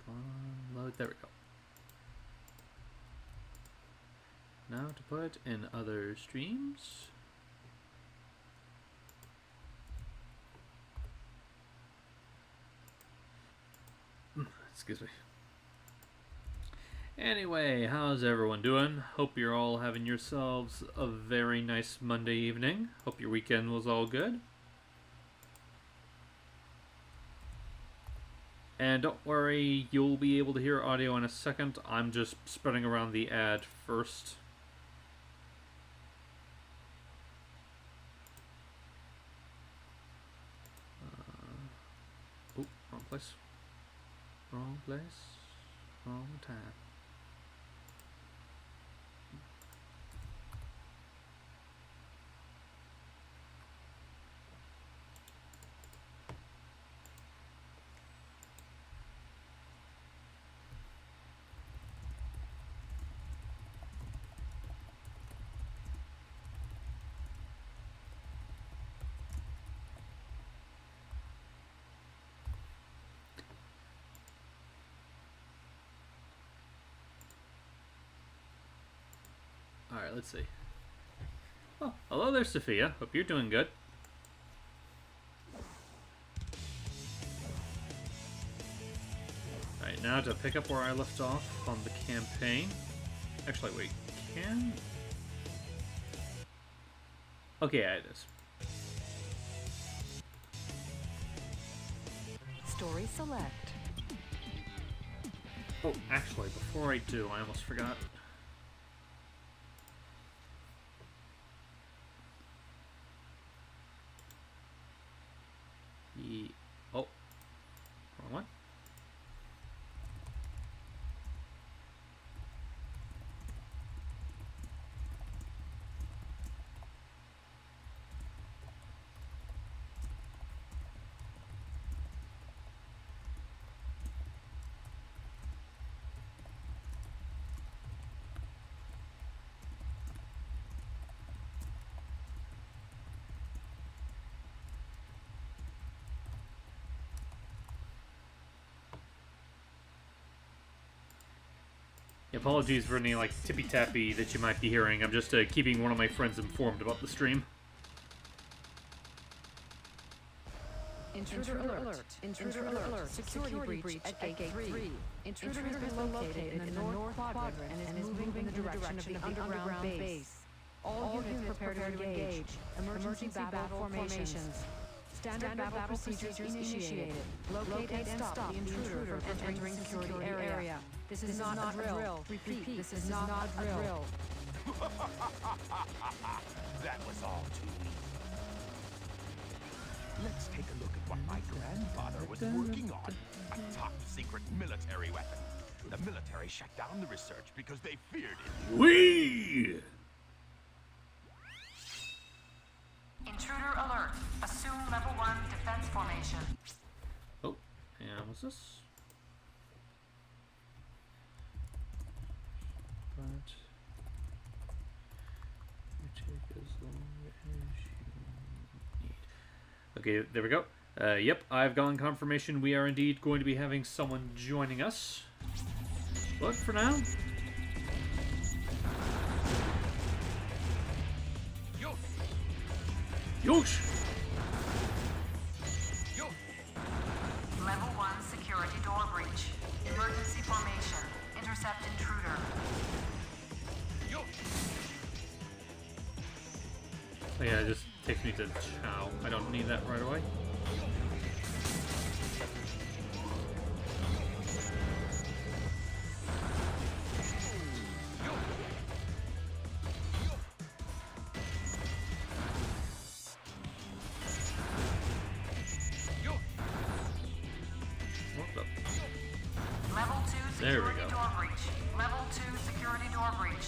Come on, load. There we go. Now to put in other streams. Excuse me. Anyway, how's everyone doing? Hope you're all having yourselves a very nice Monday evening. Hope your weekend was all good. And don't worry, you'll be able to hear audio in a second. I'm just spreading around the ad first. Oh, wrong place. Wrong place. Wrong time. Alright, let's see. Oh, hello there, Sophia. Hope you're doing good. Alright, now to pick up where I left off on the campaign. Actually, wait, can... Okay, yeah, it is. Story select. Oh, actually, before I do, I almost forgot. Oh, wrong one. Apologies for any, like, tippy-tappy that you might be hearing. I'm just keeping one of my friends informed about the stream. Intruder alert. Intruder alert. Security breach at Gate 3. Intruder has been located in the north quadrant and is moving in the direction of the underground base. All units prepare to engage. Emergency battle formations. Standard battle procedures initiated. Locate and stop the intruder from entering security area. This is not a drill. Repeat, this is not a drill. That was all too easy. Let's take a look at what my grandfather was working on. A top-secret military weapon. The military shut down the research because they feared it. Whee! Intruder alert. Assume level 1 defense formation. Oh, and what's this? But you take as long as you need. Okay, there we go. Yep, I've gotten confirmation we are indeed going to be having someone joining us. But for now, Yosh! Level 1 security door breach. Emergency formation. Intercept intruder. Oh yeah, it just takes me to Chow. I don't need that right away. Level 2 There we security go. door breach. Level 2 security door breach.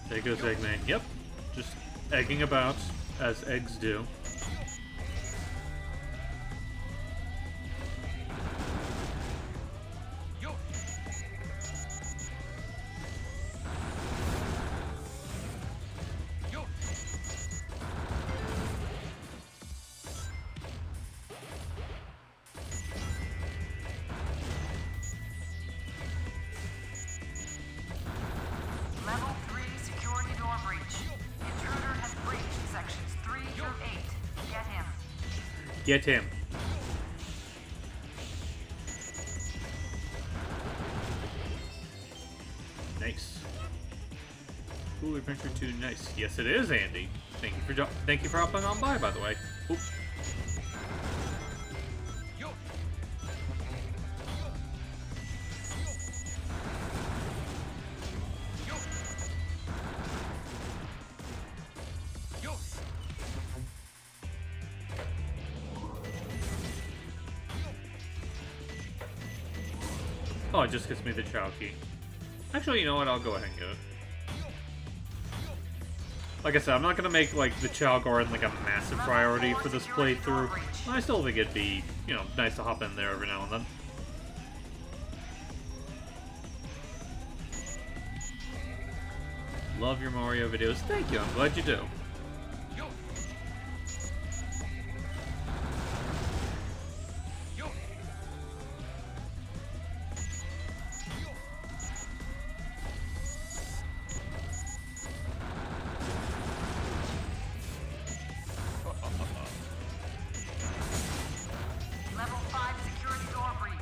There goes Eggman. Yep. Just egging about, as eggs do. Yo. Yo. Level 3 security door breach. Intruder has breached sections 3 through 8. Get him. Get him. Nice. Cool Adventure 2, nice. Yes, it is, Andy. Thank you for hopping on by the way. Oop. Yo. Yo. Yo. Oh, it just gives me the Chow key. Actually, you know what? I'll go ahead and get it. Like I said, I'm not gonna make like the Chow Garden like a massive priority for this playthrough. I still think it'd be, you know, nice to hop in there every now and then. Love your Mario videos. Thank you. I'm glad you do. Yo. Yo. Level 5 security door breach.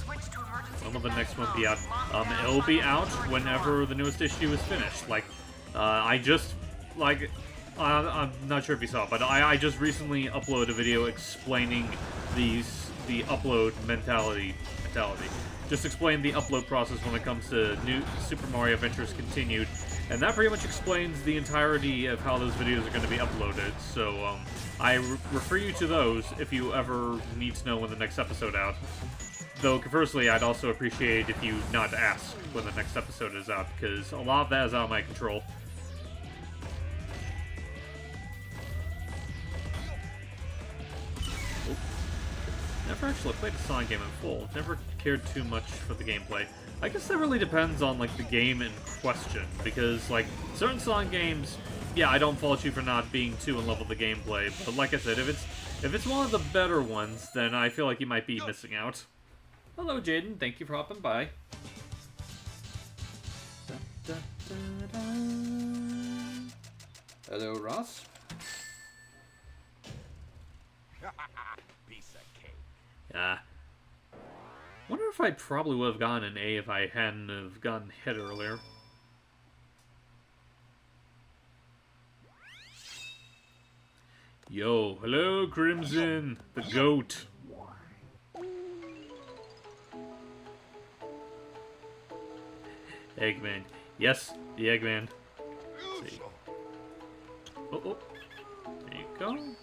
Switch to emergency. When will the defense next one be mode. out? Lock down It'll be final out security whenever door. the newest issue is finished. Like, I just, like, I'm not sure if you saw, but I just recently uploaded a video explaining the upload mentality. Just explain the upload process when it comes to new Super Mario Adventures Continued, and that pretty much explains the entirety of how those videos are going to be uploaded. So, I refer you to those if you ever need to know when the next episode out. Though, conversely, I'd also appreciate if you not ask when the next episode is out, because a lot of that is out of my control. Oop. Never actually played a Sonic game in full. Never cared too much for the gameplay. I guess that really depends on, like, the game in question, because, like, certain Sonic games, yeah, I don't fault you for not being too in love with the gameplay, but like I said, if it's one of the better ones, then I feel like you might be missing out. Hello, Jaden. Thank you for hopping by. Hello, Ross. Piece of cake. Wonder if I probably would have gotten an A if I hadn't have gotten hit earlier. Yo, hello, Crimson, the goat. Eggman. Yes, the Eggman. Let's see. Oh. There you go. Let's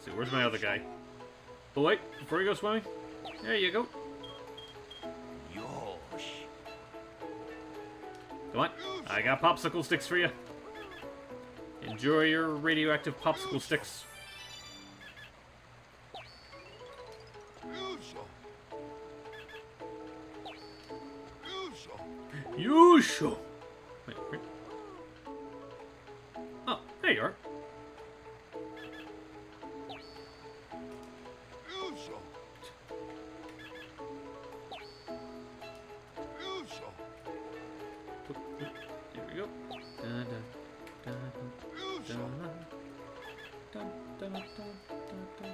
see, where's my other guy? Oh, wait, before you go swimming. There you go. Yosh. Come on, I got popsicle sticks for you. Enjoy your radioactive popsicle sticks. Yusho! Wait, where? Oh, there you are. There we go. Dun, dun, dun, dun, dun, dun, dun, dun, dun,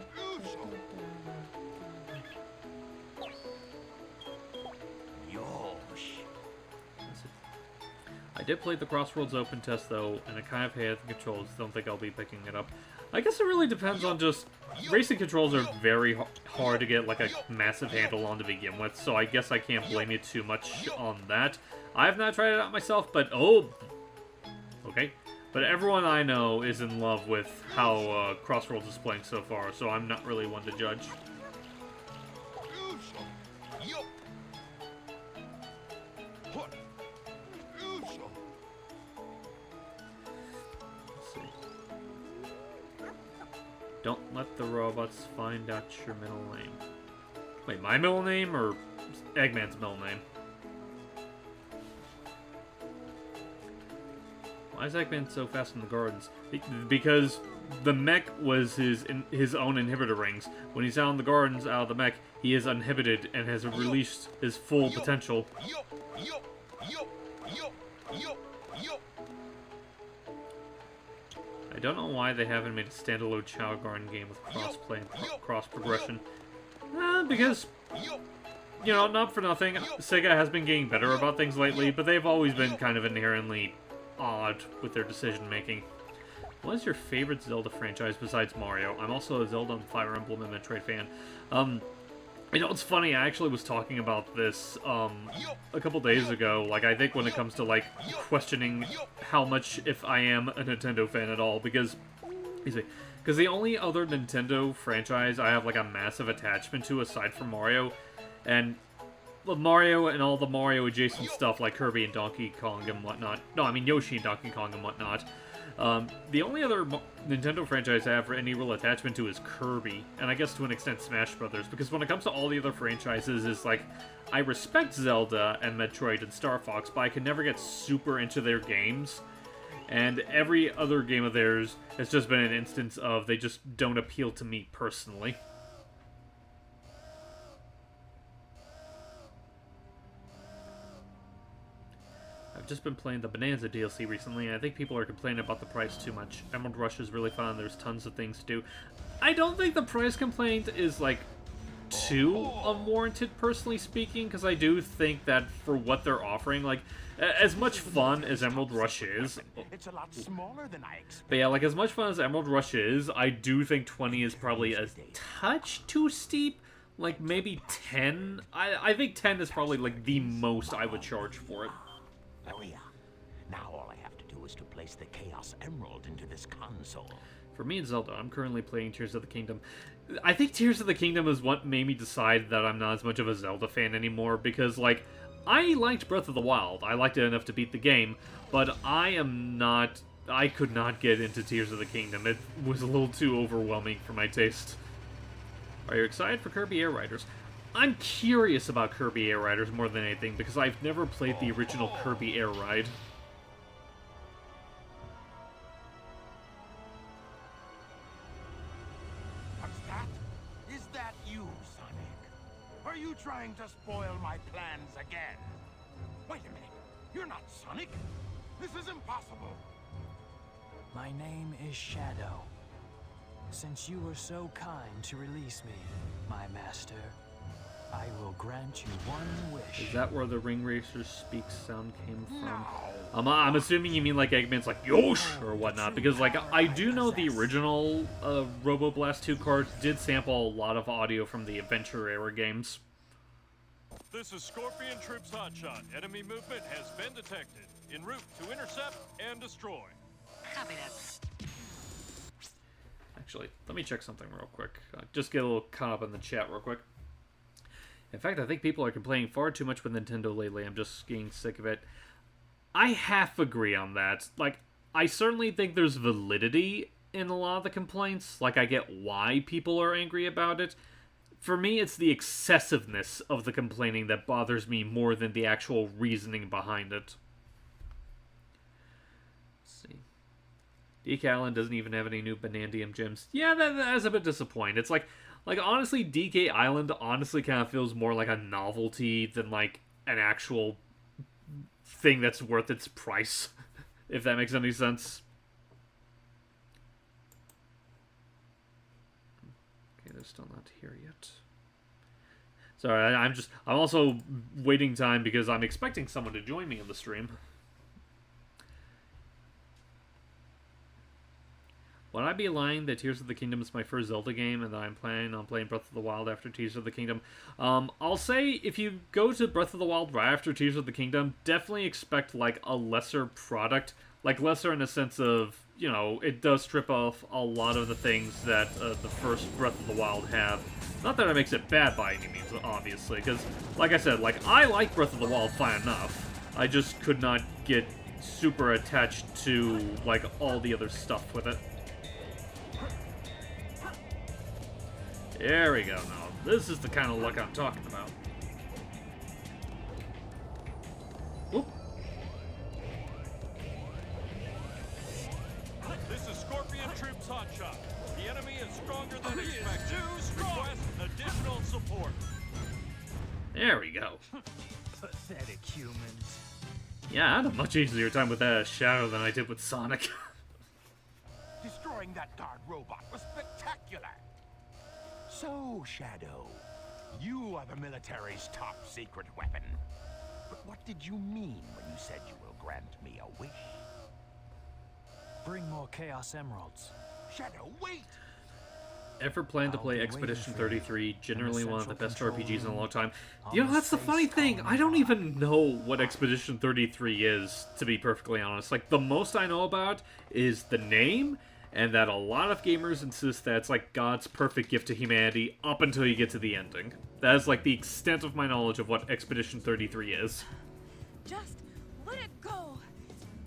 Yosh. I did play the Crossroads Open test, though, and it kind of hated the controls. Don't think I'll be picking it up. I guess it really depends on just... Racing controls are very hard to get, like, a massive handle on to begin with, so I guess I can't blame you too much on that. I have not tried it out myself, but... Oh! Okay. But everyone I know is in love with how Crossroads is playing so far, so I'm not really one to judge. Don't let the robots find out your middle name. Wait, my middle name or Eggman's middle name? Why is Eggman so fast in the gardens? Because the mech was his own inhibitor rings. When he's out in the gardens, out of the mech, he is uninhibited and has released his full potential. I don't know why they haven't made a standalone Chow Garden game with cross-play and cross-progression. Because, you know, not for nothing, Sega has been getting better about things lately, but they've always been kind of inherently odd with their decision-making. What is your favorite Zelda franchise besides Mario? I'm also a Zelda and Fire Emblem and Metroid fan. You know, it's funny, I actually was talking about this, a couple days ago, like, I think when it comes to, like, questioning how much, if I am a Nintendo fan at all, because the only other Nintendo franchise I have, like, a massive attachment to, aside from Mario, and Mario and all the Mario-adjacent stuff, like Kirby and Donkey Kong and whatnot, no, I mean Yoshi and Donkey Kong and whatnot, the only other Nintendo franchise I have any real attachment to is Kirby, and I guess to an extent Smash Brothers, because when it comes to all the other franchises, it's like, I respect Zelda and Metroid and Star Fox, but I can never get super into their games, and every other game of theirs has just been an instance of they just don't appeal to me personally. I've just been playing the Bonanza DLC recently, and I think people are complaining about the price too much. Emerald Rush is really fun, there's tons of things to do. I don't think the price complaint is, like, too unwarranted, personally speaking, because I do think that for what they're offering, like, as much fun as Emerald Rush is... It's a lot smaller than I expected. But yeah, like, as much fun as Emerald Rush is, I do think 20 is probably a touch too steep. Like, maybe 10? I think 10 is probably, like, the most I would charge for it. There we are. Now all I have to do is to place the Chaos Emerald into this console. For me and Zelda, I'm currently playing Tears of the Kingdom. I think Tears of the Kingdom is what made me decide that I'm not as much of a Zelda fan anymore, because, like, I liked Breath of the Wild. I liked it enough to beat the game, but I could not get into Tears of the Kingdom. It was a little too overwhelming for my taste. Are you excited for Kirby Air Riders? I'm curious about Kirby Air Riders more than anything, because I've never played the original Kirby Air Ride. What's that? Is that you, Sonic? Are you trying to spoil my plans again? Wait a minute. You're not Sonic. This is impossible. My name is Shadow. Since you were so kind to release me, my master, I will grant you one wish. Is that where the Ring Racer Speak sound came from? I'm assuming you mean like Eggman's like Yosh or whatnot, because like I do know the original RoboBlast 2 cards did sample a lot of audio from the Adventure era games. This is Scorpion Troops Hotshot. Enemy movement has been detected. En route to intercept and destroy. Copy that. Actually, let me check something real quick. Just get a little caught up in the chat real quick. In fact, I think people are complaining far too much with Nintendo lately. I'm just getting sick of it. I half agree on that. Like, I certainly think there's validity in a lot of the complaints. Like, I get why people are angry about it. For me, it's the excessiveness of the complaining that bothers me more than the actual reasoning behind it. Let's see. DK Island doesn't even have any new Banandium gems. Yeah, that is a bit disappointing. It's like honestly, DK Island honestly kind of feels more like a novelty than like an actual thing that's worth its price, if that makes any sense. Okay, they're still not here yet. Sorry, I'm also waiting time because I'm expecting someone to join me in the stream. Would I be lying that Tears of the Kingdom is my first Zelda game and that I'm planning on playing Breath of the Wild after Tears of the Kingdom? I'll say if you go to Breath of the Wild right after Tears of the Kingdom, definitely expect, like, a lesser product. Like, lesser in a sense of, you know, it does strip off a lot of the things that the first Breath of the Wild have. Not that it makes it bad by any means, obviously, because, like I said, like, I like Breath of the Wild fine enough. I just could not get super attached to, like, all the other stuff with it. There we go. Now, this is the kind of luck I'm talking about. Whoop. This is Scorpion Troops Hotshot. The enemy is stronger than expected. Request additional support. There we go. Pathetic humans. Yeah, I had a much easier time with Shadow than I did with Sonic. Destroying that guard robot was spectacular. So, Shadow, you are the military's top secret weapon. But what did you mean when you said you will grant me a wish? Bring more Chaos Emeralds. Shadow, wait! Ever planned to I'll play be Expedition waiting for you 33, generally in the one of the central best control RPGs in a room long time. on You know, the that's the space funny thing. colony I don't dock. even know what Expedition 33 is, to be perfectly honest. Like, the most I know about is the name, and that a lot of gamers insist that it's like God's perfect gift to humanity up until you get to the ending. That is like the extent of my knowledge of what Expedition 33 is. Just let it go.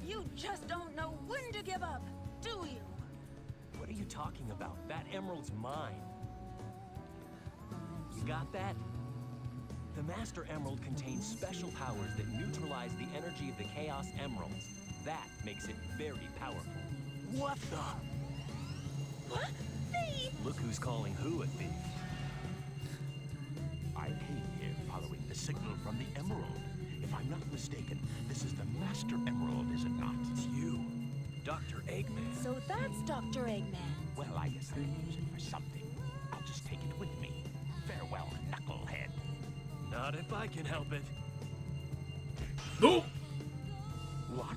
You just don't know when to give up, do you? What are you talking about? That emerald's mine. You got that? The Master Emerald contains special powers that neutralize the energy of the Chaos Emeralds. That makes it very powerful. What the? What? Thief! Look who's calling who a thief. I came here following the signal from the Emerald. If I'm not mistaken, this is the Master Emerald, is it not? It's you, Dr. Eggman. So that's Dr. Eggman. Well, I guess I can use it for something. I'll just take it with me. Farewell, knucklehead. Not if I can help it. No! What?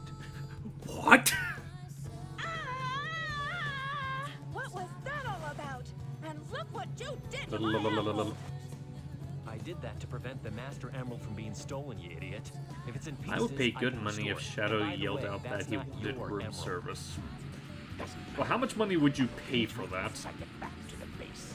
What? Ah! What was that all about? And look what you did to my emerald. I did that to prevent the Master Emerald from being stolen, you idiot. If it's in pieces, I would pay good can money if restore it. Shadow And by the yelled way, out that that's he not did your room emerald. service. Well, how much money would you pay for that? Once I get back to the base.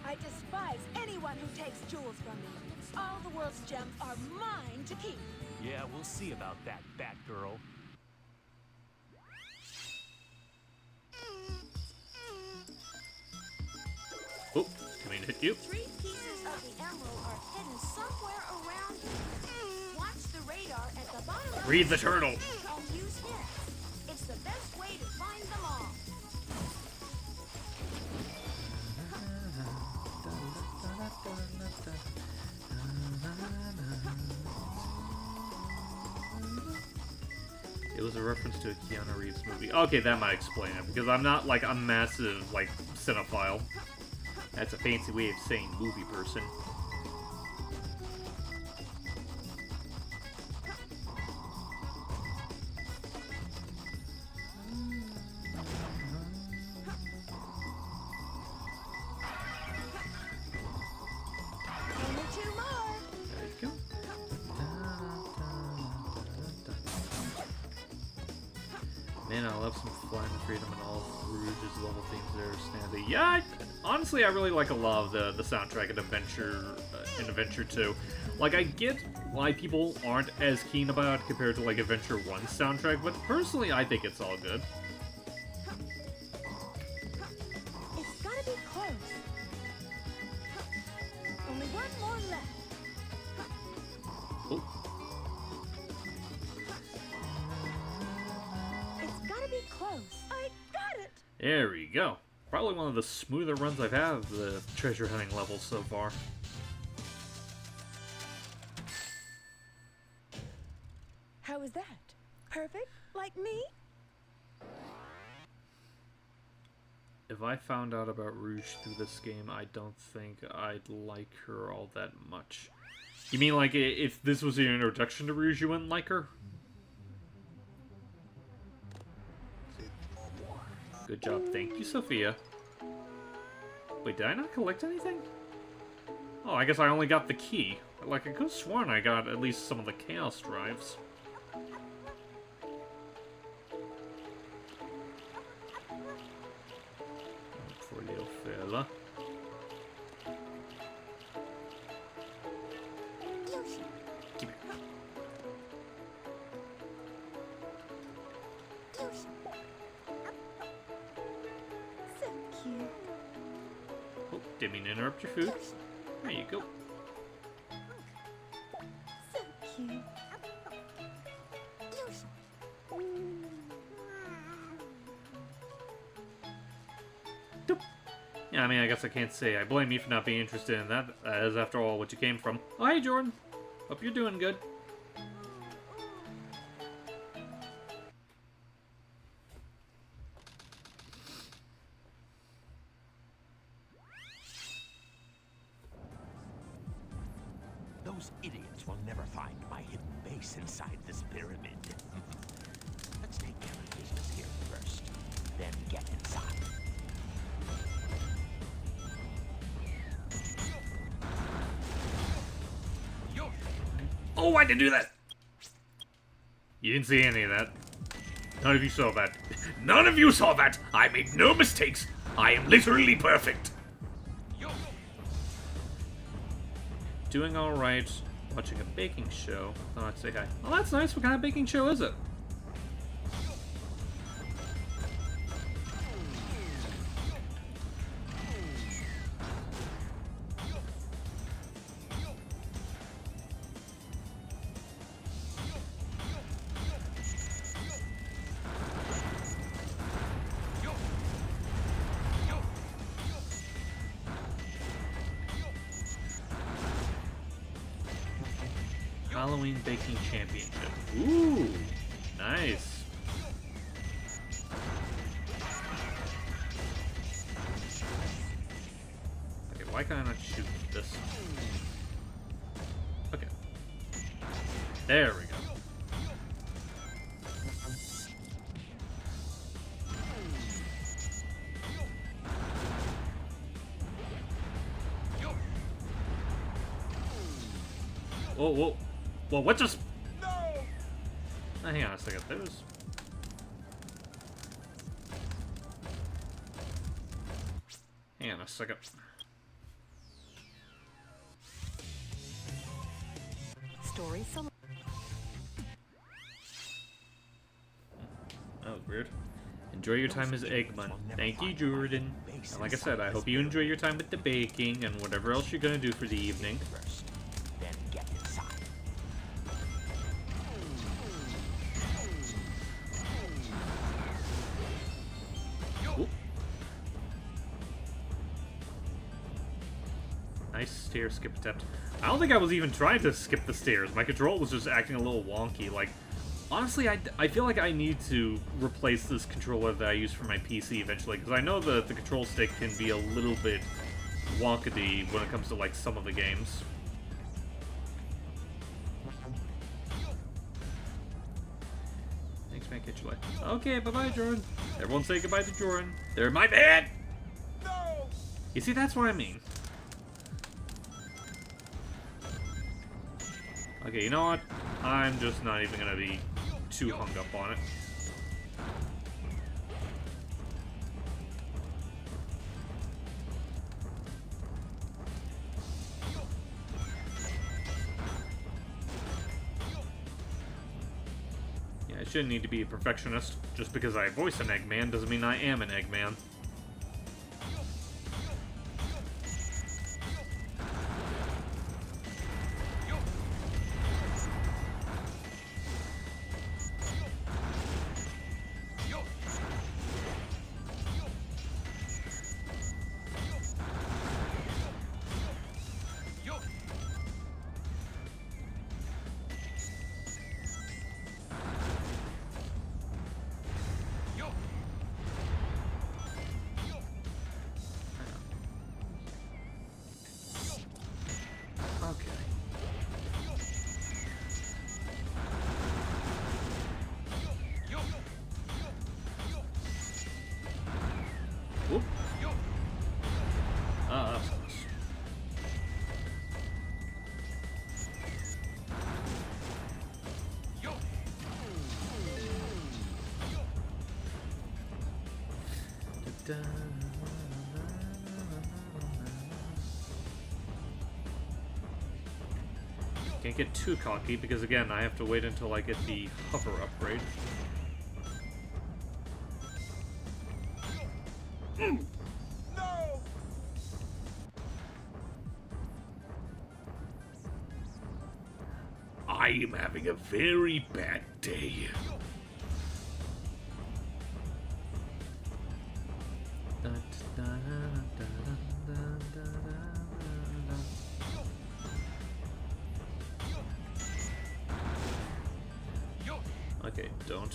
I despise anyone who takes jewels from me. All the world's gems are mine to keep. Yeah, we'll see about that, Batgirl. Oh, coming to hit you. 3 pieces of the emerald are hidden somewhere around here. Watch the radar at the bottom of Read the turtle. and use hints. It's the best way to find them all. It was a reference to a Keanu Reeves movie. Okay, that might explain it, because I'm not, like, a massive, like, cinephile. That's a fancy way of saying movie person. Only 2 more. There you go. Man, I love some Flying to Freedom and all Rouge's level themes there, snazzy. Yeah, honestly, I really like a lot of the soundtrack in Adventure 2. Like, I get why people aren't as keen about it compared to, like, Adventure 1's soundtrack, but personally, I think it's all good. It's gotta be close. Only one more left. Oh, It's gotta be close. I got it. there we go. Probably one of the smoother runs I've had of the treasure hunting levels so far. How was that? Perfect? Like me? If I found out about Rouge through this game, I don't think I'd like her all that much. You mean like if this was your introduction to Rouge, you wouldn't like her? Good job. Thank you, Sophia. Wait, did I not collect anything? Oh, I guess I only got the key. Like, I could have sworn I got at least some of the Chaos Drives. Poor little fella. Come here. Didn't mean to interrupt your food. There you go. So cute. Doop. Yeah, I mean, I guess I can't say I blame you for not being interested in that, as after all, what you came from. Oh, hey, Jordan. Hope you're doing good. Those idiots will never find my hidden base inside this pyramid. Let's take care of business here first, then get inside. Oh, I didn't do that! You didn't see any of that. None of you saw that. None of you saw that! I made no mistakes! I am literally perfect! Doing alright. Watching a baking show. Thought I'd say hi. Oh, that's nice. What kind of baking show is it? Halloween Baking Championship. Ooh, nice. Okay, why can't I not shoot this? Okay. There we go. Whoa, whoa. Well, what just... No! Hang on a second. There's... Hang on a second. Story select. That was weird. Enjoy your time as Eggman. Thank you, Jordan. And like I said, I hope you enjoy your time with the baking and whatever else you're gonna do for the evening. First, then get inside. Ooh. Nice stair skip attempt. I don't think I was even trying to skip the stairs. My control was just acting a little wonky. Like, honestly, I feel like I need to replace this controller that I use for my PC eventually, because I know that the control stick can be a little bit wonkety when it comes to, like, some of the games. Thanks, man. Catch you later. Okay, bye-bye, Jordan. Everyone say goodbye to Jordan. They're my bad! No! You see, that's what I mean. Okay, you know what? I'm just not even gonna be too hung up on it. Yeah, I shouldn't need to be a perfectionist. Just because I voice an Eggman doesn't mean I am an Eggman. Whoop. That's close. Can't get too cocky because again I have to wait until I get the hover upgrade. No! I am having a very bad day. Okay, don't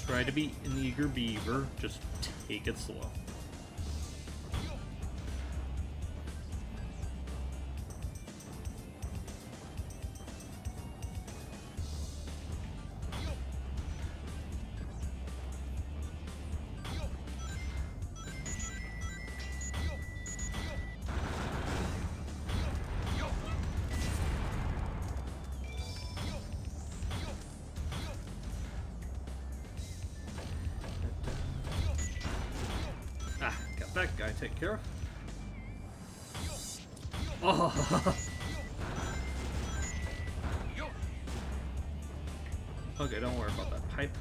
try to be an eager beaver, just take it slow. Ah, got that guy taken care of. Oh! Okay, don't worry about that pipe.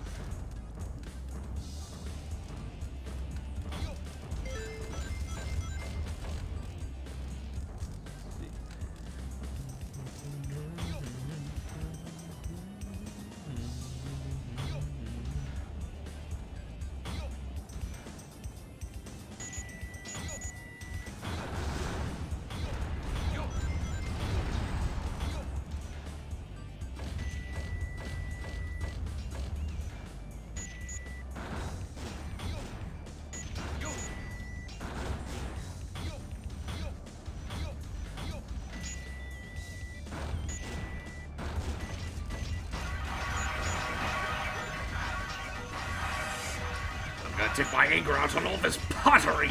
I'm gonna take my anger out on all this pottery.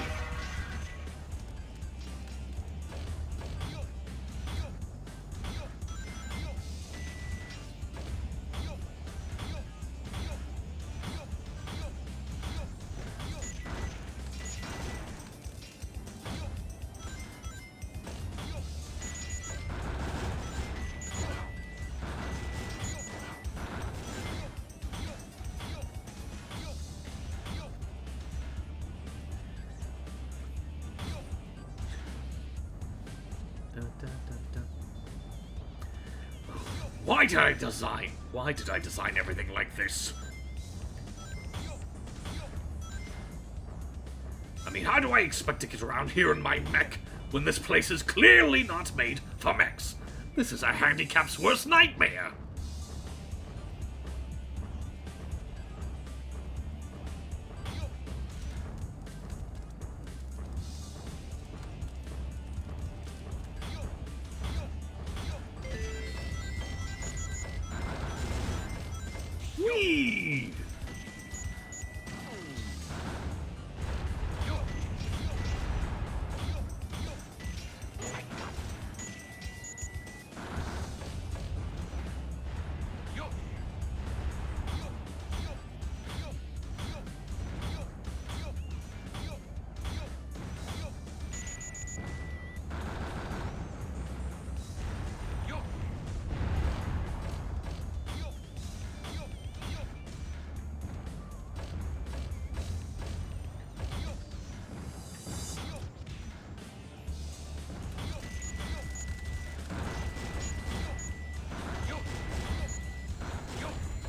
Why did I design everything like this? I mean, how do I expect to get around here in my mech when this place is clearly not made for mechs? This is a handicap's worst nightmare. Whee!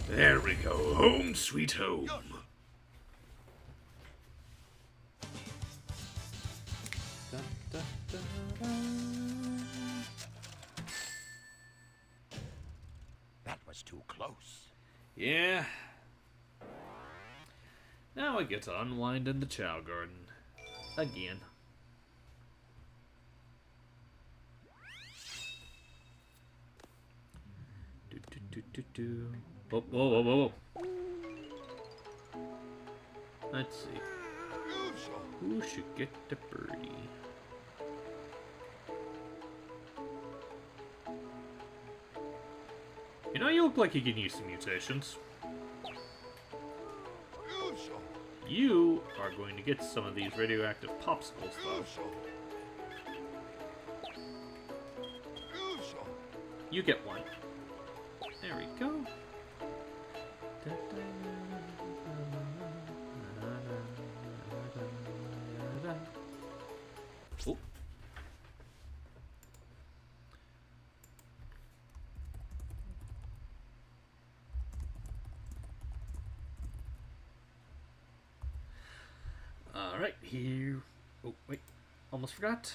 There we go. Home sweet home. That was too close. Yeah. Now I get to unwind in the Chow Garden. Again. Whoa, whoa, whoa, whoa, whoa. Let's see. Who should get the birdie? You know, you look like you can use some mutations. You are going to get some of these radioactive popsicles, though. You get one. There we go. Oh. Alright, here... Oh, wait. Almost forgot.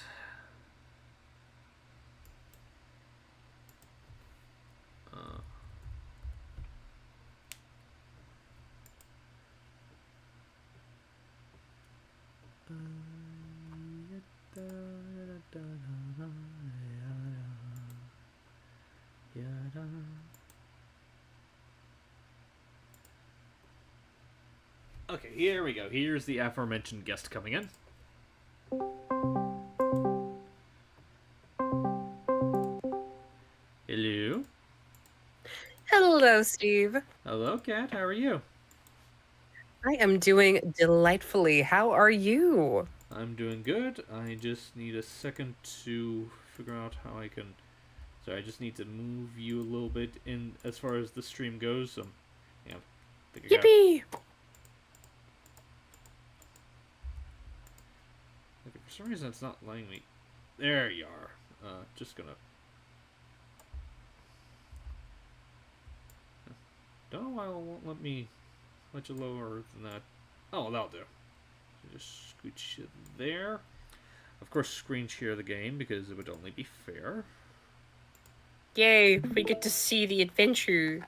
Okay, here we go. Here's the aforementioned guest coming in. Hello. Hello, Steve. Hello, Kat. How are you? I am doing delightfully. How are you? I'm doing good. I just need a second to figure out how I can... Sorry, I just need to move you a little bit in as far as the stream goes. Yeah, I think I got it. Yippee! Okay, for some reason it's not letting me... There you are. Just gonna... Don't know why it won't let me much lower than that. Oh, that'll do. So just scooch it there. Of course, screen share the game because it would only be fair. Yay, we get to see the adventure.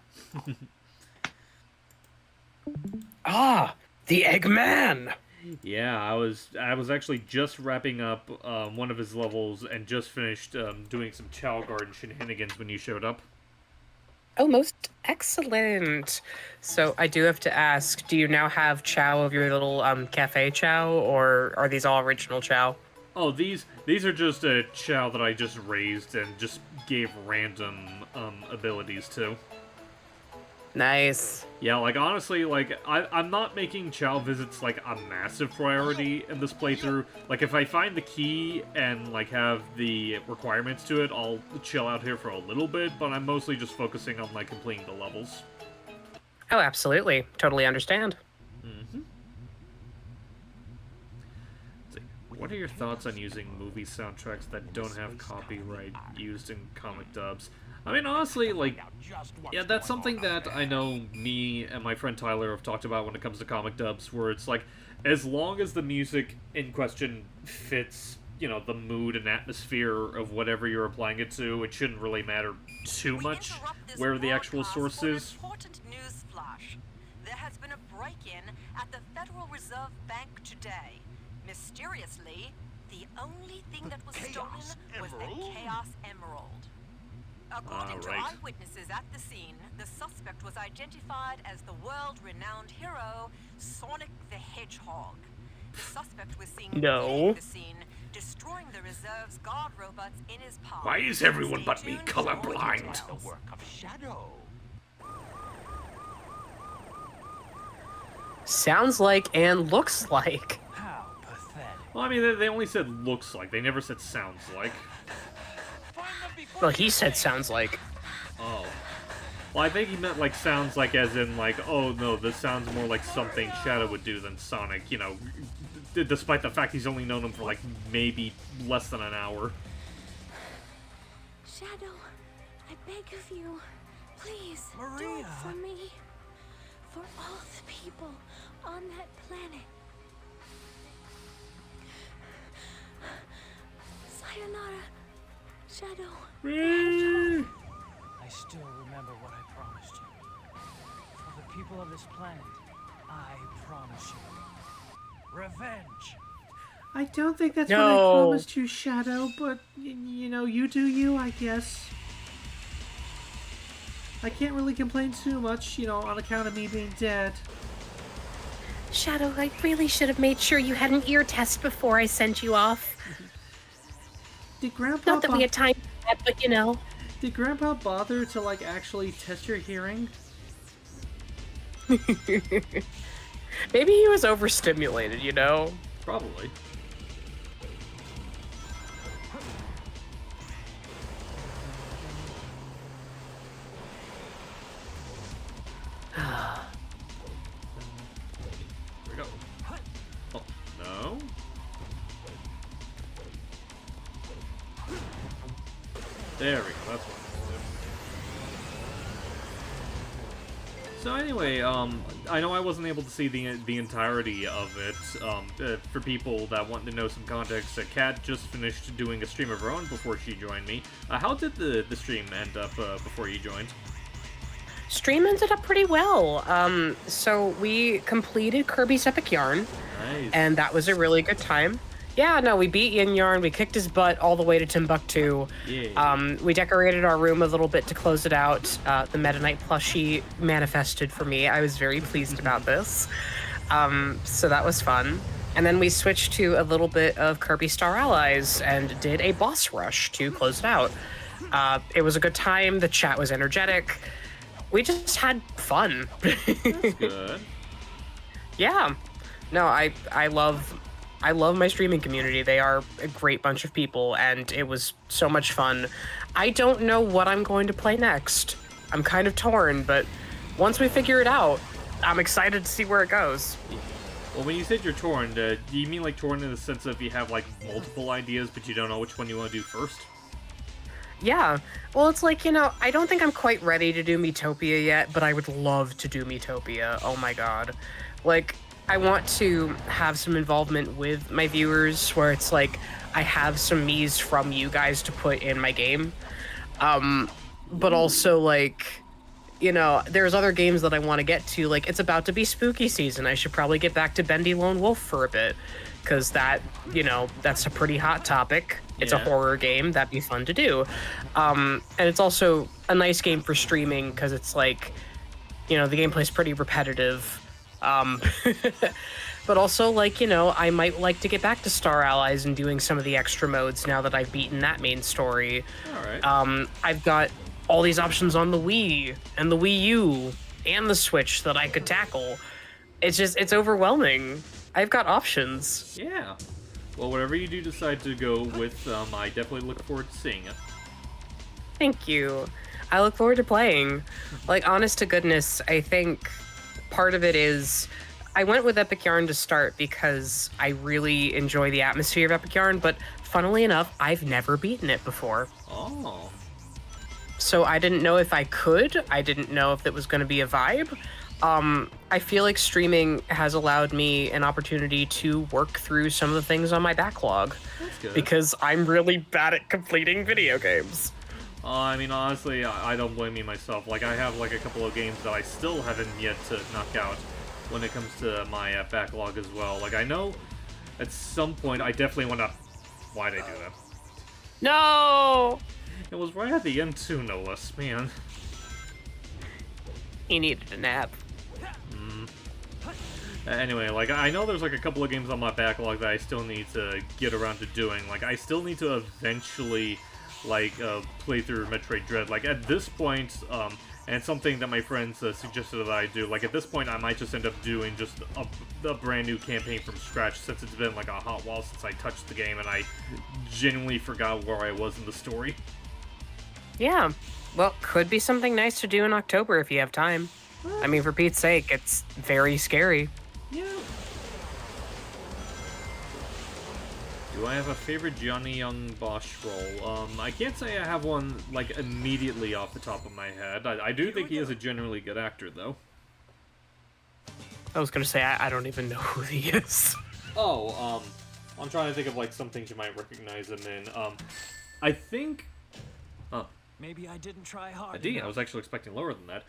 Ah, the Eggman! Yeah, I was actually just wrapping up one of his levels and just finished doing some Chow Garden shenanigans when you showed up. Oh, most excellent. So I do have to ask, do you now have chow of your little cafe chow, or are these all original chow? Oh, these are just a Chow that I just raised and just gave random abilities to. Nice. Yeah, like, honestly, like, I'm not making Chow visits, like, a massive priority in this playthrough. Like, if I find the key and, like, have the requirements to it, I'll chill out here for a little bit, but I'm mostly just focusing on, like, completing the levels. Oh, absolutely. Totally understand. Mm-hmm. What are your thoughts on using movie soundtracks that don't have copyright used in comic dubs? I mean, honestly, like, yeah, that's something that I know me and my friend Tyler have talked about when it comes to comic dubs, where it's like, as long as the music in question fits, you know, the mood and atmosphere of whatever you're applying it to, it shouldn't really matter too much where the actual source is. Important news flash. There has been a break-in at the Federal Reserve Bank today. Mysteriously, the only thing that was stolen was the Chaos Emerald. According to eyewitnesses at the scene, the suspect was identified as the world-renowned hero, Sonic the Hedgehog. The suspect was seen leaving the scene, destroying the reserve's guard robots in his path. Why is everyone but me colorblind? The work of Shadow. Sounds like and looks like. How pathetic. Well, I mean, they only said looks like, they never said sounds like. Well, he said sounds like. Oh. Well, I think he meant, like, sounds like as in, like, oh, no, this sounds more like something Shadow would do than Sonic, you know, despite the fact he's only known him for, like, maybe less than an hour. Shadow, I beg of you, please, do Maria. it for me. For all the people on that planet. Sayonara, Shadow. I still remember what I promised you. For the people of this planet, I promise you. Revenge! I don't think that's No. what I promised you, Shadow, but, you know, you do you, I guess. I can't really complain too much, you know, on account of me being dead. Shadow, I really should have made sure you had an ear test before I sent you off. Did Grandpa Not that we had time for that, but you know. Did Grandpa bother to, like, actually test your hearing? Maybe he was overstimulated, you know? Probably. Here we go. Oh, no. There we go, that's what So anyway, I know I wasn't able to see the entirety of it. For people that want to know some context, Kat just finished doing a stream of her own before she joined me. How did the stream end up before you joined? Stream ended up pretty well. So we completed Kirby's Epic Yarn, Nice. and that was a really good time. Yeah, no, we beat Yin Yarn, we kicked his butt all the way to Timbuktu. Yeah. We decorated our room a little bit to close it out. The Meta Knight plushie manifested for me. I was very pleased about this. So that was fun. And then we switched to a little bit of Kirby Star Allies and did a boss rush to close it out. It was a good time, the chat was energetic. We just had fun. That's good. Yeah. No, I love my streaming community. They are a great bunch of people, and it was so much fun. I don't know what I'm going to play next. I'm kind of torn, but once we figure it out, I'm excited to see where it goes. Well, when you said you're torn, do you mean like torn in the sense of you have like multiple ideas, but you don't know which one you want to do first? Yeah. Well, it's like, I don't think I'm quite ready to do Miitopia yet, but I would love to do Miitopia. Oh my god. Like, I want to have some involvement with my viewers where it's like I have some Miis from you guys to put in my game. But also, like, there's other games that I want to get to. Like, it's about to be spooky season. I should probably get back to Bendy Lone Wolf for a bit. Because that's a pretty hot topic. It's a horror game. That'd be fun to do. And it's also a nice game for streaming because it's like, the gameplay's pretty repetitive. But also, like, I might like to get back to Star Allies and doing some of the extra modes now that I've beaten that main story. Alright. I've got all these options on the Wii and the Wii U and the Switch that I could tackle. It's overwhelming. I've got options. Yeah. Well, whatever you do decide to go with, I definitely look forward to seeing it. Thank you. I look forward to playing. Like, honest to goodness, I think part of it is I went with Epic Yarn to start because I really enjoy the atmosphere of Epic Yarn, but funnily enough, I've never beaten it before. Oh. So I didn't know if I could. I didn't know if it was going to be a vibe. I feel like streaming has allowed me an opportunity to work through some of the things on my backlog. That's good. Because I'm really bad at completing video games. I mean, honestly, I don't blame me myself. Like, I have, like, a couple of games that I still haven't yet to knock out when it comes to my backlog as well. Like, I know at some point I definitely want to... Why'd I do that? No! It was right at the end, too, no less. Man. He needed a nap. Anyway, like, I know there's, like, a couple of games on my backlog that I still need to get around to doing. Like, I still need to eventually, like, play through Metroid Dread. Like, at this point, and something that my friends suggested that I do, like, at this point, I might just end up doing just a brand new campaign from scratch, since it's been, like, a hot while since I touched the game, and I genuinely forgot where I was in the story. Yeah. Well, could be something nice to do in October if you have time. I mean, for Pete's sake, it's very scary. Yeah. Do I have a favorite Johnny Young Bosch role? I can't say I have one, like, immediately off the top of my head. I do think he is a generally good actor, though. I was gonna say, I don't even know who he is. Oh, I'm trying to think of, like, some things you might recognize him in. I think... Maybe I didn't try hard. I was actually expecting lower than that.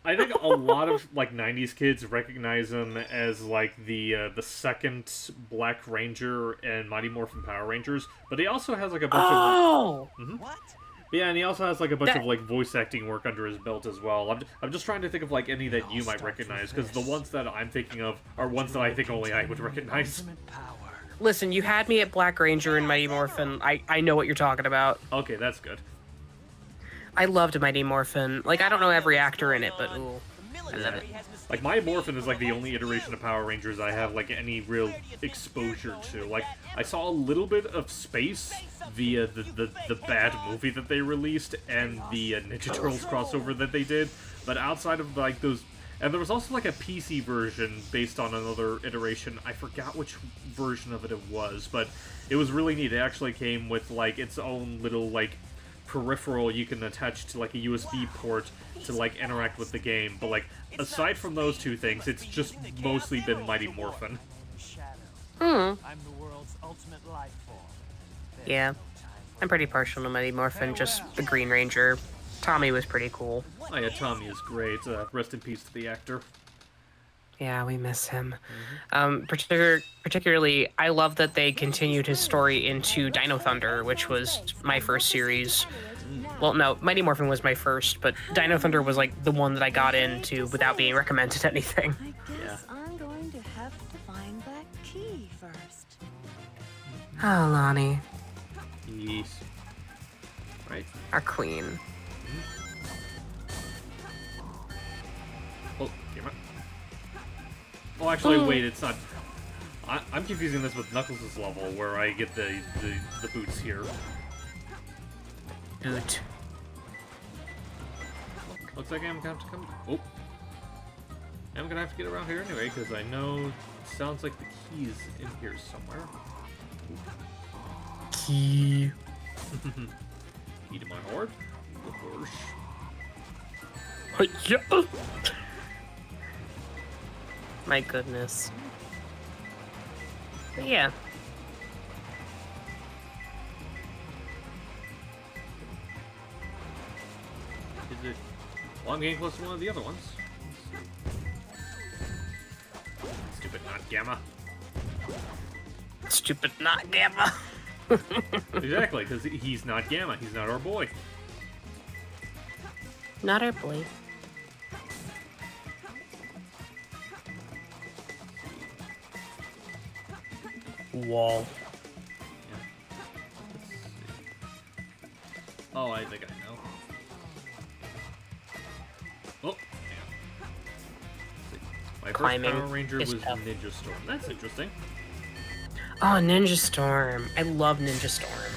I think a lot of, like, 90s kids recognize him as, like, the second Black Ranger in Mighty Morphin Power Rangers, but he also has, like, a bunch of... What? Yeah, and he also has, like, a bunch of, like, voice acting work under his belt as well. I'm just trying to think of, like, any that you might recognize, because the ones that I'm thinking of are ones that I think only I would recognize. Listen, you had me at Black Ranger and Mighty Morphin. I know what you're talking about. Okay, that's good. I loved Mighty Morphin. Like, I don't know every actor in it, but ooh, I love it. Like, Mighty Morphin is, like, the only iteration of Power Rangers I have, like, any real exposure to. Like, I saw a little bit of Space via the bad movie that they released and the Ninja Turtles crossover that they did, but outside of, like, those... And there was also, like, a PC version based on another iteration. I forgot which version of it was, but it was really neat. It actually came with, like, its own little, like, peripheral you can attach to like a USB port to like interact with the game. But like aside from those two things, it's just mostly been Mighty Morphin. I'm the world's ultimate life form. Yeah. I'm pretty partial to Mighty Morphin, just the Green Ranger. Tommy was pretty cool. Oh yeah, Tommy is great. Rest in peace to the actor. Yeah, we miss him. Particularly, I love that they continued his story into Dino Thunder, which was my first series. Well, no, Mighty Morphin was my first, but Dino Thunder was like the one that I got into without being recommended anything. I guess I'm going to have to find that key first. Oh, Lonnie, Yes. Right. our queen. Oh, damn it. Oh, actually, wait, it's not. I'm confusing this with Knuckles' level, where I get the boots here. Boot. Looks like I'm gonna have to come. Oh. I'm gonna have to get around here anyway, because I know it sounds like the key's in here somewhere. Key. Key to my horde. Of course. My goodness. But yeah. Is it? Well, I'm getting close to one of the other ones. Stupid not Gamma. Stupid not Gamma. Exactly, because he's not Gamma. He's not our boy. Not our boy. Wall. Yeah. Let's see. Oh, I think I know. Oh, yeah. My first Climbing Power Ranger is was tough. Ninja Storm. That's interesting. Oh, Ninja Storm. I love Ninja Storm.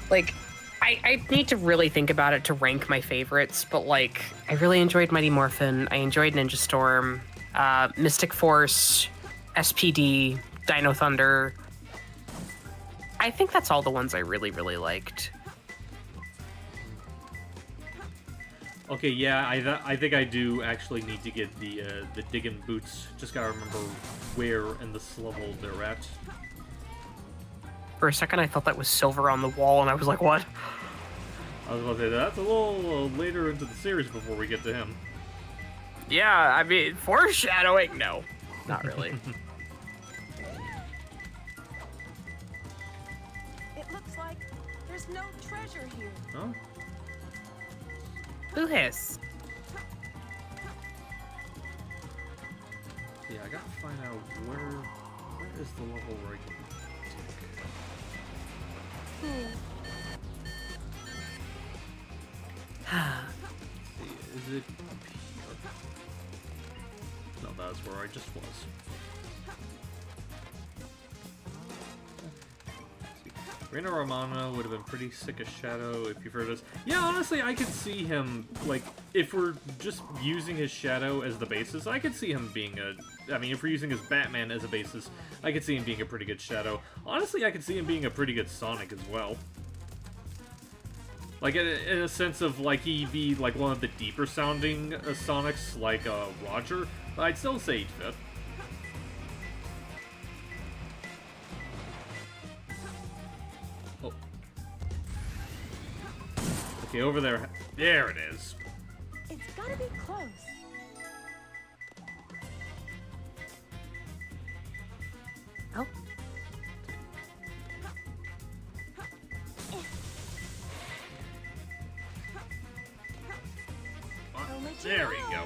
Like, I need to really think about it to rank my favorites, but like, I really enjoyed Mighty Morphin. I enjoyed Ninja Storm, Mystic Force, SPD, Dino Thunder. I think that's all the ones I really, really liked. Okay, yeah, I think I do actually need to get the digging boots. Just gotta remember where in this level they're at. For a second, I thought that was Silver on the wall, and I was like, what? I was about to say, that's a little later into the series before we get to him. Yeah, I mean, foreshadowing? No, not really. It looks like there's no treasure here. Huh? Who hiss? Yeah, I gotta find out where is the level where I can see, is it up here? No, that's where I just was. Reina Romana would have been pretty sick as Shadow if you've heard us. Yeah, honestly, I could see him, like, if we're just using his Shadow as the basis, I could see him being I mean, if we're using his Batman as a basis, I could see him being a pretty good Shadow. Honestly, I could see him being a pretty good Sonic as well. Like, in a sense of, like, he'd be, like, one of the deeper sounding Sonics, like, Roger, but I'd still say he'd fit. Oh. Okay, over there. There it is. It's gotta be close. Oh. There we go.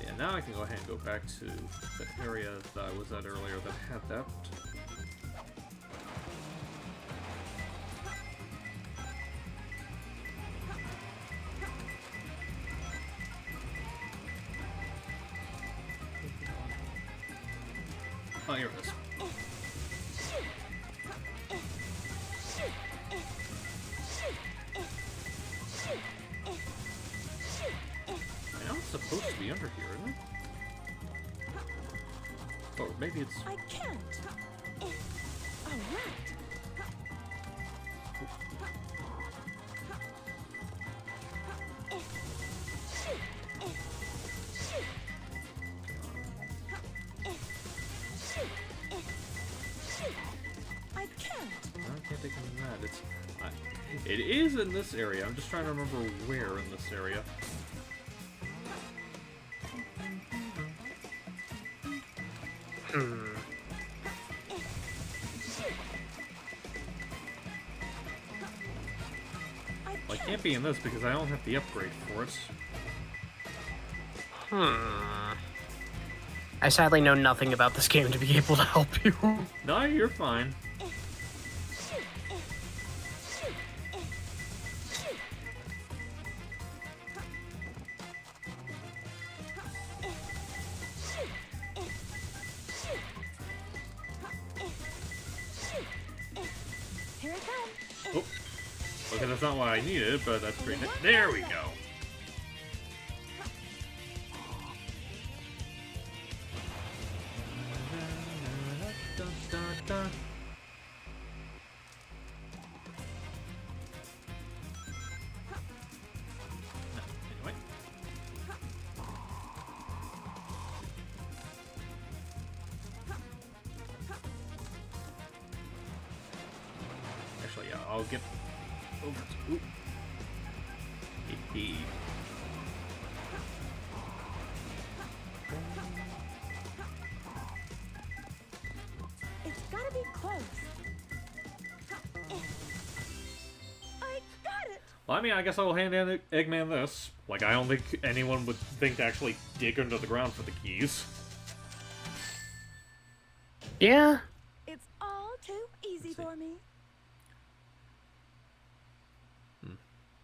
Yeah, now I can go ahead and go back to the area that I was at earlier that had that. Oh, here it is. I know it's supposed to be under here, isn't it? Or maybe it's... I can't. A rat. I can't. I can't think of that. It is in this area. I'm just trying to remember where in this area. Well, I can't be in this because I don't have the upgrade for it. I sadly know nothing about this game to be able to help you. No, you're fine. Here it comes. Oh. Okay, that's not what I needed, but that's pretty nice. There we go. Anyway. Actually, yeah, I'll get over to... Ooh. Hee. It's gotta be close. I got it. Well, I mean, I guess I'll hand Eggman this. Like, I don't think anyone would think to actually dig under the ground for the keys. Yeah. It's all too easy for me.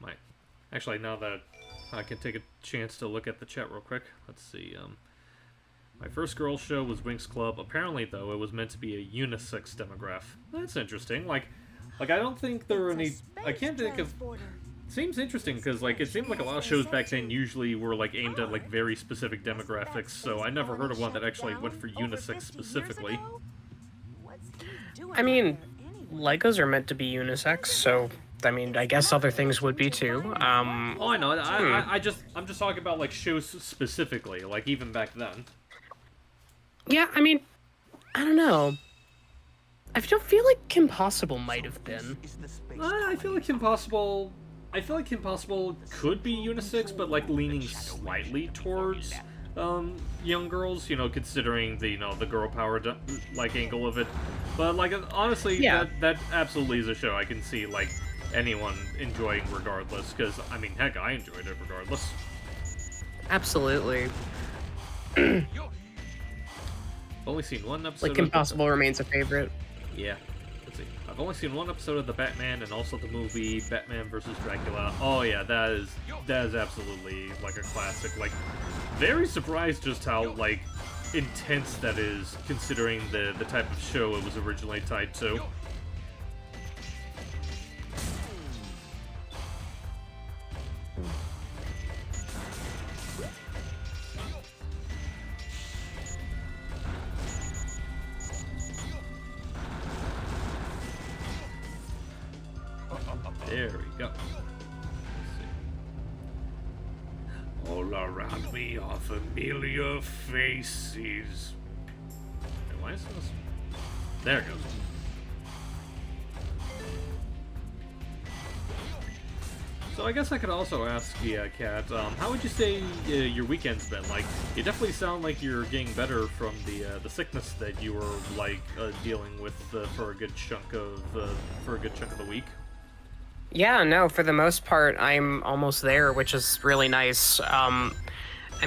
Might. Actually, now that I can take a chance to look at the chat real quick. Let's see, my first girls show was Winx Club. Apparently, though, it was meant to be a unisex demographic. That's interesting. Like I don't think there are any... I can't think of... Seems interesting, because, like, it seemed like a lot of shows back then usually were, like, aimed at, like, very specific demographics, so I never heard of one that actually went for unisex specifically. I mean, Legos are meant to be unisex, so... I mean, I guess other things would be too. Oh, I know. I'm just talking about, like, shows specifically, like, even back then. Yeah, I mean, I don't know. I don't feel like Kim Possible might have been. I feel like Kim Possible could be unisex, but, like, leaning slightly towards, young girls, you know, considering the, you know, the girl power, like, angle of it. But, like, honestly, yeah. that absolutely is a show I can see, like, anyone enjoying regardless, because, I mean, heck, I enjoyed it regardless. Absolutely. I've only seen one episode. Like, Kim Possible remains a favorite. Yeah. Let's see. I've only seen one episode of the Batman and also the movie Batman vs. Dracula. Oh yeah, that is absolutely, like, a classic. Like, very surprised just how, like, intense that is, considering the type of show it was originally tied to. There we go. All around me are familiar faces. Wait, why is this? There it goes. So I guess I could also ask you, Kat, how would you say your weekend's been? Like, you definitely sound like you're getting better from the sickness that you were, like, dealing with for a good chunk of the week. Yeah, no, for the most part, I'm almost there, which is really nice. I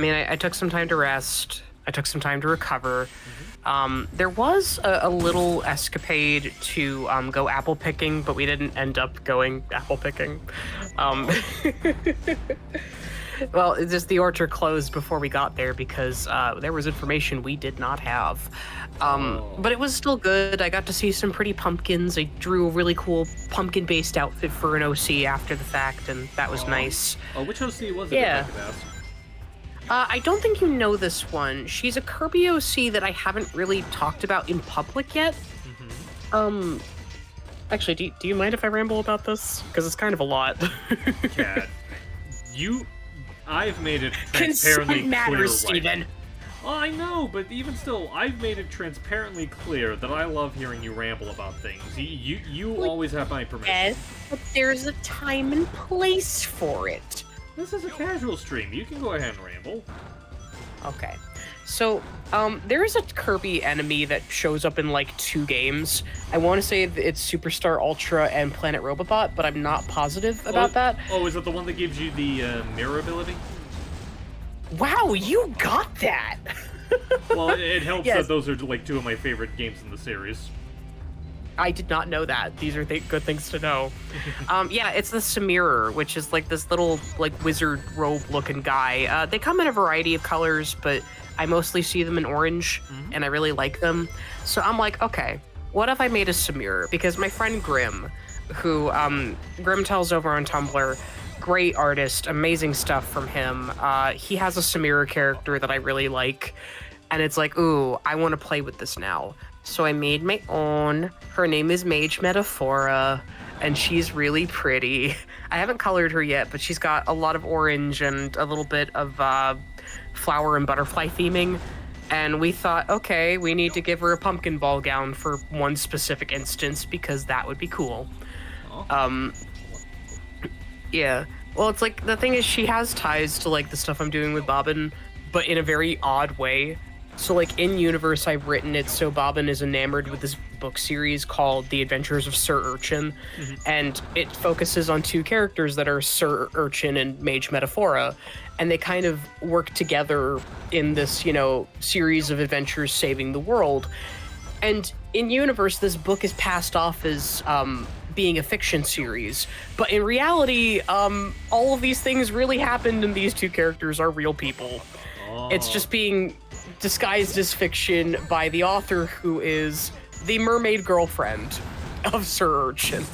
mean, I took some time to rest. I took some time to recover. There was a little escapade to go apple picking, but we didn't end up going apple picking. Well, it's just the orchard closed before we got there because there was information we did not have. But it was still good. I got to see some pretty pumpkins. I drew a really cool pumpkin-based outfit for an OC after the fact, and that was nice. Oh, which OC was it? Yeah. If I could I don't think you know this one. She's a Kirby OC that I haven't really talked about in public yet. Actually, do you mind if I ramble about this? Because it's kind of a lot. Cat, I've made it transparently Consent matters, clear. Steven. Well, I know, but even still, I've made it transparently clear that I love hearing you ramble about things. You always have my permission. Yes, but there's a time and place for it. This is a casual stream. You can go ahead and ramble. Okay. So, there's a Kirby enemy that shows up in, like, 2 games. I want to say it's Superstar Ultra and Planet Robobot, but I'm not positive about that. Oh, is it the one that gives you the mirror ability? Wow, you got that! Well, it helps Yes. that those are, like, 2 of my favorite games in the series. I did not know that. These are good things to know. Yeah, it's the Samirer, which is, like, this little, like, wizard robe-looking guy. They come in a variety of colors, but I mostly see them in orange, and I really like them. So I'm like, okay, what if I made a Samirer? Because my friend Grim, who, Grim tells over on Tumblr, great artist, amazing stuff from him. He has a Samirer character that I really like, and it's like, ooh, I want to play with this now. So I made my own. Her name is Mage Metaphora, and she's really pretty. I haven't colored her yet, but she's got a lot of orange and a little bit of flower and butterfly theming. And we thought, okay, we need to give her a pumpkin ball gown for one specific instance because that would be cool. Yeah. Well, it's like, the thing is, she has ties to, like, the stuff I'm doing with Bobbin, but in a very odd way. So, like, in universe, I've written it so Bobbin is enamored with this book series called The Adventures of Sir Urchin, and it focuses on 2 characters that are Sir Urchin and Mage Metaphora, and they kind of work together in this, you know, series of adventures saving the world. And in universe, this book is passed off as being a fiction series, but in reality, all of these things really happened, and these 2 characters are real people. It's just being disguised as fiction by the author, who is the mermaid girlfriend of Sir Urchin.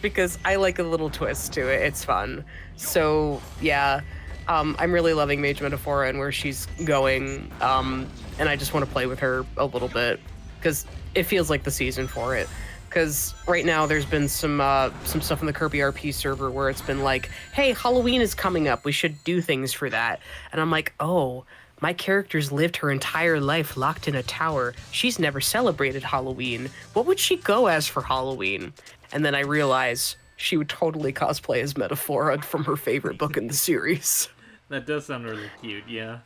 Because I like a little twist to it. It's fun. So, yeah, I'm really loving Mage Metaphora and where she's going, and I just want to play with her a little bit, because it feels like the season for it. Because right now there's been some stuff in the Kirby RP server where it's been like, hey, Halloween is coming up, we should do things for that. And I'm like, oh, my character's lived her entire life locked in a tower. She's never celebrated Halloween. What would she go as for Halloween? And then I realize she would totally cosplay as Metaphora from her favorite book in the series. That does sound really cute, yeah.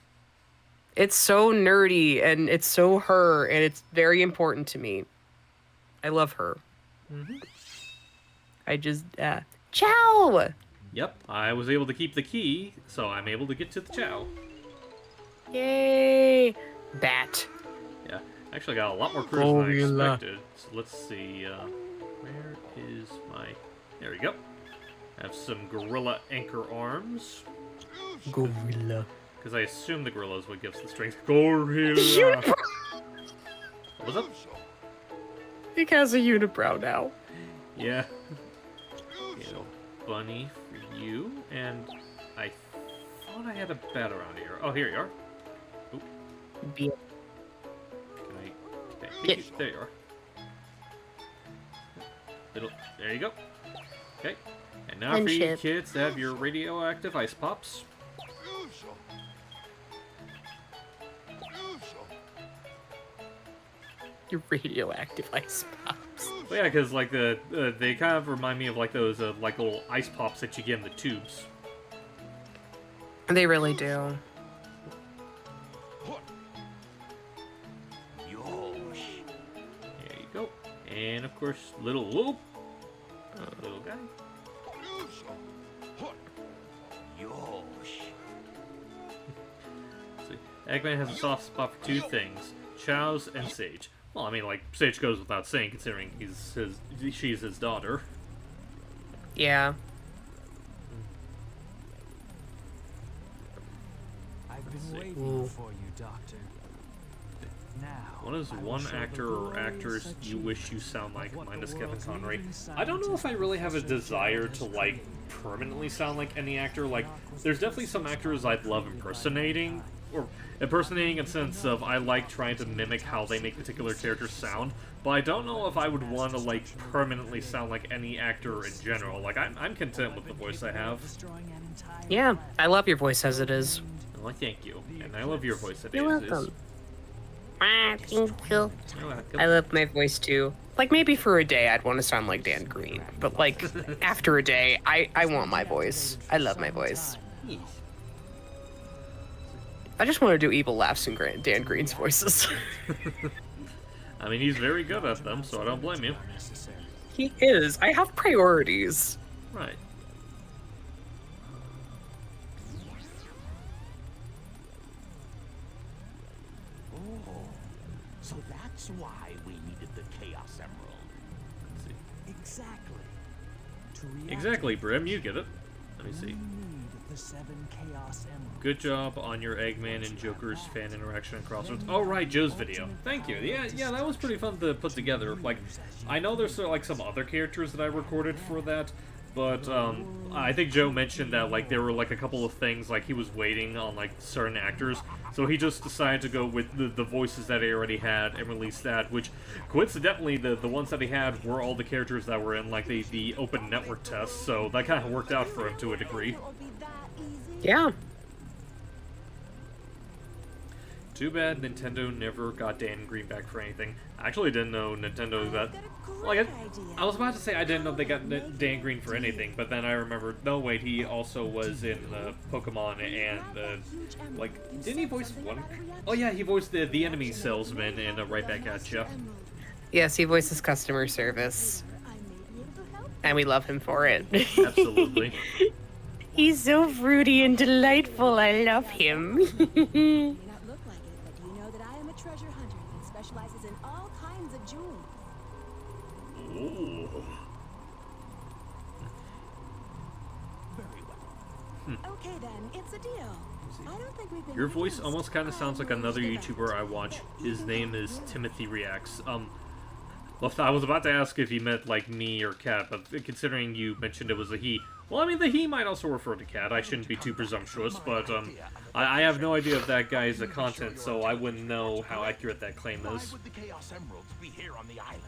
It's so nerdy, and it's so her, and it's very important to me. I love her. I just, Chow! Yep, I was able to keep the key, so I'm able to get to the Chow. Yay! Bat. Yeah, actually got a lot more crews than I expected. So let's see, where is my... There we go. Have some gorilla anchor arms. Gorilla. Because I assume the gorilla is what gives the strength. Gorilla! What was up? He has a unibrow now. Yeah. Okay, bunny for you, and I thought I had a bat around here. Oh, here you are. Oop. Be- Can I peek you? There you are. There you go. Okay. And now for you kids to have your radioactive ice pops. Your radioactive ice pops. Well, yeah, because like they kind of remind me of like those like little ice pops that you get in the tubes. They really do. There you go. And of course, little whoop, little guy. See, Eggman has a soft spot for 2 things: Chows and Sage. Well, I mean, like, Sage goes without saying, considering she's his daughter. Yeah. I've been waiting for you, Doctor. Now, What is one actor or actress you wish you sound like, minus Kevin Conroy? I don't know if I really have a desire to, like, permanently sound like any actor. Like, there's definitely some actors I'd love impersonating, or impersonating in the sense of I like trying to mimic how they make particular characters sound, but I don't know if I would want to, like, permanently sound like any actor in general. Like, I'm content with the voice I have. Yeah, I love your voice as it is. Well, thank you. And I love your voice as it You're is. welcome. Thank you. You're welcome. I love my voice too. Like, maybe for a day I'd want to sound like Dan Green, but like, after a day, I want my voice. I love my voice. I just want to do evil laughs in Dan Green's voices. I mean, he's very good at them, so I don't blame you. He is. I have priorities. Right. So that's why we needed the Chaos Emerald. Exactly. To react Exactly, Brim, you get it. Let me see. you need the 7 Chaos Emeralds. Good job on your Eggman and Joker's fan interaction at Crossroads. Oh, right, Joe's video. Thank you. Yeah, that was pretty fun to put together. Like, I know there's like some other characters that I recorded for that, but I think Joe mentioned that like there were like a couple of things like he was waiting on like certain actors, so he just decided to go with the voices that he already had and release that. Which coincidentally, the ones that he had were all the characters that were in like the open network test, so that kind of worked out for him to a degree. Yeah. Too bad Nintendo never got Dan Green back for anything. I actually didn't know Nintendo got... Like, I was about to say I didn't know they got Dan Green for anything, but then I remembered, no wait, he also was in Pokemon and, like, didn't he voice one? Oh yeah, he voiced the enemy salesman in Right Back At Ya. Yes, he voices customer service. And we love him for it. Absolutely. He's so fruity and delightful. I love him. May not look like it, but do you know that I am a treasure hunter that specializes in all kinds of jewels? Ooh. Very well. Okay then, it's a deal. I don't think we've been Your voice meeting almost kind of sounds like another about YouTuber I watch. His name is Timothy Reacts. Well, I was about to ask if he meant, like, me or Cat, but considering you mentioned it was a he, well, I mean, the he might also refer to Cat. I shouldn't be too presumptuous, but, I have no idea if that guy is a content, so I wouldn't know how accurate that claim Why is. would the Chaos Emeralds be here on the island?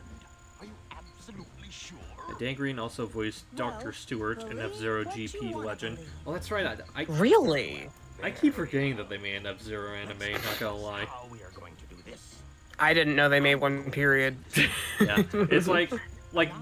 Are you absolutely sure? Dan Green also voiced Dr. Stewart in F-Zero GP Legend. Well, that's right, Really? I keep forgetting that they made an F-Zero anime, not gonna lie. How we are going to do this? I didn't know they made one, period. Yeah, it's like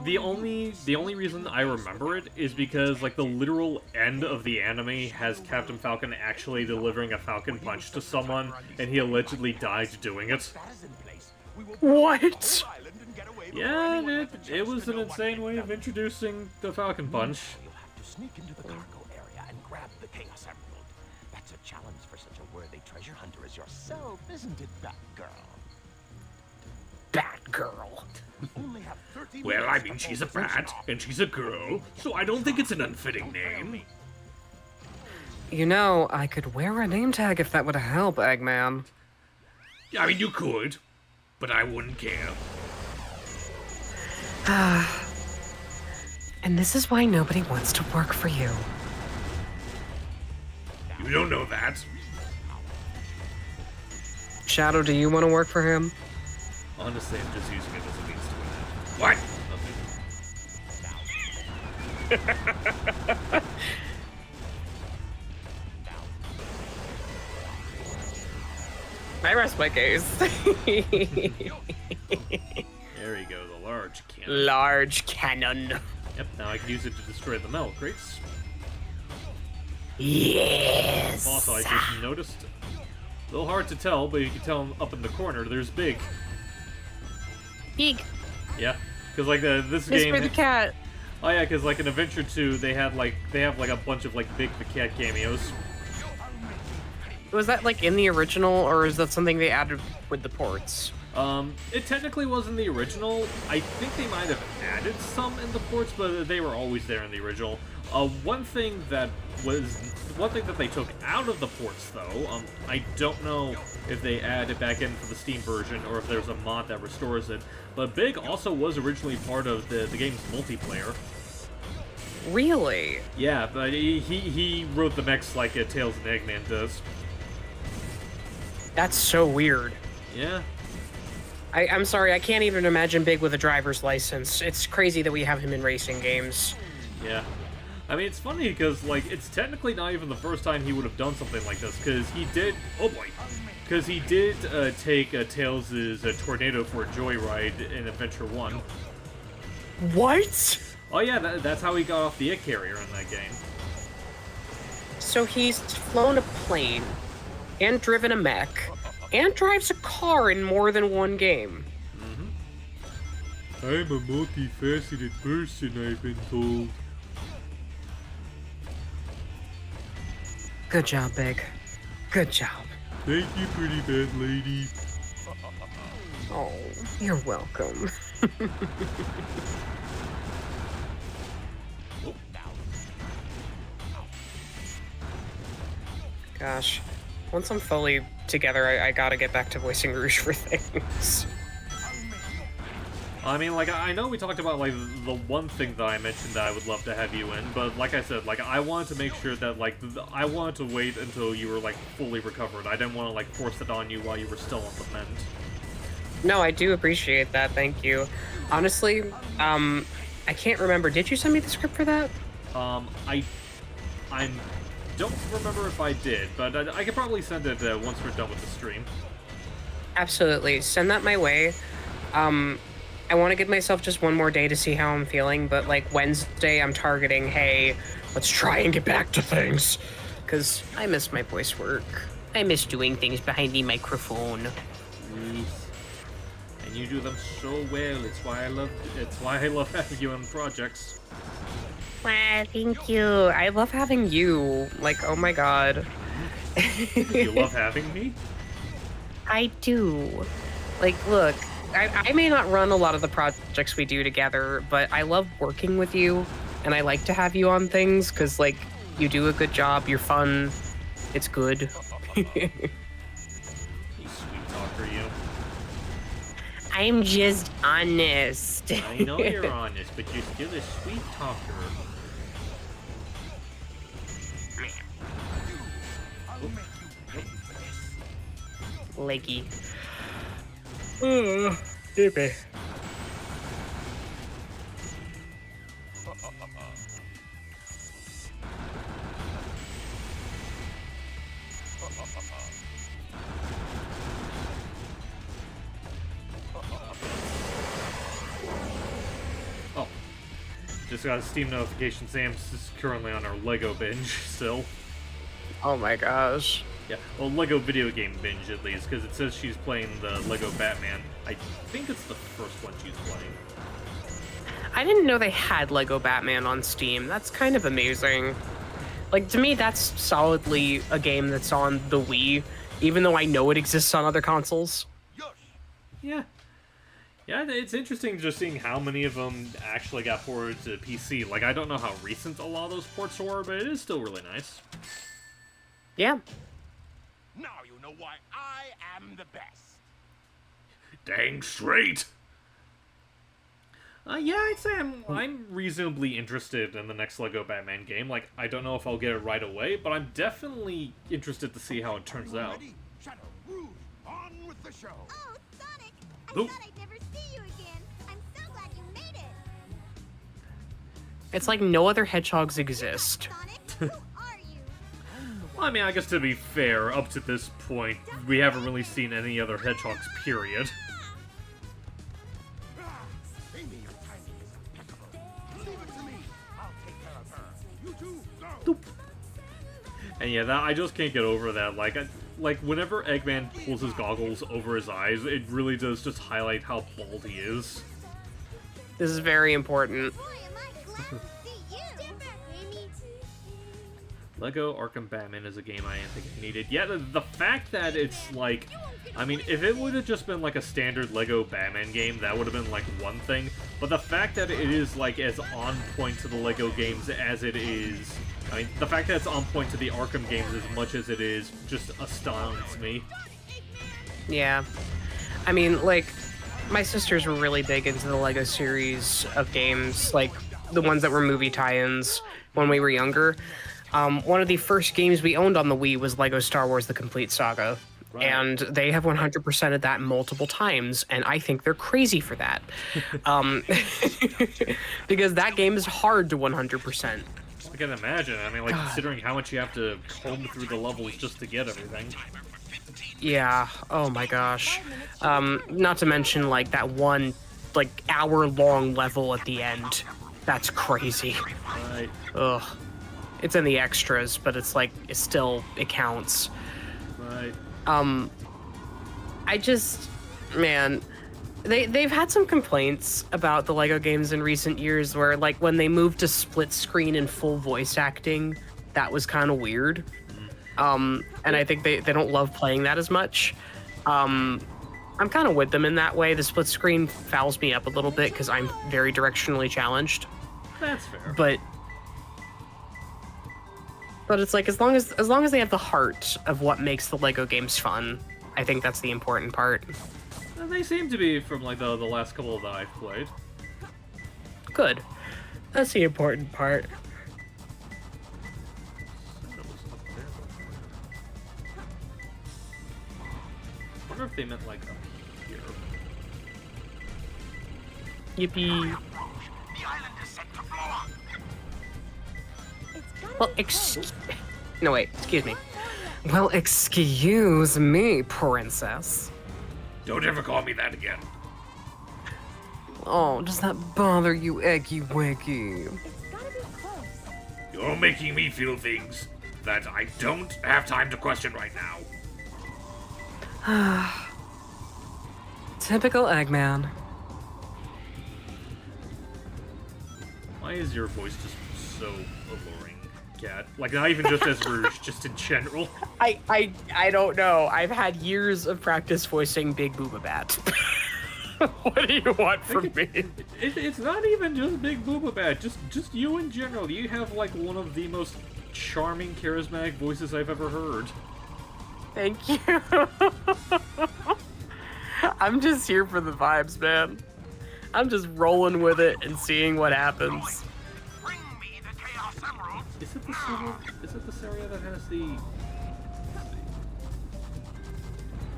the only reason I remember it is because like the literal end of the anime has Captain Falcon actually delivering a Falcon punch to someone, and he allegedly died doing it. That is in place. We will What? the whole island and get away before Yeah, anyone it has a chance was to an know what insane they've way of done. introducing the Falcon punch. You'll have to sneak into the cargo area and grab the Chaos Emerald. That's a challenge for such a worthy treasure hunter as yourself, isn't it, Batgirl? Batgirl. We only have 30 Well, I minutes mean, before she's a the switch bat, off. and she's a girl, so I don't think it's an unfitting name. You know, I could wear a name tag if that would help, Eggman. I mean, you could, but I wouldn't care. And this is why nobody wants to work for you. You don't know that. Shadow, do you want to work for him? Honestly, I'm just using it as a means to an end. What? I rest my case. There you go, the large cannon. Large cannon. Yep, now I can use it to destroy the metal crates. Yes. Also, I just noticed, a little hard to tell, but you can tell up in the corner, there's Big. Big. Yeah, because like this Mr. game. the Cat. Oh yeah, because like in Adventure 2, they have like a bunch of like Big the Cat cameos. Was that like in the original, or is that something they added with the ports? It technically was in the original. I think they might have added some in the ports, but they were always there in the original. One thing that they took out of the ports, though, I don't know if they add it back in for the Steam version or if there's a mod that restores it, but Big also was originally part of the game's multiplayer. Really? Yeah, but he wrote the mechs like Tails and Eggman does. That's so weird. Yeah. I'm sorry, I can't even imagine Big with a driver's license. It's crazy that we have him in racing games. Yeah. I mean, it's funny because, like, it's technically not even the first time he would have done something like this, because he did... Oh, boy! Because he did take Tails' Tornado for a joyride in Adventure 1. What? Oh, yeah, that's how he got off the It Carrier in that game. So he's flown a plane, and driven a mech, and drives a car in more than one game. Mm-hmm. I'm a multifaceted person, I've been told. Good job, Big. Good job. Thank you, pretty bad lady. Oh, you're welcome. Gosh, once I'm fully together, I gotta get back to voicing Rouge for things. I mean, like, I know we talked about, like, the one thing that I mentioned that I would love to have you in, but like I said, like, I wanted to make sure that, like, I wanted to wait until you were, like, fully recovered. I didn't want to, like, force it on you while you were still on the mend. No, I do appreciate that, thank you. Honestly, I can't remember. Did you send me the script for that? I don't remember if I did, but I could probably send it once we're done with the stream. Absolutely. Send that my way. I want to give myself just one more day to see how I'm feeling, but, like, Wednesday I'm targeting, hey, let's try and get back to things. Because I miss my voice work. I miss doing things behind the microphone. And you do them so well. It's why I love having you on projects. Thank you. I love having you. Like, oh my god. You love having me? I do. Like, look, I may not run a lot of the projects we do together, but I love working with you, and I like to have you on things, because, like, you do a good job, you're fun, it's good. You sweet talker, you. I'm just honest. I know you're honest, but you're still a sweet talker. Leggy. Baby. Oh. Just got a Steam notification. Sam's is currently on our Lego binge still. Oh my gosh. Yeah, well, Lego video game binge at least, because it says she's playing the Lego Batman. I think it's the first one she's playing. I didn't know they had Lego Batman on Steam. That's kind of amazing. Like, to me, that's solidly a game that's on the Wii, even though I know it exists on other consoles. Yeah. Yeah, it's interesting just seeing how many of them actually got ported to PC. Like, I don't know how recent a lot of those ports were, but it is still really nice. Yeah. Now you know why I am the best. Dang straight. Yeah, I'd say I'm reasonably interested in the next Lego Batman game. Like, I don't know if I'll get it right away, but I'm definitely interested to see how it turns out. Ready? Shadow, Rouge, on with the show. Oh, Sonic! I Oop. thought I'd never see you again. I'm so glad you made it. It's like no other hedgehogs exist. Sonic, who are you? Well, I mean, I guess to be fair, up to this point, we haven't really seen any other hedgehogs, period. Amy, you tiny impeccable. Leave it to me. I'll take care of her. You two, go. And yeah, that I just can't get over that. Like whenever Eggman pulls his goggles over his eyes, it really does just highlight how bald he is. This is very important. Boy, am I glad to see you. Amy. Lego Arkham Batman is a game I didn't think I needed. Yeah, the fact that it's like... I mean, if it would have just been like a standard Lego Batman game, that would have been like one thing. But the fact that it is like as on point to the Lego games as it is... I mean, the fact that it's on point to the Arkham games as much as it is just astounds me. Yeah. I mean, like, my sisters were really big into the Lego series of games. Like, the ones that were movie tie-ins when we were younger. One of the first games we owned on the Wii was Lego Star Wars: The Complete Saga. Right. And they have 100%ed that multiple times, and I think they're crazy for that. Because that game is hard to 100%. I can imagine. I mean, like, considering how much you have to comb through the levels just to get everything. Yeah, oh my gosh. Not to mention, like, that one, like, hour-long level at the end. That's crazy. Right. Ugh. It's in the extras, but it's like, it counts. Right. I just, man, they've had some complaints about the Lego games in recent years where, like, when they moved to split screen and full voice acting, that was kind of weird. And I think they don't love playing that as much. I'm kind of with them in that way. The split screen fouls me up a little bit because I'm very directionally challenged. That's fair. But it's like, as long as they have the heart of what makes the Lego games fun, I think that's the important part. And they seem to be from, like, the last couple that I've played. Good. That's the important part. I wonder if they meant, like, up here. Yippee. Well, no, wait, excuse me. Well, excuse me, princess. Don't ever call me that again. Oh, does that bother you, Eggy Wiggy? You're making me feel things that I don't have time to question right now. Typical Eggman. Why is your voice just so alluring, Cat? Like, not even just as Rouge, just in general. I don't know. I've had years of practice voicing Big Booba Bat. What do you want from me? It's not even just Big Booba Bat. Just you in general. You have, like, one of the most charming, charismatic voices I've ever heard. Thank you. I'm just here for the vibes, man. I'm just rolling with it and seeing what happens. Bring me the Chaos Emerald. Is it this area that has the... Let's see.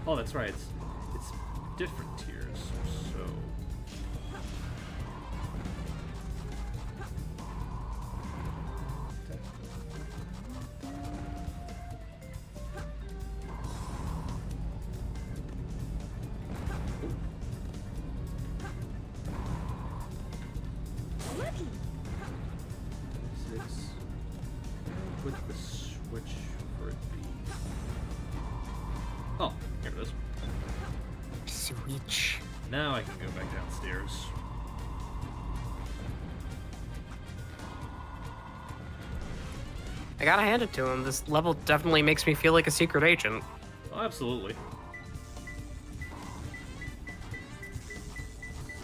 Oh, that's right. It's different tiers, so... With the switch for it be... Oh, here it is. Switch. Now I can go back downstairs. I gotta hand it to him. This level definitely makes me feel like a secret agent. Oh, absolutely.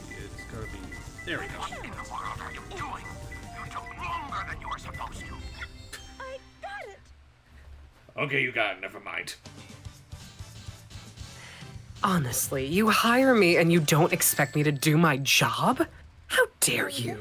It's gotta be... There we go. What in the world are you doing? You took longer than you were supposed to. I got it. Okay, you got it. Never mind. Honestly, you hire me and you don't expect me to do my job? How dare you?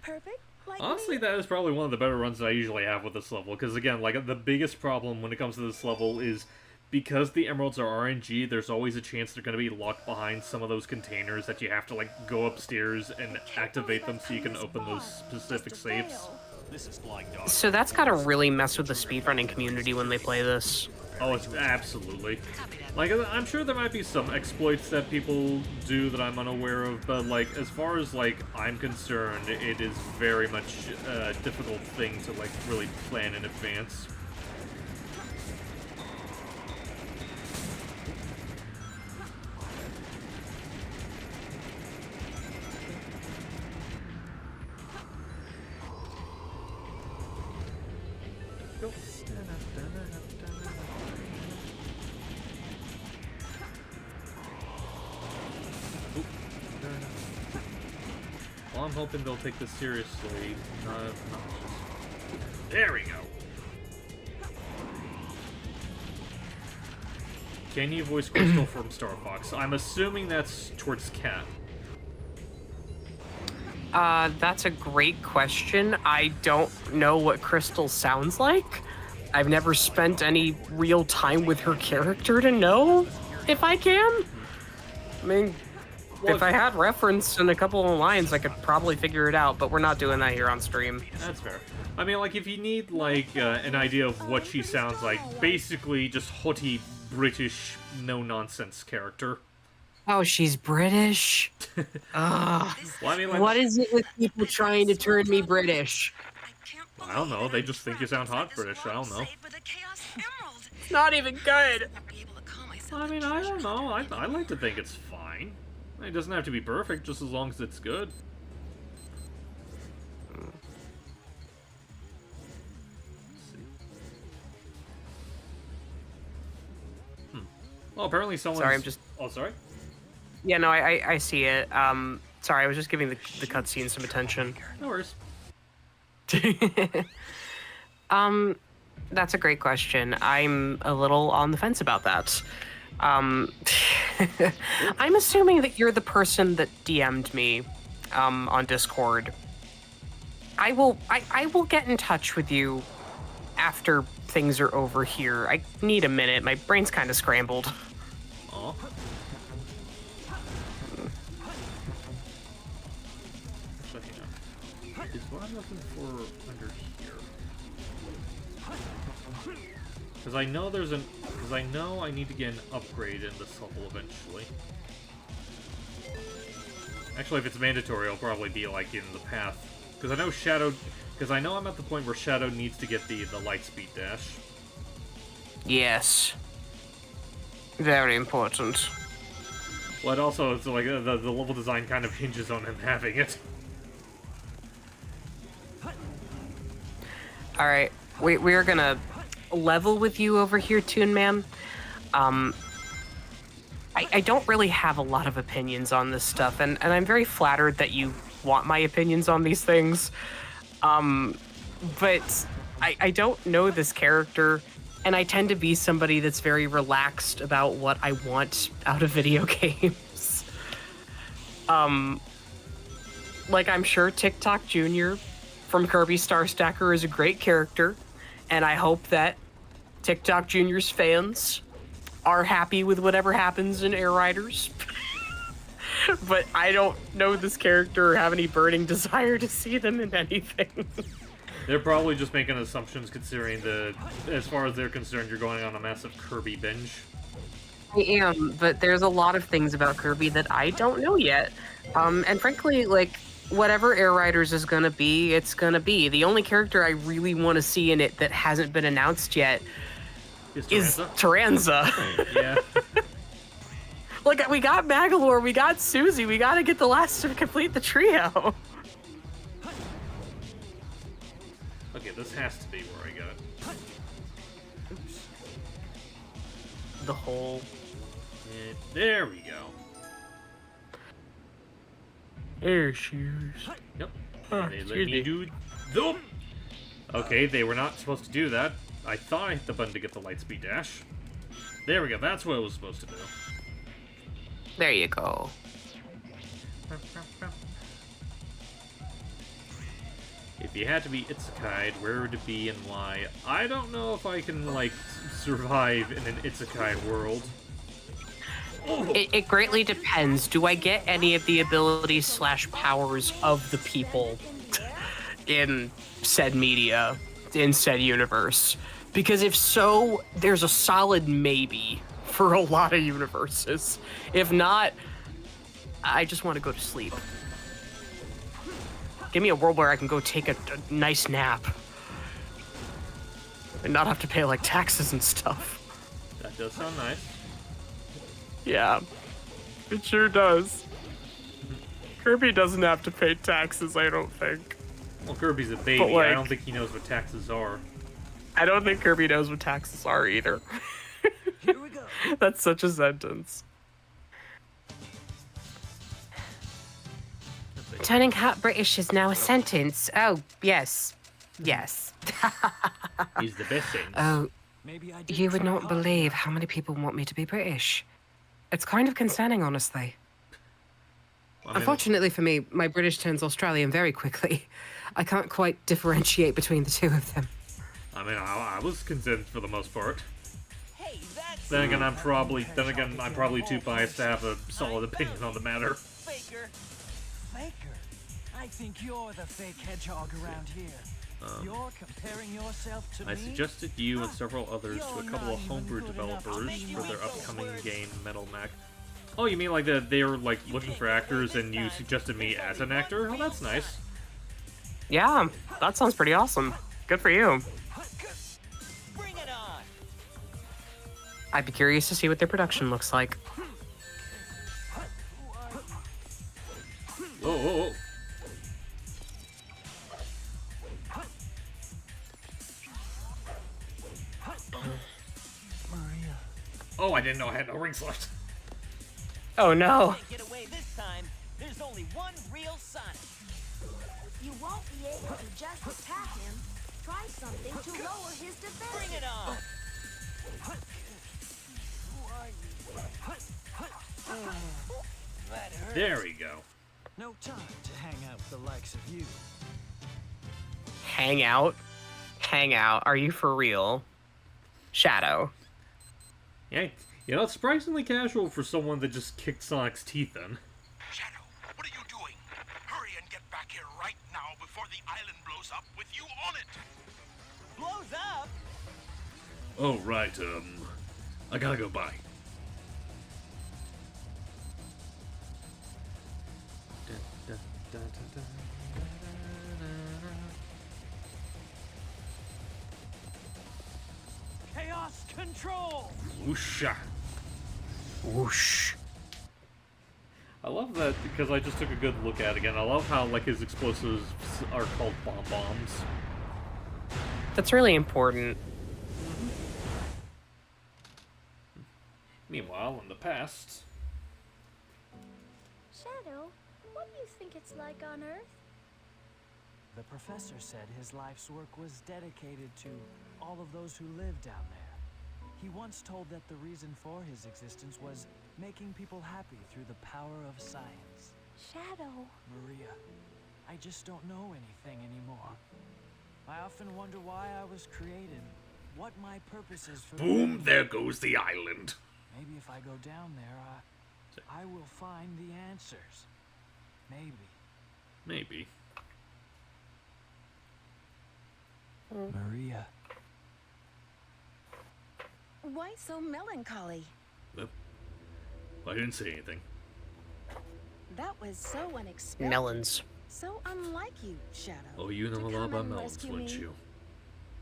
Perfect. Like Honestly, that is probably one of the better runs that I usually have with this level, because again, like, the biggest problem when it comes to this level is because the emeralds are RNG, there's always a chance they're going to be locked behind some of those containers that you have to, like, go upstairs and activate them so you can open those specific safes. This is Flying Dog. So that's gotta really mess with the speedrunning community when they play this. Oh, it's absolutely. Like, I'm sure there might be some exploits that people do that I'm unaware of, but, like, as far as, like, I'm concerned, it is very much a difficult thing to, like, really plan in advance. Go. Well, I'm hoping they'll take this seriously. There we go. Can you voice Crystal from Star Fox? I'm assuming that's towards Cat. That's a great question. I don't know what Crystal sounds like. I've never spent any real time with her character to know if I can. I mean, Well, if I had reference in a couple of lines, I could probably figure it out, but we're not doing that here on stream. That's fair. I mean, like, if you need, like, an idea of what she sounds like, basically just haughty, British, no-nonsense character. Oh, she's British? Ugh. Well, I mean, like, What is it with people trying to turn me British? I don't know, they just think you sound hot British, I don't know. Not even good. I mean, I don't know, I like to think it's fine. It doesn't have to be perfect, just as long as it's good. Well, apparently someone's... Sorry, I'm just... Oh, sorry? Yeah, no, I see it. Sorry, I was just giving the cutscene some attention. No worries. That's a great question. I'm a little on the fence about that. I'm assuming that you're the person that DM'd me on Discord. I will get in touch with you after things are over here. I need a minute. My brain's kind of scrambled. Aw. Actually, hang on. Is what I'm looking for under here? Because I know there's an... Because I know I need to get an upgrade in this level eventually. Actually, if it's mandatory, it'll probably be like in the path. Because I know Shadow... Because I know I'm at the point where Shadow needs to get the light speed dash. Yes. Very important. But also, it's like the level design kind of hinges on him having it. Alright, we're gonna level with you over here, Toon Man. I don't really have a lot of opinions on this stuff, and I'm very flattered that you want my opinions on these things. But I don't know this character, and I tend to be somebody that's very relaxed about what I want out of video games. Like, I'm sure TikTok Jr. from Kirby Star Stacker is a great character, and I hope that TikTok Jr.'s fans are happy with whatever happens in Air Riders. But I don't know this character or have any burning desire to see them in anything. They're probably just making assumptions considering as far as they're concerned, you're going on a massive Kirby binge. I am, but there's a lot of things about Kirby that I don't know yet. And frankly, like, whatever Air Riders is gonna be, it's gonna be. The only character I really want to see in it that hasn't been announced yet is Taranza. Yeah. Like, we got Magalore, we got Susie, we gotta get the last to complete the trio. Okay, this has to be where I got it. Oops. The hole. There we go. There she is. Yep. Oh, They let me do them. Okay, they were not supposed to do that. I thought I hit the button to get the light speed dash. There we go, that's what I was supposed to do. There you go. If you had to be Isekai, where would it be and why? I don't know if I can, like, survive in an Isekai world. It greatly depends. Do I get any of the abilities / powers of the people in said media, in said universe? Because if so, there's a solid maybe for a lot of universes. If not, I just want to go to sleep. Give me a world where I can go take a nice nap and not have to pay, like, taxes and stuff. That does sound nice. Yeah, it sure does. Kirby doesn't have to pay taxes, I don't think. Well, Kirby's a baby. But, like, I don't think he knows what taxes are. I don't think Kirby knows what taxes are either. Here we go. That's such a sentence. Turning hot British is now a sentence. Oh, yes. Yes. He's the best thing. Oh, Maybe I did you would try not hard believe enough. how many people want me to be British. It's kind of concerning, honestly. Unfortunately for me, my British turns Australian very quickly. I can't quite differentiate between the two of them. I mean, I was convinced for the most part. Hey, that's Then again, I'm probably too biased to have a solid opinion on the matter. Faker. Faker? I think you're the fake hedgehog around here. You're comparing yourself to I me? suggested you and several others to a couple of homebrew developers for their upcoming game, Metal Mac. Oh, you mean like that they were like looking for actors and you suggested me as an actor? Oh, that's nice. Yeah, that sounds pretty awesome. Good for you. Bring it on. I'd be curious to see what their production looks like. Whoa, whoa, whoa. Maria. Oh, I didn't know I had no rings left. Oh no. Can't get away this time. There's only one real Sonic. You won't be able to just attack him. Try something to lower his defense. Bring it on. That hurt. There we go. No time to hang out with the likes of you. Hang out? Hang out. Are you for real? Shadow. Yeah, you know, it's surprisingly casual for someone that just kicked Sonic's teeth in. Shadow, what are you doing? Hurry and get back here right now before the island blows up with you on it! Blows up? Oh, right, I gotta go by. Chaos control! Whoosha. Whoosh. I love that because I just took a good look at it again. I love how like his explosives are called bomb bombs. That's really important. Meanwhile, in the past, Shadow, what do you think it's like on Earth? The professor said his life's work was dedicated to all of those who live down there. He once told that the reason for his existence was making people happy through the power of science. Shadow. Maria, I just don't know anything anymore. I often wonder why I was created, what my purpose is for Boom, being. there goes the island. Maybe if I go down there, I will find the answers. Maybe. maybe. Maria. Why so melancholy? I didn't say anything. That was so unexpected. Melons. So unlike you, Shadow. Oh, you know to a lot come about and melons, rescue wouldn't me. you?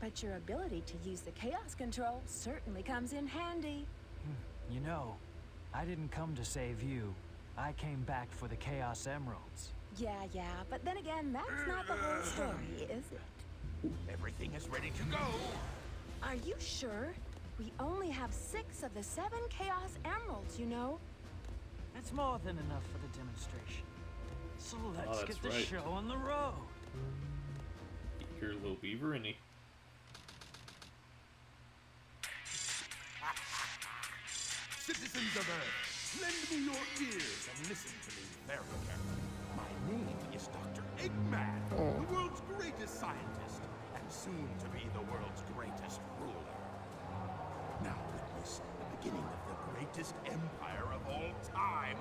But your ability to use the chaos control certainly comes in handy. You know, I didn't come to save you. I came back for the Chaos Emeralds. Yeah, but then again, that's not the whole story, is it? Everything is ready to go! Are you sure? We only have 6 of the 7 Chaos Emeralds, you know? That's more than enough for the demonstration. So let's that's get the right. show on the road. You're a little beaver, and he. Citizens of Earth, lend me your ears and listen to me very carefully. My name is Dr. Eggman, the world's greatest scientist, and soon to be the world's greatest ruler. Now witness the beginning of the greatest empire of all time.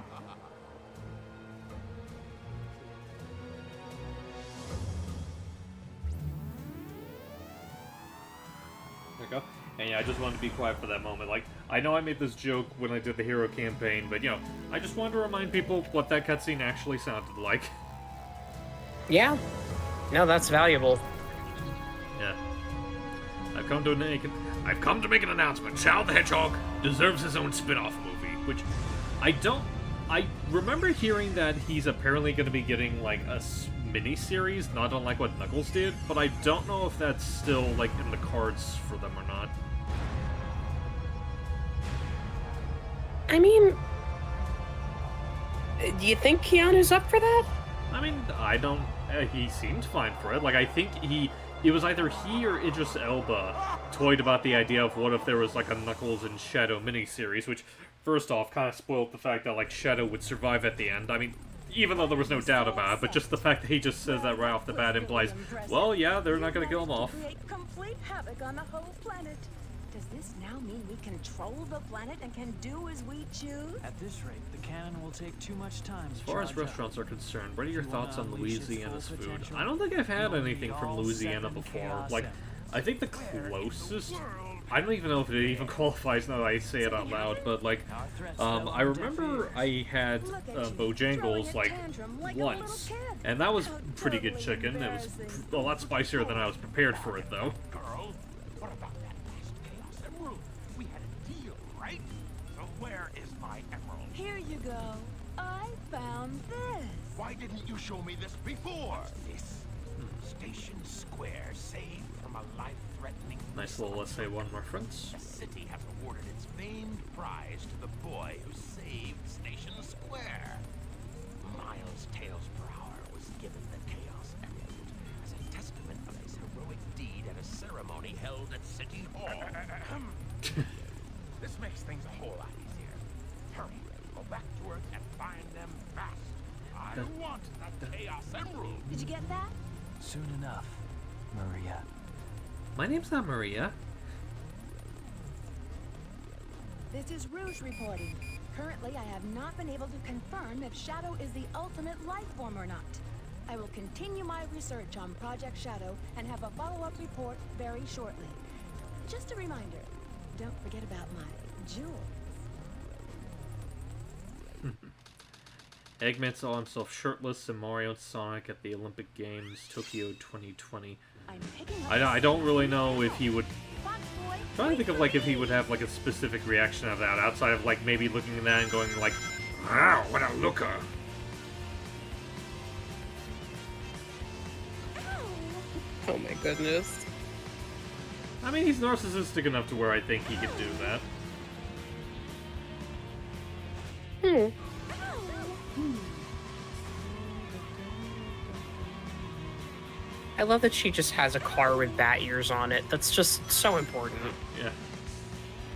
There we go. And yeah, I just wanted to be quiet for that moment. Like, I know I made this joke when I did the hero campaign, but you know, I just wanted to remind people what that cutscene actually sounded like. Yeah. No, that's valuable. Yeah. I've come to make an announcement. Shadow the Hedgehog deserves his own spin-off movie. which I remember hearing that he's apparently going to be getting like a mini-series, not unlike what Knuckles did, but I don't know if that's still like in the cards for them or not. I mean, do you think Keanu's up for that? I mean, I don't. He seemed fine for it. Like, I think it was either he or Idris Elba toyed about the idea of what if there was like a Knuckles and Shadow miniseries, which, first off, kind of spoiled the fact that like Shadow would survive at the end. I mean, even though there was no doubt about it, but just the fact that he just says that right off the bat implies, well, yeah, they're not gonna kill him off. Create complete havoc on the whole planet. Does this now mean we control the planet and can do as we choose? At this rate, the cannon will take too much time. As far as restaurants are concerned, what are your thoughts on Louisiana's food? I don't think I've had anything from Louisiana before. Like, I think the closest... I don't even know if it even qualifies now that I say it out loud, but, like, I remember I had Bojangles, like, once, and that was pretty good chicken. It was a lot spicier than I was prepared for it, though. Girl, what about that last Chaos Emerald? We had a deal, right? So where is my emerald? Here you go. I found this. Why didn't you show me this before? This Station Square saved from a life-threatening... Nice little SA1 reference. The city has awarded its famed prize to the boy who saved Station Square. Miles Tails per hour was given the Chaos Emerald as a testament of his heroic deed at a ceremony held at City Hall. This makes things a whole lot easier. Hurry, go back to Earth and find them fast. I want that Chaos Emerald. Did you get that? Soon enough, Maria. My name's not Maria. This is Rouge reporting. Currently, I have not been able to confirm if Shadow is the ultimate life form or not. I will continue my research on Project Shadow and have a follow-up report very shortly. Just a reminder, don't forget about my jewels. Eggman saw himself shirtless in Mario and Sonic at the Olympic Games Tokyo 2020. I don't really know if he would... I'm trying to think of, like, if he would have, like, a specific reaction of that, outside of, like, maybe looking at that and going, like, wow, what a looker. Oh my goodness. I mean, he's narcissistic enough to where I think he could do that. I love that she just has a car with bat ears on it. That's just so important. Yeah.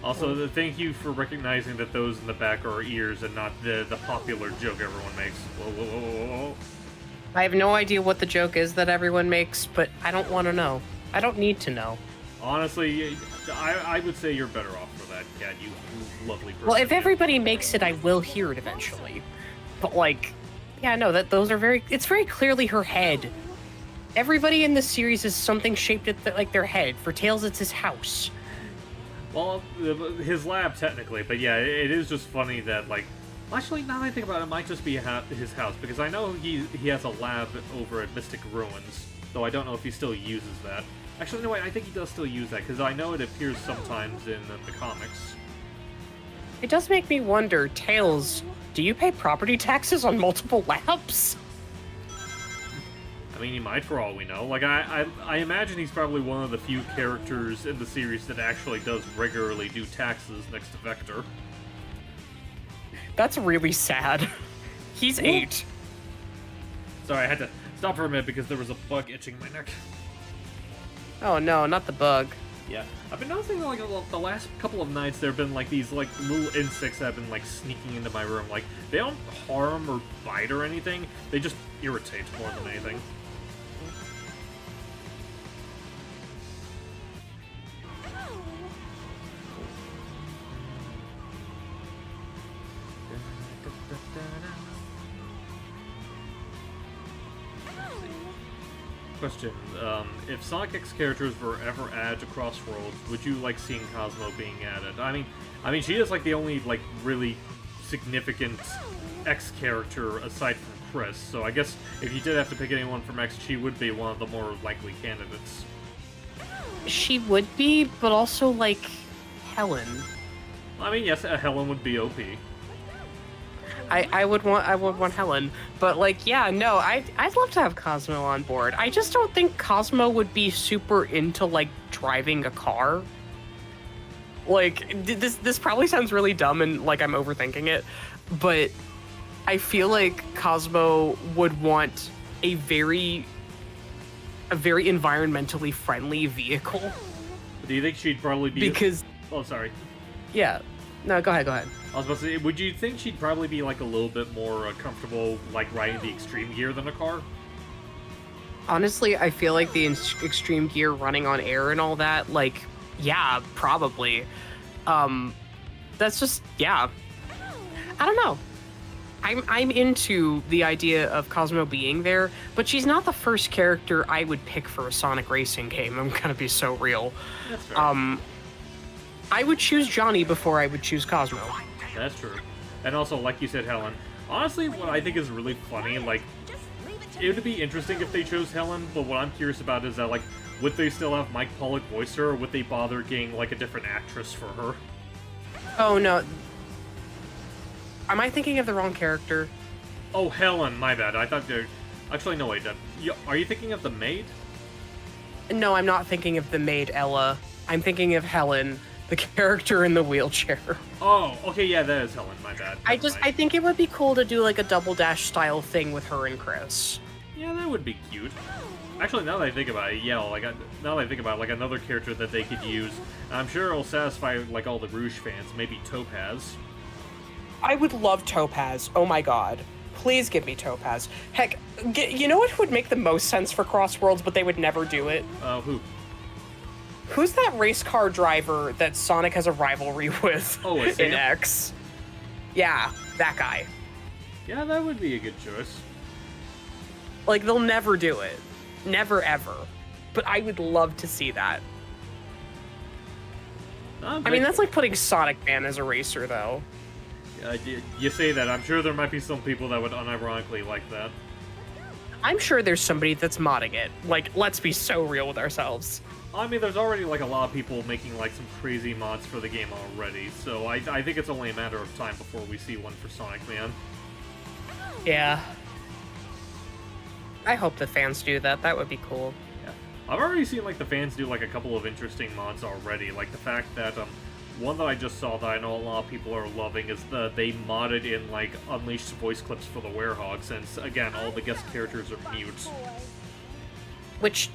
Also, thank you for recognizing that those in the back are ears and not the popular joke everyone makes. Whoa, whoa, whoa, whoa, whoa. I have no idea what the joke is that everyone makes, but I don't want to know. I don't need to know. Honestly, I would say you're better off for that, Cat. You lovely person. Well, if everybody makes it, I will hear it eventually. But, like, yeah, no, those are it's very clearly her head. Everybody in this series is something shaped at like their head. For Tails, it's his house. Well, his lab, technically, but yeah, it is just funny that, like... Actually, now that I think about it, it might just be his house, because I know he has a lab over at Mystic Ruins, though I don't know if he still uses that. Actually, no, wait, I think he does still use that, because I know it appears sometimes in the comics. It does make me wonder, Tails, do you pay property taxes on multiple labs? I mean, he might, for all we know. Like, I imagine he's probably one of the few characters in the series that actually does regularly do taxes next to Vector. That's really sad. He's 8. Sorry, I had to stop for a minute because there was a bug itching my neck. Oh no, not the bug. Yeah, I've been noticing, like, the last couple of nights there have been, like, these, like, little insects that have been, like, sneaking into my room. Like, they don't harm or bite or anything, they just irritate more than anything. Question, if Sonic X characters were ever added to Crossworlds, would you like seeing Cosmo being added? I mean, she is like the only like really significant X character aside from Chris, so I guess if you did have to pick anyone from X, she would be one of the more likely candidates. She would be, but also like Helen. I mean, yes, Helen would be OP. I would want Helen, but like, yeah, no, I'd love to have Cosmo on board. I just don't think Cosmo would be super into like driving a car. Like, this probably sounds really dumb and like I'm overthinking it, but I feel like Cosmo would want a very environmentally friendly vehicle. Do you think she'd probably be... Because... Oh, sorry. Yeah. No, go ahead. I was about to say, would you think she'd probably be like a little bit more comfortable like riding the extreme gear than a car? Honestly, I feel like the extreme gear running on air and all that, like, yeah, probably. That's just, yeah. I don't know. I'm into the idea of Cosmo being there, but she's not the first character I would pick for a Sonic racing game. I'm gonna be so real. That's fair. I would choose Johnny before I would choose Cosmo. That's true. And also, like you said, Helen. Honestly, what I think is really funny, like, it would be interesting if they chose Helen, but what I'm curious about is that, like, would they still have Mike Pollock voice her, or would they bother getting, like, a different actress for her? Oh, no. Am I thinking of the wrong character? Oh, Helen, my bad. I thought they're... Actually, no, wait. Are you thinking of the maid? No, I'm not thinking of the maid, Ella. I'm thinking of Helen, the character in the wheelchair. Oh, okay, yeah, that is Helen, my bad. I think it would be cool to do, like, a Double Dash style thing with her and Chris. Yeah, that would be cute. Actually, now that I think about it, yeah, now that I think about it, like, another character that they could use, I'm sure it'll satisfy, like, all the Rouge fans, maybe Topaz. I would love Topaz. Oh my god. Please give me Topaz. Heck, you know what would make the most sense for Crossworlds, but they would never do it? Who? Who's that race car driver that Sonic has a rivalry with in X? Yeah, that guy. Yeah, that would be a good choice. Like, they'll never do it. Never, ever. But I would love to see that. I mean, that's like putting Sonic Man as a racer, though. You say that. I'm sure there might be some people that would unironically like that. I'm sure there's somebody that's modding it. Like, let's be so real with ourselves. I mean, there's already, like, a lot of people making, like, some crazy mods for the game already, so I think it's only a matter of time before we see one for Sonic Man. Yeah. I hope the fans do that. That would be cool. Yeah. I've already seen, like, the fans do, like, a couple of interesting mods already. Like, the fact that, one that I just saw that I know a lot of people are loving is they modded in, like, Unleashed voice clips for the Werehog, since, again, all the guest characters are mute. Which,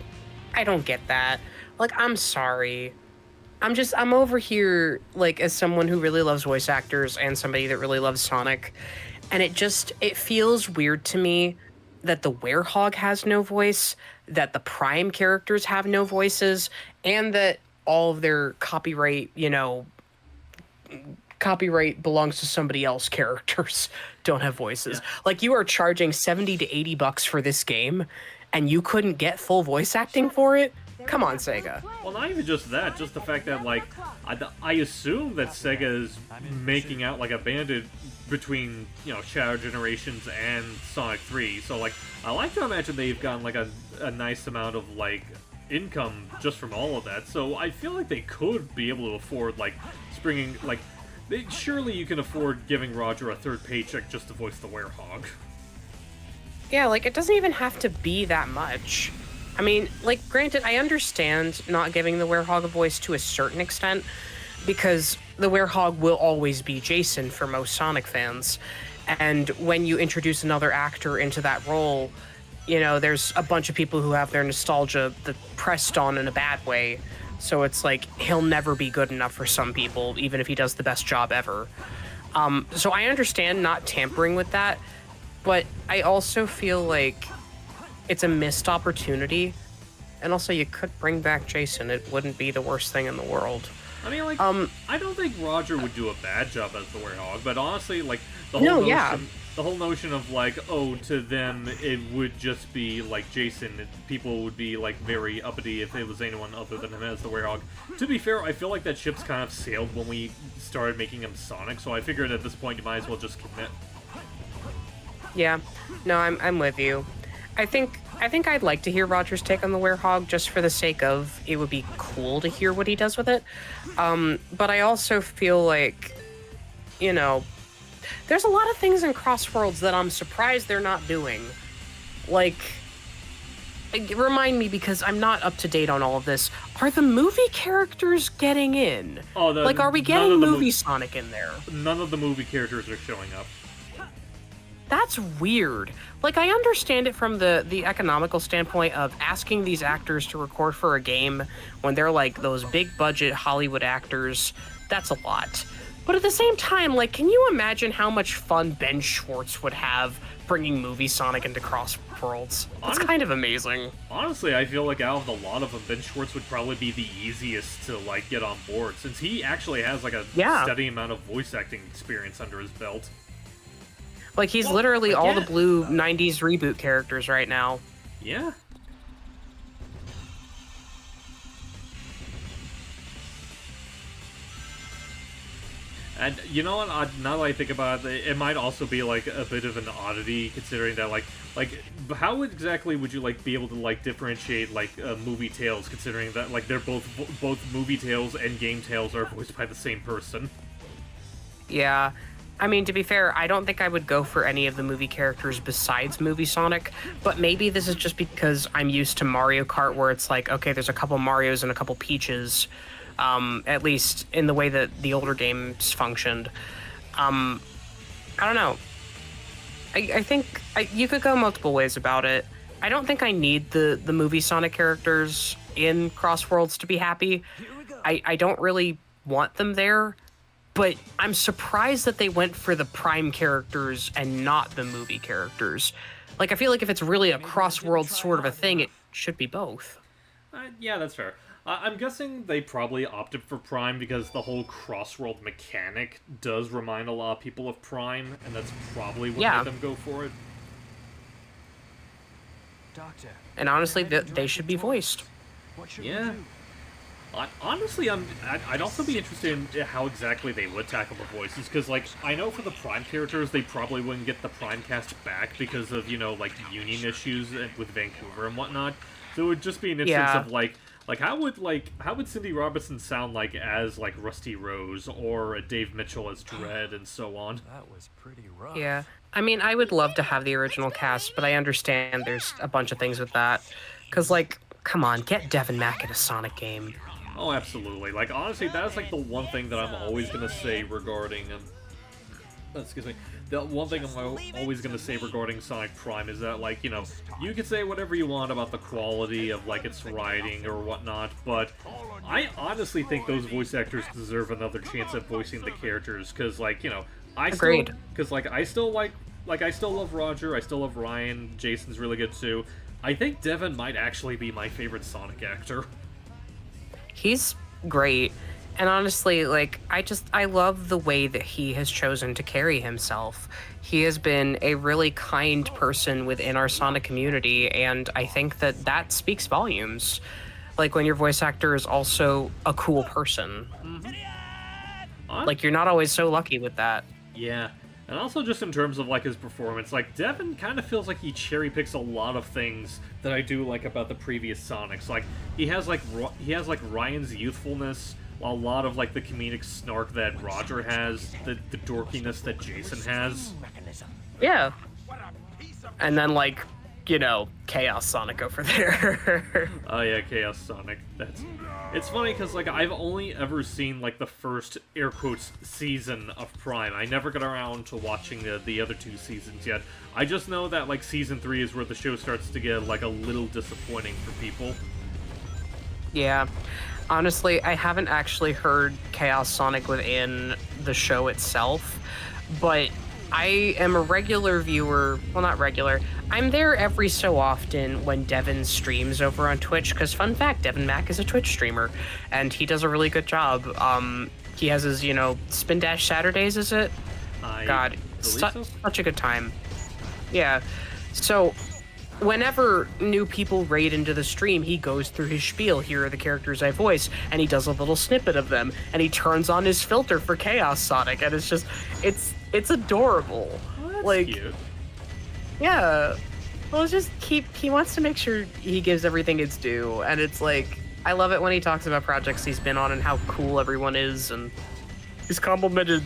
I don't get that. Like, I'm sorry. I'm over here, like, as someone who really loves voice actors and somebody that really loves Sonic, and it feels weird to me that the Werehog has no voice, that the Prime characters have no voices, and that all of their copyright belongs to somebody else characters don't have voices. Yeah. Like, you are charging $70 to $80 for this game, and you couldn't get full voice acting for it? Come on, Sega. Well, not even just that, just the fact that, like, I assume that Sega is making out, like, a bandit between, Shadow Generations and Sonic 3. So, like, I like to imagine they've gotten, like, a nice amount of, like, income just from all of that. So I feel like they could be able to afford, like, surely you can afford giving Roger a third paycheck just to voice the Werehog. Yeah, like, it doesn't even have to be that much. I mean, like, granted, I understand not giving the Werehog a voice to a certain extent, because the Werehog will always be Jason for most Sonic fans. And when you introduce another actor into that role, there's a bunch of people who have their nostalgia pressed on in a bad way. So it's like, he'll never be good enough for some people, even if he does the best job ever. So I understand not tampering with that, but I also feel like it's a missed opportunity. And also, you could bring back Jason. It wouldn't be the worst thing in the world. I mean, like, I don't think Roger would do a bad job as the Werehog, but honestly, like, the whole notion of, like, to them, it would just be, like, Jason. People would be, like, very uppity if it was anyone other than him as the Werehog. To be fair, I feel like that ship's kind of sailed when we started making him Sonic, so I figured at this point you might as well just commit. Yeah. No, I'm with you. I think I'd like to hear Roger's take on the Werehog just for the sake of it would be cool to hear what he does with it. But I also feel like, there's a lot of things in Crossworlds that I'm surprised they're not doing. Like, remind me, because I'm not up to date on all of this. Are the movie characters getting in? Are we getting movie Sonic in there? None of the movie characters are showing up. That's weird. Like, I understand it from the economical standpoint of asking these actors to record for a game when they're, like, those big-budget Hollywood actors. That's a lot. But at the same time, like, can you imagine how much fun Ben Schwartz would have bringing movie Sonic into Cross Worlds? That's kind of amazing. Honestly, I feel like out of a lot of them, Ben Schwartz would probably be the easiest to, like, get on board, since he actually has, like, a steady amount of voice acting experience under his belt. Like, he's literally all the blue 90s reboot characters right now. Yeah. And you know what? Now that I think about it, it might also be like a bit of an oddity, considering that like how exactly would you like be able to like differentiate like movie tales, considering that like they're both movie tales and game tales are voiced by the same person. Yeah. I mean, to be fair, I don't think I would go for any of the movie characters besides Movie Sonic, but maybe this is just because I'm used to Mario Kart, where it's like, okay, there's a couple Marios and a couple Peaches, at least in the way that the older games functioned. I don't know. I think you could go multiple ways about it. I don't think I need the Movie Sonic characters in Cross Worlds to be happy. I don't really want them there. But I'm surprised that they went for the Prime characters and not the movie characters. Like, I feel like if it's really a cross-world sort of a thing, it should be both. Yeah, that's fair. I'm guessing they probably opted for Prime because the whole cross-world mechanic does remind a lot of people of Prime, and that's probably what made them go for it. Doctor. And honestly, they should be voiced. Yeah. Honestly, I'd also be interested in how exactly they would tackle the voices, because, like, I know for the Prime characters, they probably wouldn't get the Prime cast back because of, you know, like, union issues with Vancouver and whatnot. So it would just be an instance of, how would Cindy Robertson sound like as, like, Rusty Rose, or Dave Mitchell as Dredd, and so on? That was pretty rough. Yeah. I mean, I would love to have the original cast, but I understand there's a bunch of things with that. Because, like, come on, get Devin Mack in a Sonic game. Oh, absolutely. Like, honestly, that's, like, the one thing that I'm always gonna say regarding, excuse me, the one thing I'm always gonna say regarding Sonic Prime is that, like, you know, you can say whatever you want about the quality of, like, its writing or whatnot, but I honestly think those voice actors deserve another chance at voicing the characters, because, like, you know, I still love Roger, I still love Ryan, Jason's really good too. I think Devin might actually be my favorite Sonic actor. He's great. And honestly, like, I love the way that he has chosen to carry himself. He has been a really kind person within our Sonic community, and I think that speaks volumes. Like, when your voice actor is also a cool person. Mm-hmm. Like, you're not always so lucky with that. Yeah. And also just in terms of, like, his performance, like, Devin kind of feels like he cherry-picks a lot of things that I do like about the previous Sonics. Like, he has Ryan's youthfulness, a lot of, like, the comedic snark that Roger has, the dorkiness that Jason has. Yeah. And then, like, you know, Chaos Sonic over there. Oh yeah, Chaos Sonic. It's funny because, like, I've only ever seen, like, the first, air quotes, season of Prime. I never got around to watching the other two seasons yet. I just know that, like, season 3 is where the show starts to get, like, a little disappointing for people. Yeah. Honestly, I haven't actually heard Chaos Sonic within the show itself, but I am a regular viewer. Well, not regular. I'm there every so often when Devin streams over on Twitch, because fun fact, Devin Mack is a Twitch streamer, and he does a really good job. He has his, you know, Spin Dash Saturdays, is it? God, such a good time. Yeah. So, whenever new people raid into the stream, he goes through his spiel. Here are the characters I voice, and he does a little snippet of them, and he turns on his filter for Chaos Sonic, and it's just, it's adorable. Oh, that's like, cute. Yeah. Well, it's just he wants to make sure he gives everything its due, and it's like, I love it when he talks about projects he's been on and how cool everyone is, and he's complimented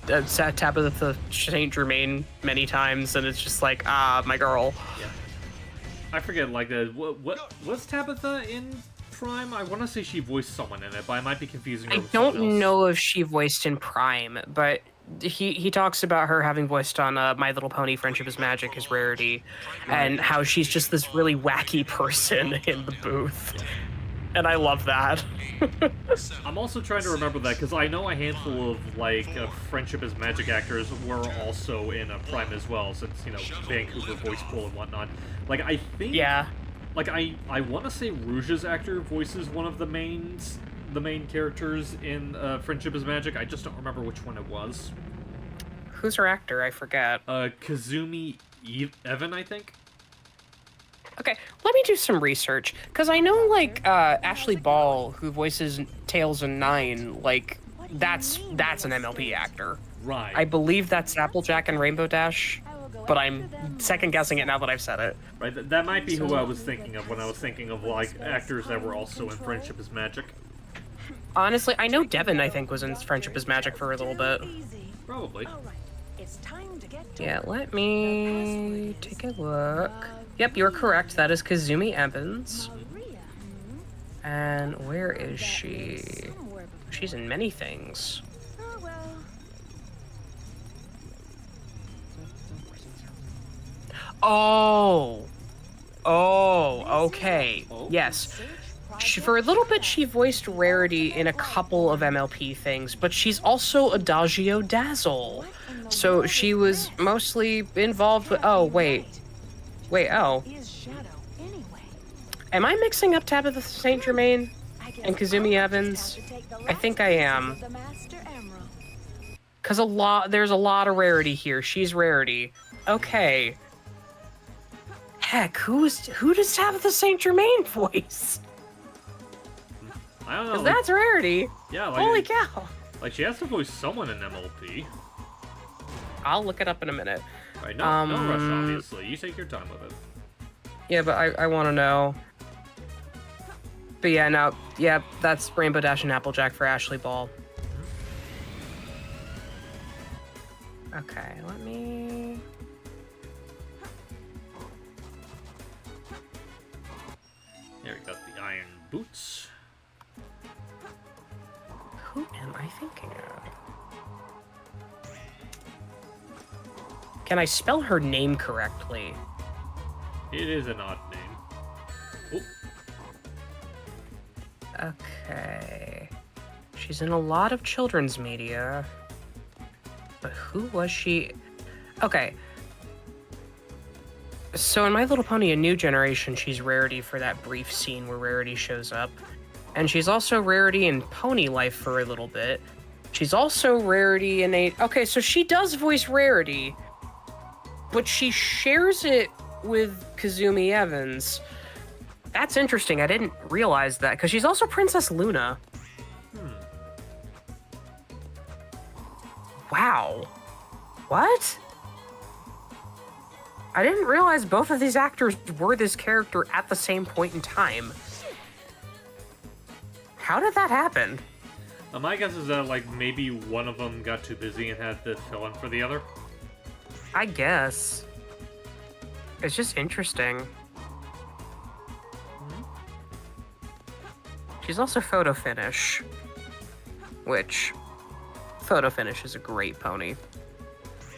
Tabitha St. Germain many times, and it's just like, my girl. Yeah. I forget, like, what was Tabitha in Prime? I want to say she voiced someone in it, but I might be confusing her with someone else. I don't know if she voiced in Prime, but he talks about her having voiced on My Little Pony Friendship is Magic, his Rarity, and how she's just this really wacky person in the booth. and I love that. I'm also trying to remember that because I know a handful of like Friendship is Magic actors were also in Prime as well, since you know Vancouver voice pool and whatnot. Like I think, Yeah. like I want to say Rouge's actor voices one of the main characters in Friendship is Magic. I just don't remember which one it was. Who's her actor? I forget. Kazumi Evan, I think. Okay, let me do some research, because I know, like, Ashley Ball, who voices Tails and Nine, like, that's an MLP actor. Right. I believe that's Applejack and Rainbow Dash, but I'm second-guessing it now that I've said it. Right, that might be who I was thinking of when I was thinking of, like, actors that were also in Friendship is Magic. Honestly, I know Devin, I think, was in Friendship is Magic for a little bit. Probably. Yeah, let me take a look. Yep, you're correct. That is Kazumi Evans. And where is she? She's in many things. Oh, okay. Yes. For a little bit, she voiced Rarity in a couple of MLP things, but she's also Adagio Dazzle. So she was mostly involved with... Oh, wait, oh. Am I mixing up Tabitha St. Germain and Kazumi Evans? I think I am. Because there's a lot of Rarity here. She's Rarity. Okay. Heck, who does Tabitha St. Germain voice? I don't know. Because that's Rarity. Yeah, like, holy cow. Like, she has to voice someone in MLP. I'll look it up in a minute. Right, no rush, obviously. You take your time with it. Yeah, but I want to know. But yeah, no, yeah, that's Rainbow Dash and Applejack for Ashley Ball. Okay, let me... There we got the iron boots. Who am I thinking of? Can I spell her name correctly? It is an odd name. Oh. Okay. She's in a lot of children's media. But who was she? Okay. So in My Little Pony: A New Generation, she's Rarity for that brief scene where Rarity shows up. And she's also Rarity in Pony Life for a little bit. She's also Rarity in a... Okay, so she does voice Rarity, but she shares it with Kazumi Evans. That's interesting. I didn't realize that, because she's also Princess Luna. Wow. What? I didn't realize both of these actors were this character at the same point in time. How did that happen? My guess is that, like, maybe one of them got too busy and had to fill in for the other. I guess. It's just interesting. She's also Photo Finish, which Photo Finish is a great pony.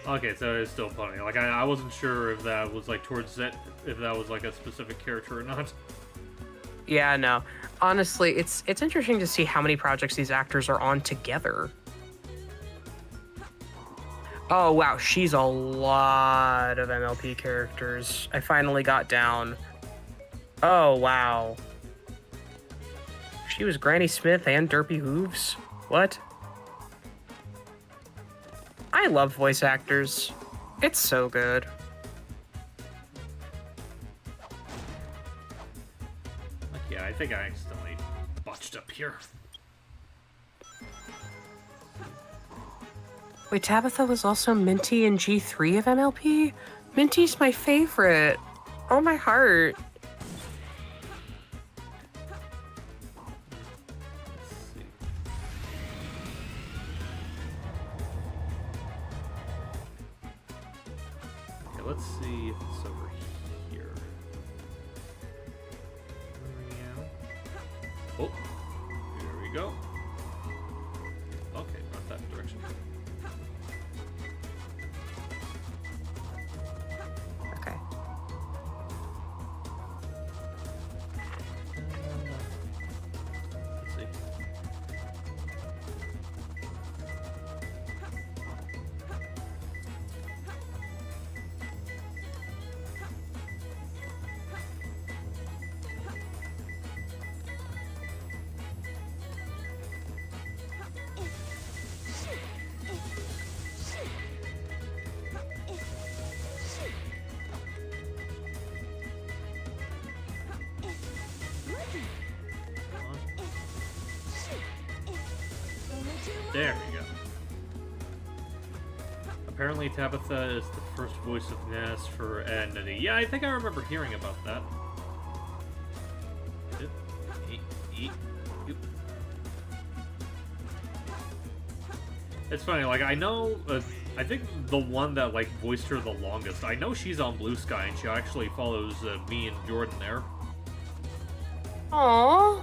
Okay, so it's still funny. Like, I wasn't sure if that was, like, towards that, if that was, like, a specific character or not. Yeah, no. Honestly, it's interesting to see how many projects these actors are on together. Oh, wow, she's a lot of MLP characters. I finally got down. Oh, wow. She was Granny Smith and Derpy Hooves? What? I love voice actors. It's so good. Yeah, I think I accidentally botched up here. Wait, Tabitha was also Minty in G3 of MLP? Minty's my favorite. Oh, my heart. Let's see if it's over here. Oh, here we go. Okay, not that direction. Okay. There we go. Apparently Tabitha is the first voice of Ness for Entity. Yeah, I think I remember hearing about that. It's funny, like, I know, I think the one that, like, voiced her the longest, I know she's on Blue Sky, and she actually follows me and Jordan there. Aww.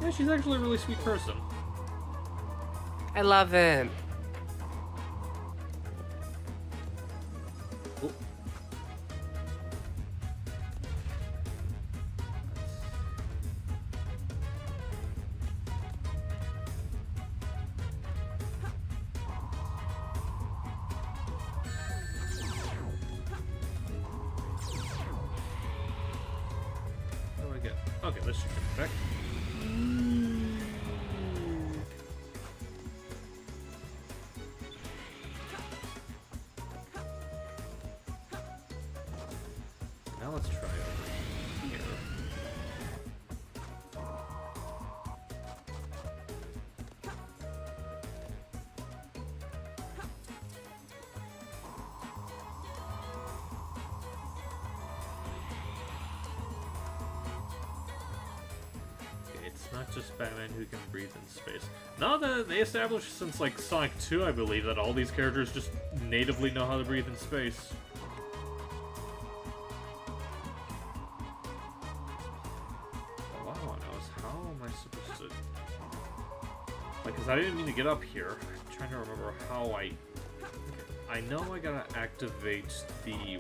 Yeah, she's actually a really sweet person. I love it. Oh. What do I get? Okay, this should get back. Now let's try over here. Okay, it's not just Batman who can breathe in space. No, they established since like Sonic 2, I believe, that all these characters just natively know how to breathe in space. All I want to know is how am I supposed to... Like, because I didn't mean to get up here. I'm trying to remember how I... I know I gotta activate the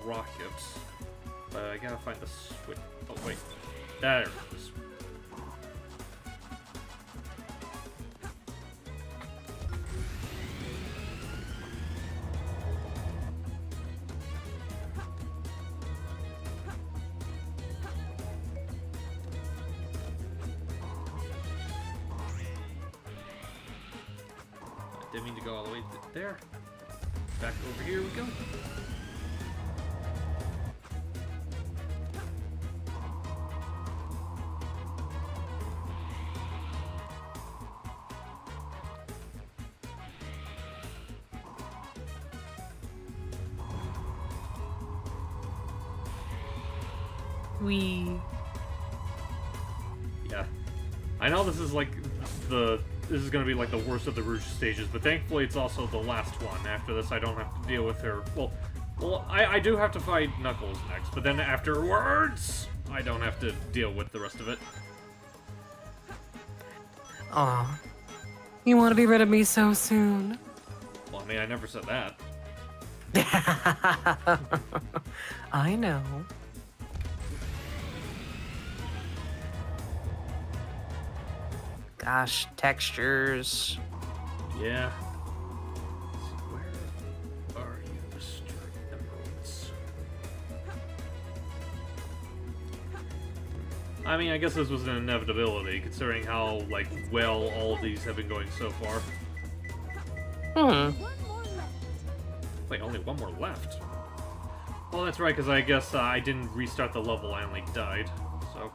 rockets, but I gotta find the switch. Oh, wait. There it is. Didn't mean to go all the way there. Back over here we go. Yeah. I know this is like this is gonna be like the worst of the Rouge stages, but thankfully it's also the last one. After this I don't have to deal with her. Well, I do have to fight Knuckles next, but then afterwards I don't have to deal with the rest of it. Aw. You want to be rid of me so soon? Well, I mean, I never said that. I know. Gosh, textures. Yeah. Where are you, Mr. Emeralds? I mean, I guess this was an inevitability, considering how, like, well all of these have been going so far. Wait, only one more left? Well, that's right, because I guess I didn't restart the level, I only died, so...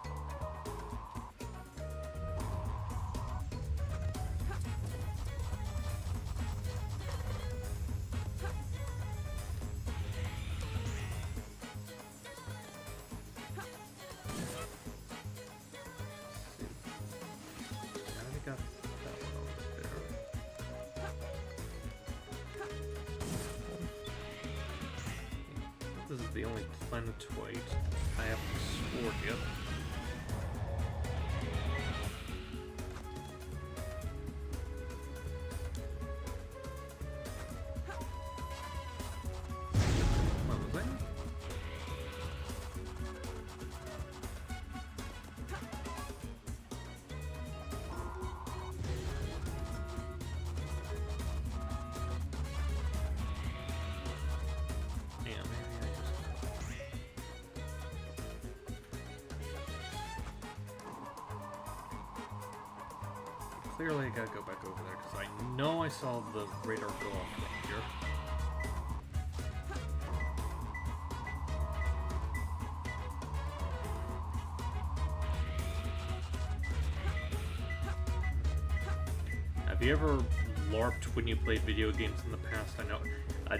This is the only planetoid I haven't explored yet. What was that? Clearly I gotta go back over there, because I know I saw the radar go off from here. Have you ever LARPed when you played video games in the past? I know.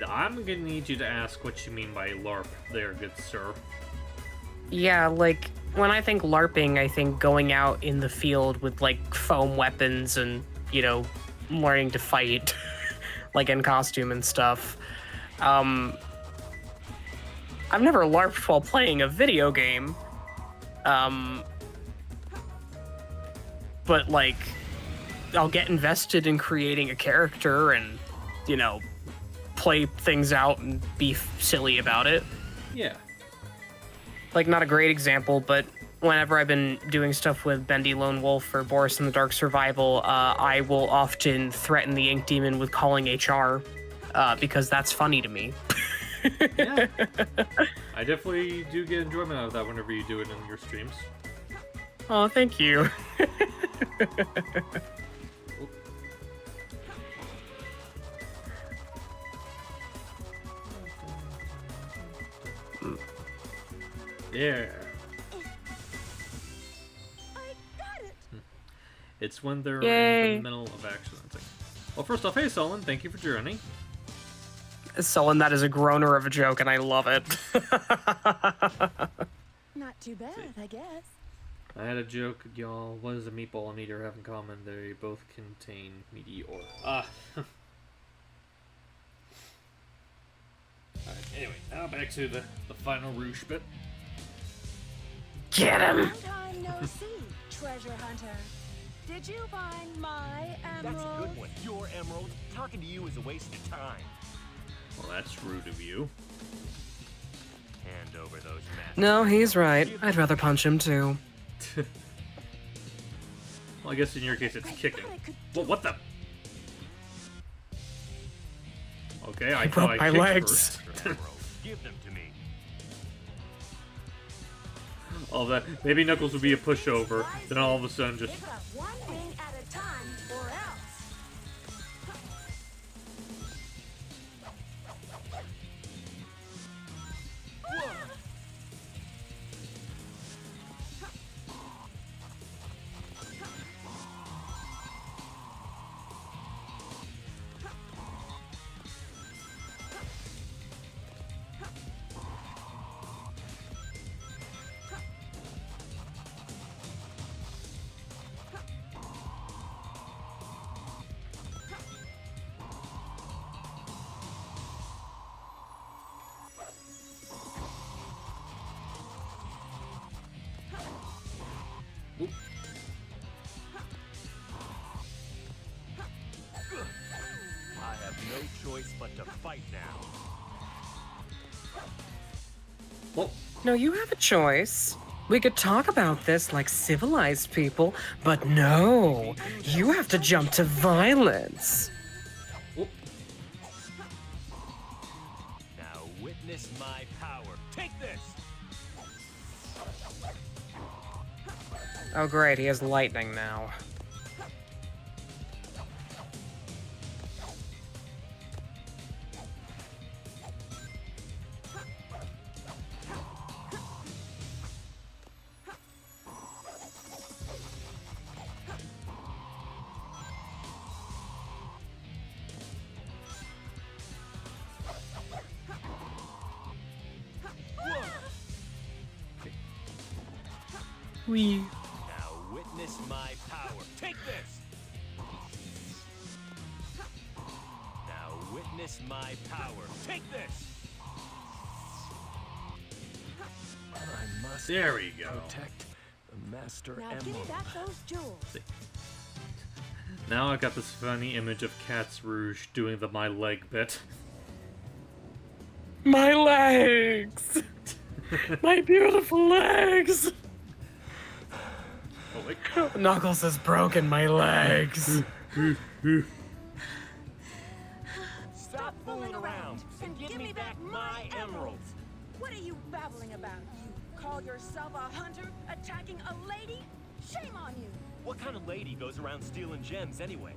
I'm gonna need you to ask what you mean by LARP there, good sir. Yeah, like, when I think LARPing, I think going out in the field with, like, foam weapons and, you know, learning to fight, like, in costume and stuff. I've never LARPed while playing a video game. But, like, I'll get invested in creating a character and, you know, play things out and be silly about it. Yeah. Like, not a great example, but whenever I've been doing stuff with Bendy Lone Wolf or Boris in the Dark Survival, I will often threaten the Ink Demon with calling HR, because that's funny to me. Yeah. I definitely do get enjoyment out of that whenever you do it in your streams. Oh, thank you. Yeah. I got it. It's when they're Yay. in the middle of action. Well, first off, hey Solon, thank you for joining. Solon, that is a groaner of a joke, and I love it. Not too bad, I guess. I had a joke, y'all. What does a meatball and meteor have in common? They both contain meteor. Ah. Alright, anyway, now back to the final Rouge bit. Get him! Long time no see, treasure hunter. Did you find my emerald? That's a good one. Your emerald. Talking to you is a waste of time. Well, that's rude of you. Hand over those masks. No, he's right. I'd rather punch him, too. Well, I guess in your case it's kicking. Well, what the? Okay, I thought I broke my kicked legs. first. Give them to me. All that. Maybe Knuckles would be a pushover, then all of a sudden just... Pick up one thing at a time, or else. I have no choice but to fight now. Well, No, you have a choice. We could talk about this like civilized people, but no. You have to jump to violence. Now witness my power. Take this! Oh, great. He has lightning now. Wee. Now witness my power. Take this! Now witness my power. Take this! I must there we go. protect the Master Now give me Emerald. back those jewels. Now I've got this funny image of Cat's Rouge doing the my leg bit. My legs! My beautiful legs! Oh, wait. Knuckles has broken my legs. Stop fooling around and give me back my emeralds. What are you babbling about? You call yourself a hunter attacking a lady? Shame on you. What kind of lady goes around stealing gems anyway?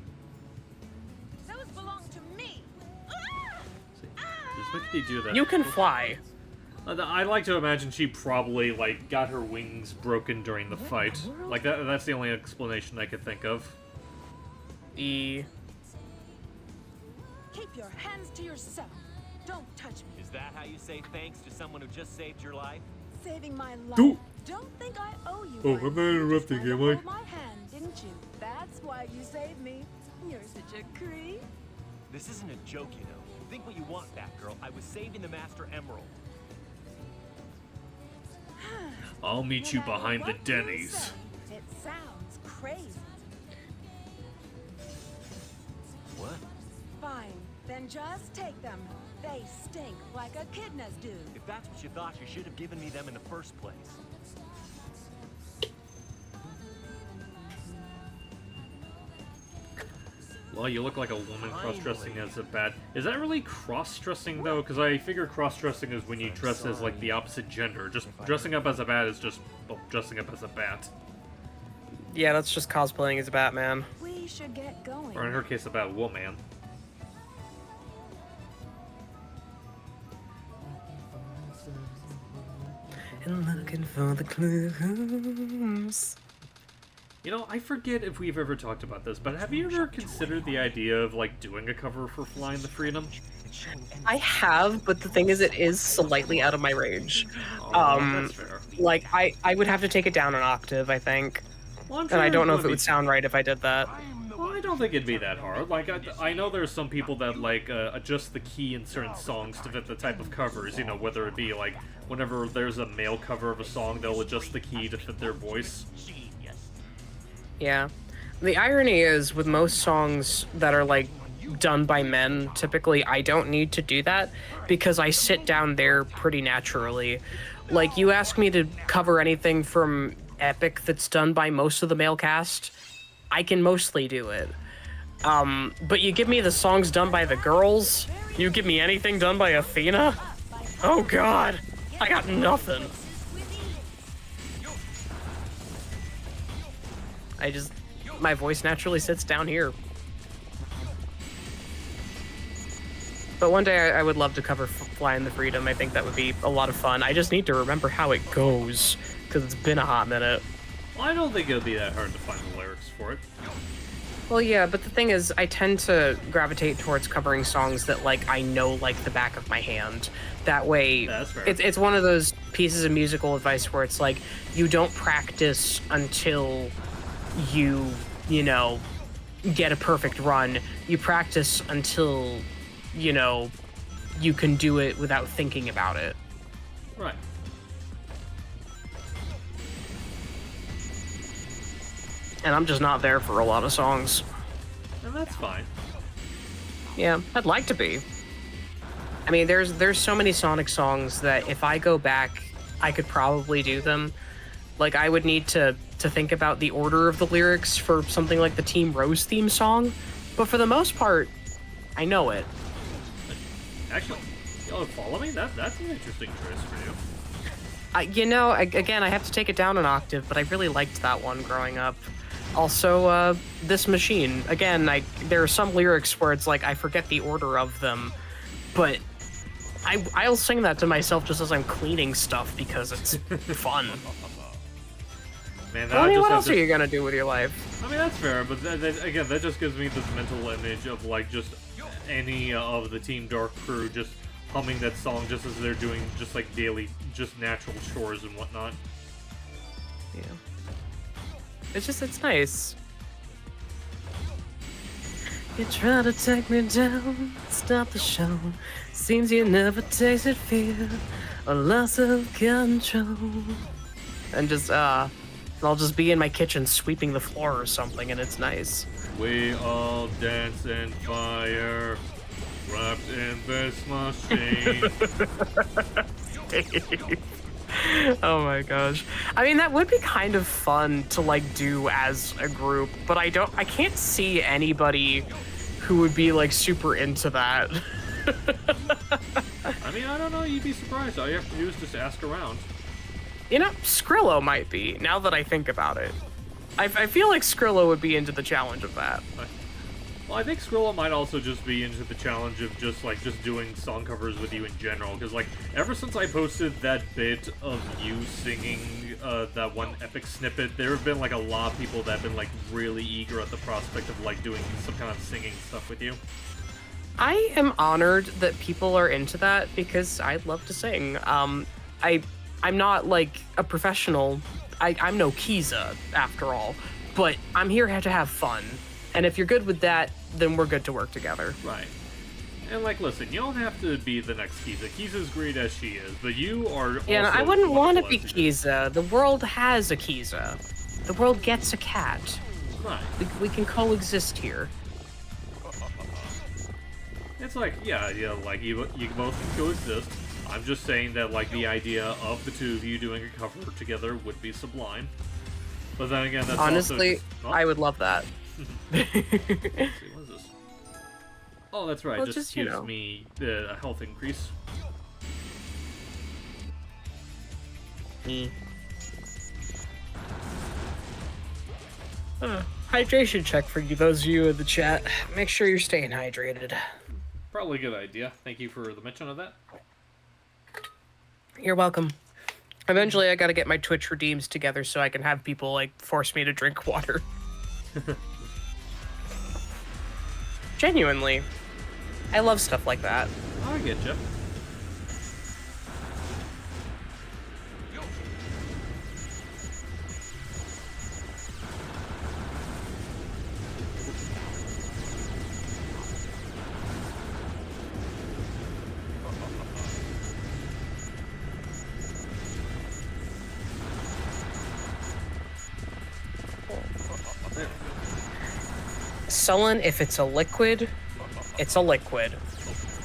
Those belong to me. Does Mickey do that? You can fly. I like to imagine she probably, like, got her wings broken during the fight. Like, that's the only explanation I could think of. E. Keep your hands to yourself. Don't touch me. Is that how you say thanks to someone who just saved your life? Saving my life. Do- Don't think I owe you Oh, one. I'm not interrupting, You am just I? had to hold my hand, didn't you? That's why you saved me. You're such a creep. This isn't a joke, you know. Think what you want, Batgirl. I was saving the Master Emerald. I'll meet you No matter behind the what you Denny's. say, it sounds crazy. What? Fine, then just take them. They stink like echidnas do. If that's what you thought, you should have given me them in the first place. Well, you look like a woman cross-dressing as a bat. Is that really cross-dressing, though? Because I figure cross-dressing is when you dress as, like, the opposite gender. Just dressing up as a bat is just, well, dressing up as a bat. Yeah, that's just cosplaying as a Batman. We should get going. Or in her case, a Batwoman. And looking for the clues. You know, I forget if we've ever talked about this, but have you ever considered the idea of, like, doing a cover for Flying the Freedom? I have, but the thing is, it is slightly out of my range. That's fair. Like, I would have to take it down an octave, I think. Well, I'm And sure I don't know if it would would sound right if I did that. Well, I don't think it'd be that hard. Like, I know there's some people that, like, adjust the key in certain songs to fit the type of covers, you know, whether it be, like, whenever there's a male cover of a song, they'll adjust the key to fit their voice. Yeah. The irony is, with most songs that are, like, done by men, typically I don't need to do that because I sit down there pretty naturally. Like, you ask me to cover anything from Epic that's done by most of the male cast, I can mostly do it. But you give me the songs done by the girls, you give me anything done by Athena? Oh god, I got nothing. My voice naturally sits down here. But one day I would love to cover Flying the Freedom. I think that would be a lot of fun. I just need to remember how it goes, because it's been a hot minute. Well, I don't think it would be that hard to find the lyrics for it. Well, yeah, but the thing is, I tend to gravitate towards covering songs that, like, I know like the back of my hand. That way, That's fair. it's one of those pieces of musical advice where it's like, you don't practice until you know, get a perfect run. You practice until, you know, you can do it without thinking about it. Right. And I'm just not there for a lot of songs. And that's fine. Yeah, I'd like to be. I mean, there's so many Sonic songs that if I go back, I could probably do them. Like, I would need to think about the order of the lyrics for something like the Team Rose theme song, but for the most part, I know it. Actually, you'll follow me? That's an interesting choice for you. You know, again, I have to take it down an octave, but I really liked that one growing up. Also, This Machine. Again, there are some lyrics where it's like, I forget the order of them, but I'll sing that to myself just as I'm cleaning stuff because it's fun. Man, Well, I mean, what else are you gonna do with your life? I mean, that's fair, but again, that just gives me this mental image of, like, just any of the Team Dark crew just humming that song just as they're doing just, like, daily, just natural chores and whatnot. Yeah. It's nice. You try to take me down, stop the show. Seems you never tasted fear or loss of control. And just, I'll just be in my kitchen sweeping the floor or something, and it's nice. We all dance in fire, wrapped in this machine. Oh my gosh. I mean, that would be kind of fun to, like, do as a group, but I can't see anybody who would be, like, super into that. I mean, I don't know, you'd be surprised. All you have to do is just ask around. You know, Skrillo might be, now that I think about it. I feel like Skrillo would be into the challenge of that. Well, I think Skrilla might also just be into the challenge of just doing song covers with you in general, because like ever since I posted that bit of you singing that one epic snippet, there have been like a lot of people that have been like really eager at the prospect of like doing some kind of singing stuff with you. I am honored that people are into that because I love to sing. I'm not like a professional. I'm no Kiza after all, but I'm here to have fun. And if you're good with that, then we're good to work together. Right. And like, listen, you don't have to be the next Kiza. Kiza's great as she is, but you are. Yeah, also I wouldn't want to be wonderful as Kiza. The world has a Kiza. The world gets a cat. Right. We can coexist here. It's like, yeah, like you both can coexist. I'm just saying that like the idea of the two of you doing a cover together would be sublime. But then again, that's honestly, also just, I would love that. Let's see, what is this? Oh, that's right. Well, just you gives know. me a health increase. Hydration check for you, those of you in the chat. Make sure you're staying hydrated. Probably a good idea. Thank you for the mention of that. You're welcome. Eventually, I gotta get my Twitch redeems together so I can have people, like, force me to drink water. Genuinely. I love stuff like that. I get you. Sullen, if it's a liquid, it's a liquid.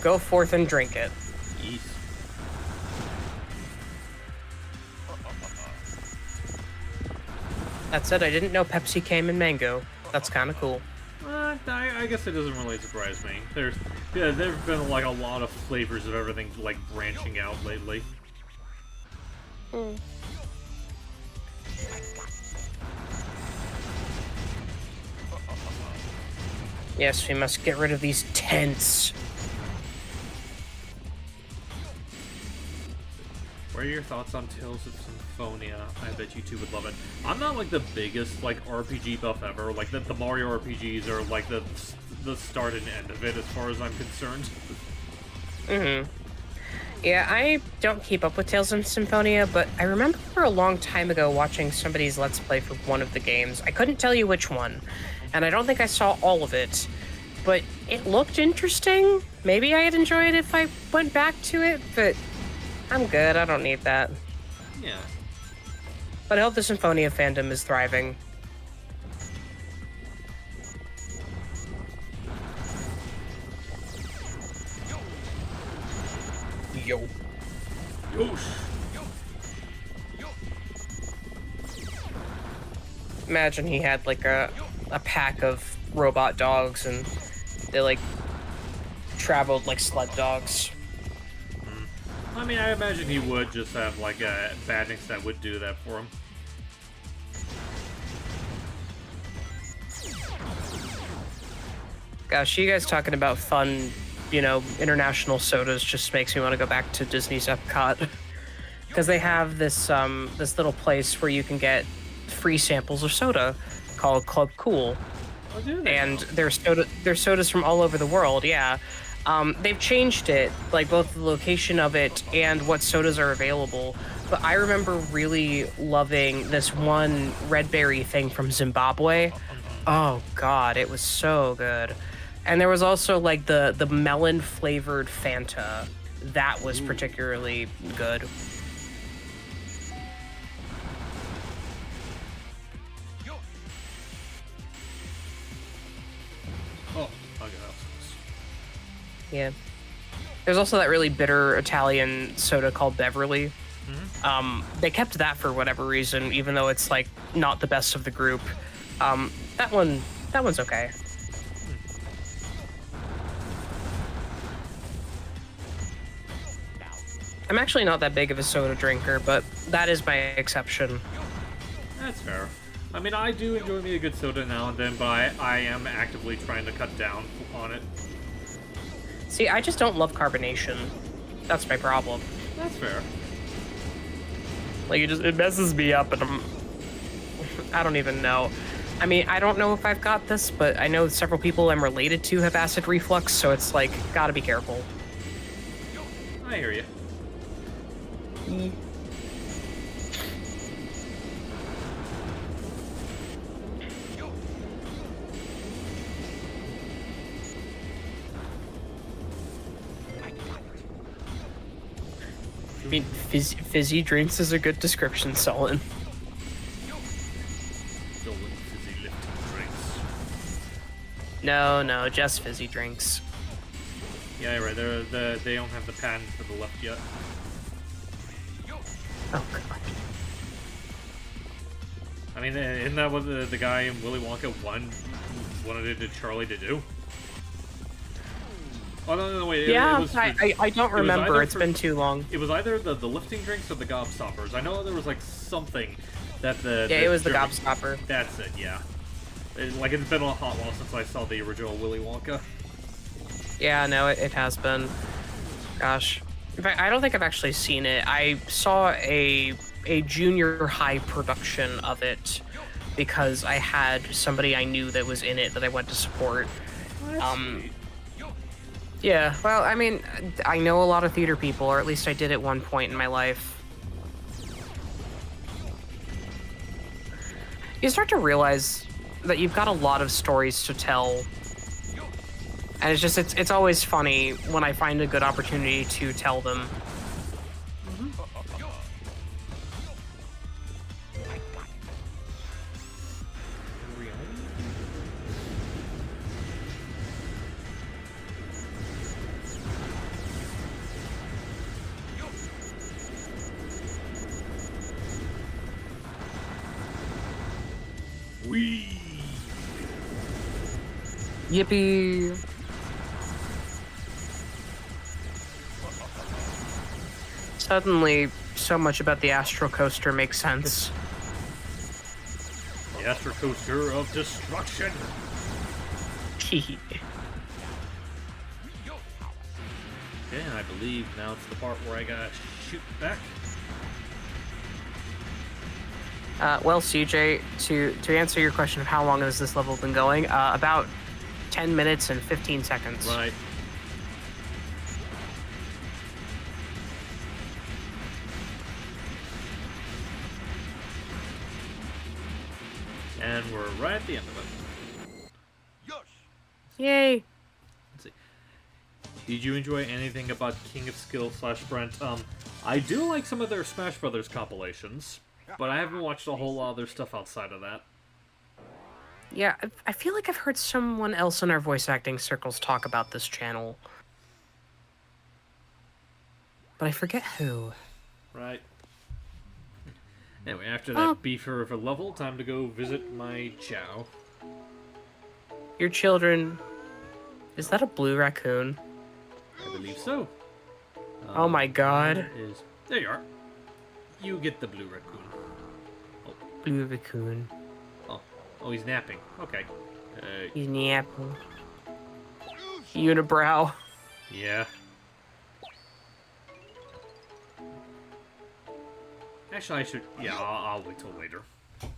Go forth and drink it. Eat. That said, I didn't know Pepsi came in mango. That's kind of cool. I guess it doesn't really surprise me. There've been like a lot of flavors of everything like branching out lately. Yes, we must get rid of these tents. What are your thoughts on Tales of Symphonia? I bet you two would love it. I'm not like the biggest like RPG buff ever. Like the Mario RPGs are like the start and end of it as far as I'm concerned. Yeah, I don't keep up with Tales of Symphonia, but I remember a long time ago watching somebody's Let's Play for one of the games. I couldn't tell you which one, and I don't think I saw all of it, but it looked interesting. Maybe I'd enjoy it if I went back to it, but I'm good. I don't need that. Yeah. But I hope the Symphonia fandom is thriving. Yo. Yosh. Imagine he had like a pack of robot dogs and they like traveled like sled dogs. I mean, I imagine he would just have like a badnix that would do that for him. Gosh, you guys talking about fun, you know, international sodas just makes me want to go back to Disney's Epcot. Because they have this this little place where you can get free samples of soda called Club Cool. Oh, do they? And there's sodas from all over the world, yeah. They've changed it, like both the location of it and what sodas are available. But I remember really loving this one red berry thing from Zimbabwe. Oh god, it was so good. And there was also like the melon flavored Fanta. That was particularly good. Oh, okay. Yeah. There's also that really bitter Italian soda called Beverly. They kept that for whatever reason, even though it's like not the best of the group. That one's okay. I'm actually not that big of a soda drinker, but that is my exception. That's fair. I mean, I do enjoy me a good soda now and then, but I am actively trying to cut down on it. See, I just don't love carbonation. That's my problem. That's fair. Like, it messes me up, and I don't even know. I mean, I don't know if I've got this, but I know several people I'm related to have acid reflux, so it's like, gotta be careful. I hear you. I mean, fizzy drinks is a good description, Sullen. Fizzy lifting drinks. No, just fizzy drinks. Yeah, you're right. They don't have the patent for the left yet. Oh god. I mean, isn't that what the guy in Willy Wonka wanted Charlie to do? Oh no, wait. Yeah, it was, I don't remember. It's been too long. It was either the lifting drinks or the gobstoppers. I know there was like something that it was the gobstopper. That's it. Yeah. It's been a hot while since I saw the original Willy Wonka. Yeah, no, it has been. Gosh. In fact, I don't think I've actually seen it. I saw a junior high production of it because I had somebody I knew that was in it that I went to support. Yeah, well, I mean, I know a lot of theater people, or at least I did at one point in my life. You start to realize that you've got a lot of stories to tell. And it's always funny when I find a good opportunity to tell them. Whee! Yippee! Suddenly, so much about the Astro Coaster makes sense. The Astro Coaster of Destruction! Okay, and I believe now it's the part where I gotta shoot back. Well, CJ, to answer your question of how long has this level been going, about 10 minutes and 15 seconds. Right. And we're right at the end of it. Yay! Let's see. Did you enjoy anything about King of Skill / Brent? I do like some of their Smash Brothers compilations, but I haven't watched a whole lot of their stuff outside of that. Yeah, I feel like I've heard someone else in our voice acting circles talk about this channel. But I forget who. Right. Anyway, after that beefer of a level, time to go visit my chow. Your children... Is that a blue raccoon? I believe so. Oh my god. There you are. You get the blue raccoon. Oh. Blue raccoon. Oh, he's napping. Okay. He's napping. Unibrow. Yeah. Actually, I should... Yeah, I'll wait till later. Let's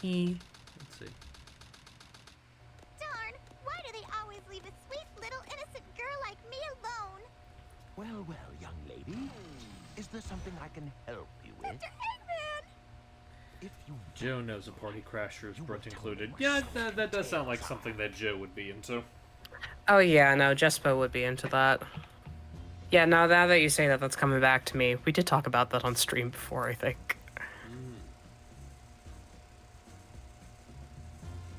see. Darn! Why do they always leave a sweet little innocent girl like me alone? Well, young lady. Is there something I can help you with? Mr. Eggman! If you Joe knows a party crashers, Brett included. Yeah, that does sound like something that Joe would be into. Oh yeah, no, Jespo would be into that. Yeah, now that you say that, that's coming back to me. We did talk about that on stream before, I think.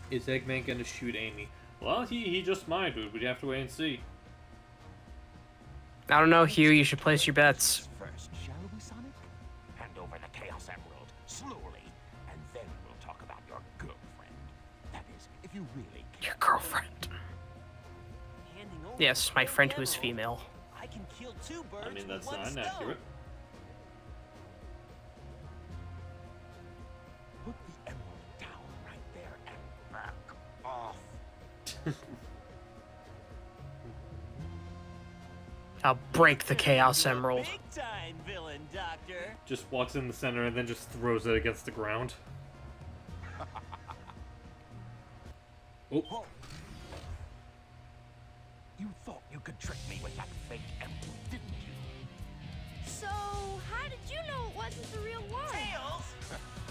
Is Eggman gonna shoot Amy? Well, he just might, but we'd have to wait and see. I don't know, Hugh, you should place your bets. first, shall we, Sonic? Hand over the Chaos Emerald, slowly, and then we'll talk about your girlfriend. That is, if you really care. Your girlfriend. Yes, my friend who is female. I can kill two birds I mean, that's with one not stone. inaccurate. I'll break the Chaos Emerald. Big time villain, Doctor. Just walks in the center and then just throws it against the ground. Oh. You thought you could trick me with that fake emerald, didn't you? So, how did you know it wasn't the real one? Tails!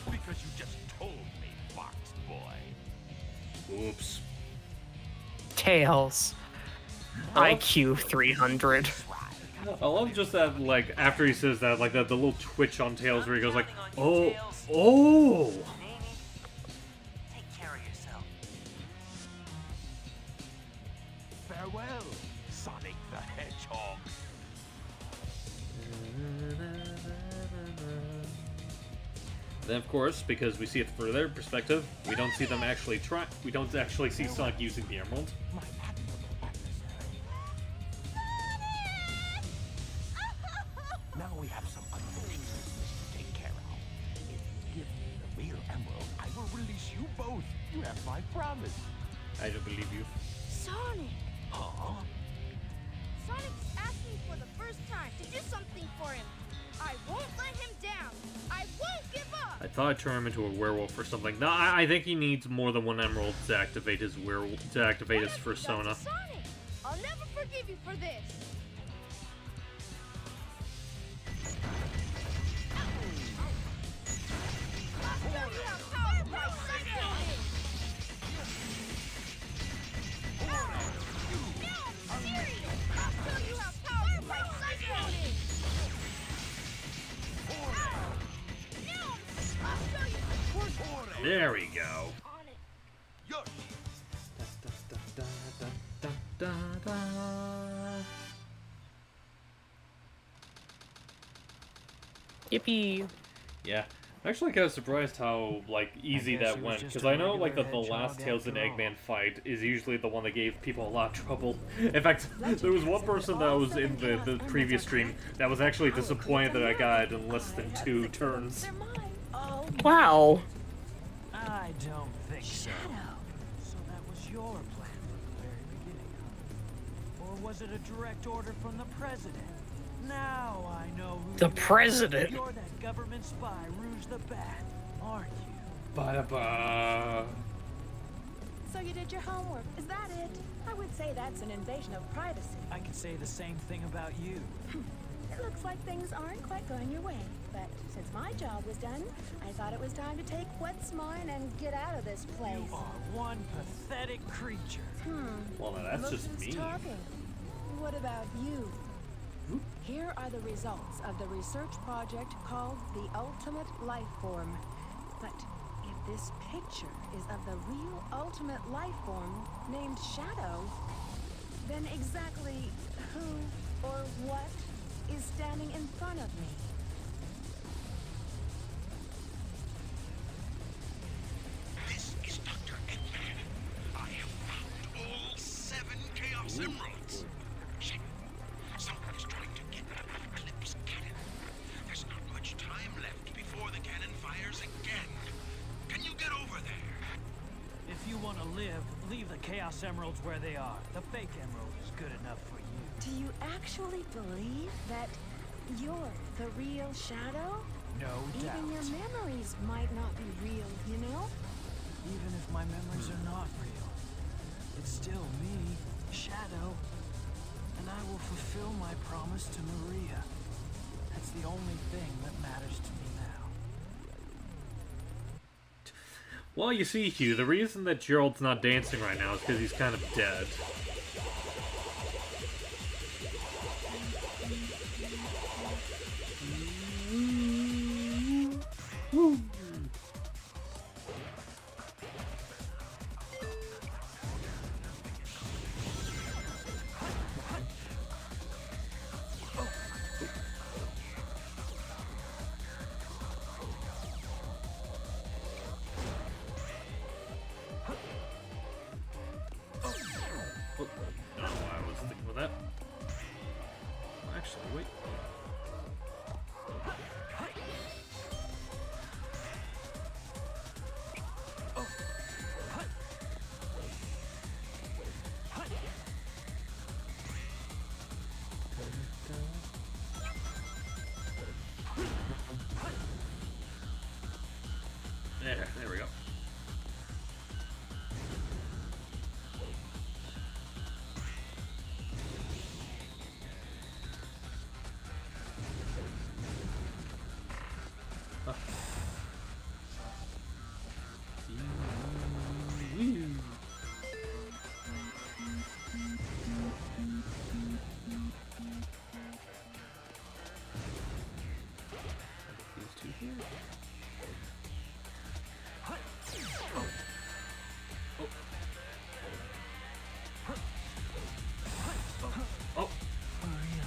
Because you just told me, Fox Boy. Oops. Tails. IQ 300. I love just that, like, after he says that, like, the little twitch on Tails where he goes like, oh, oh! Take care of yourself. Farewell, Sonic the Hedgehog. Then, of course, because we see it from their perspective, we don't see them actually try. We don't actually see Sonic using the emerald. My admirable adversary. Now we have some unfinished business to take care of. If you give me the real emerald, I will release you both. You have my promise. I don't believe you. Sonic! Huh? Sonic's asking for the first time to do something for him. I won't let him down. I won't give up. I thought I'd turn him into a werewolf or something. No, I think he needs more than one emerald to activate his werewolf, to activate his persona. Sonic, I'll never forgive you for this. I'll show you how powerful Cyclone is. No, I'm serious. I'll show you how powerful Cyclone is. There we go. Yippee. Yeah. I'm actually kind of surprised how, like, easy that went, because I know, like, that the last Tails and Eggman fight is usually the one that gave people a lot of trouble. In fact, there was one person that was in the previous stream that was actually disappointed that I got it in less than 2 turns. Wow. I don't think so. So that was your plan from the very beginning, huh? Or was it a direct order from the president? Now I know who The you are. president? You're that government spy, Rouge the Bat, aren't you? Ba-da-ba. So you did your homework, is that it? I would say that's an invasion of privacy. I can say the same thing about you. It looks like things aren't quite going your way. But since my job was done, I thought it was time to take what's mine and get out of this place. You are one pathetic creature. Well, now that's Look just who's me. talking. What about you? Here are the results of the research project called the Ultimate Life Form. But if this picture is of the real Ultimate Life Form named Shadow, then exactly who or what is standing in front of me? This is Dr. Eggman. I have found all 7 Chaos Emeralds. Shit. Someone is trying to get at the Eclipse cannon. There's not much time left before the cannon fires again. Can you get over there? If you want to live, leave the Chaos Emeralds where they are. The fake emerald is good enough for you. Do you actually believe that you're the real Shadow? No doubt. Even your memories might not be real, you know? Even if my memories are not real, it's still me, Shadow. And I will fulfill my promise to Maria. That's the only thing that matters to me now. Well, you see, Hugh, the reason that Gerald's not dancing right now is because he's kind of dead. There we go.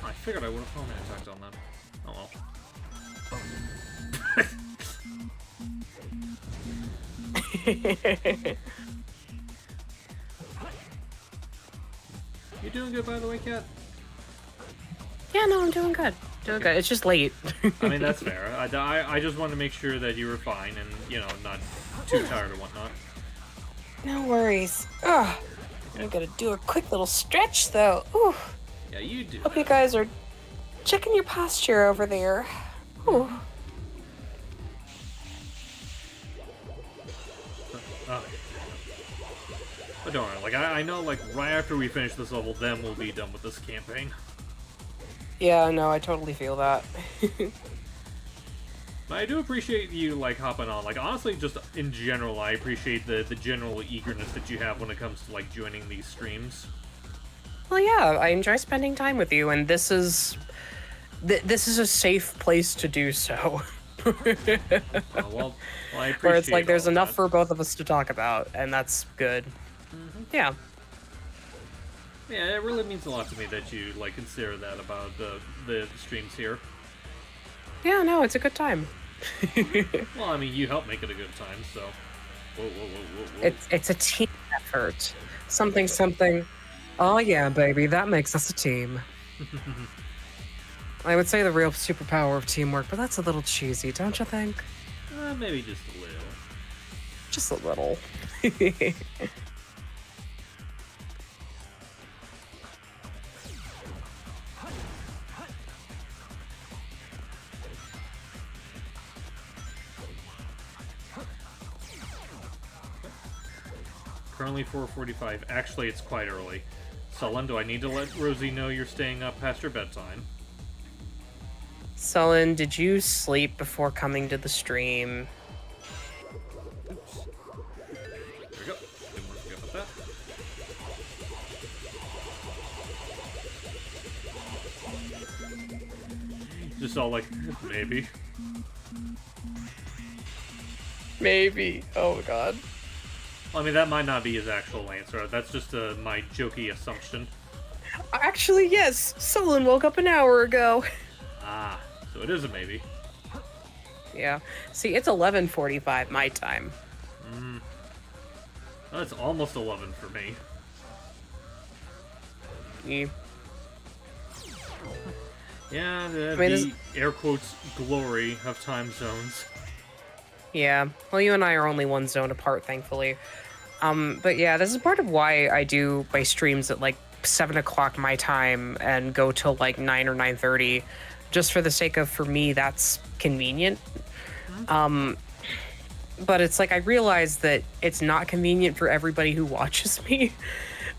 I figured I would have homing attacked on them. Oh well. You doing good, by the way, Kat? Yeah, no, I'm doing good. Doing good. It's just late. I mean, that's fair. I just wanted to make sure that you were fine and, you know, not too tired or whatnot. No worries. Ugh. I'm gonna do a quick little stretch, though. Ooh. Yeah, you do. Hope you guys are checking your posture over there. Ooh. But don't worry, like, I know, like, right after we finish this level, then we'll be done with this campaign. Yeah, no, I totally feel that. But I do appreciate you, like, hopping on. Like, honestly, just in general, I appreciate the general eagerness that you have when it comes to, like, joining these streams. Well, yeah, I enjoy spending time with you, and this is a safe place to do so. Well, I appreciate where it's like there's all enough that. for both of us to talk about, and that's good. Yeah. Yeah, it really means a lot to me that you, like, consider that about the streams here. Yeah, no, it's a good time. Well, I mean, you help make it a good time, so... Whoa. It's a team effort. Something. Oh yeah, baby, that makes us a team. I would say the real superpower of teamwork, but that's a little cheesy, don't you think? Maybe just a little. Just a little. Currently 4:45. Actually, it's quite early. Sullen, do I need to let Rosie know you're staying up past your bedtime? Sullen, did you sleep before coming to the stream? Oops. There we go. Didn't want to forget about that. Just all like, maybe. Maybe. Oh my god. I mean, that might not be his actual answer. That's just my jokey assumption. Actually, yes. Sullen woke up an hour ago. Ah, so it is a maybe. Yeah. See, it's 11:45 my time. That's almost 11 for me. Yeah. Yeah, the there's- air quotes glory of time zones. Yeah. Well, you and I are only one zone apart, thankfully. But yeah, this is part of why I do my streams at like 7 o'clock my time and go till like 9 or 9:30, just for the sake of, for me, that's convenient. But it's like I realize that it's not convenient for everybody who watches me.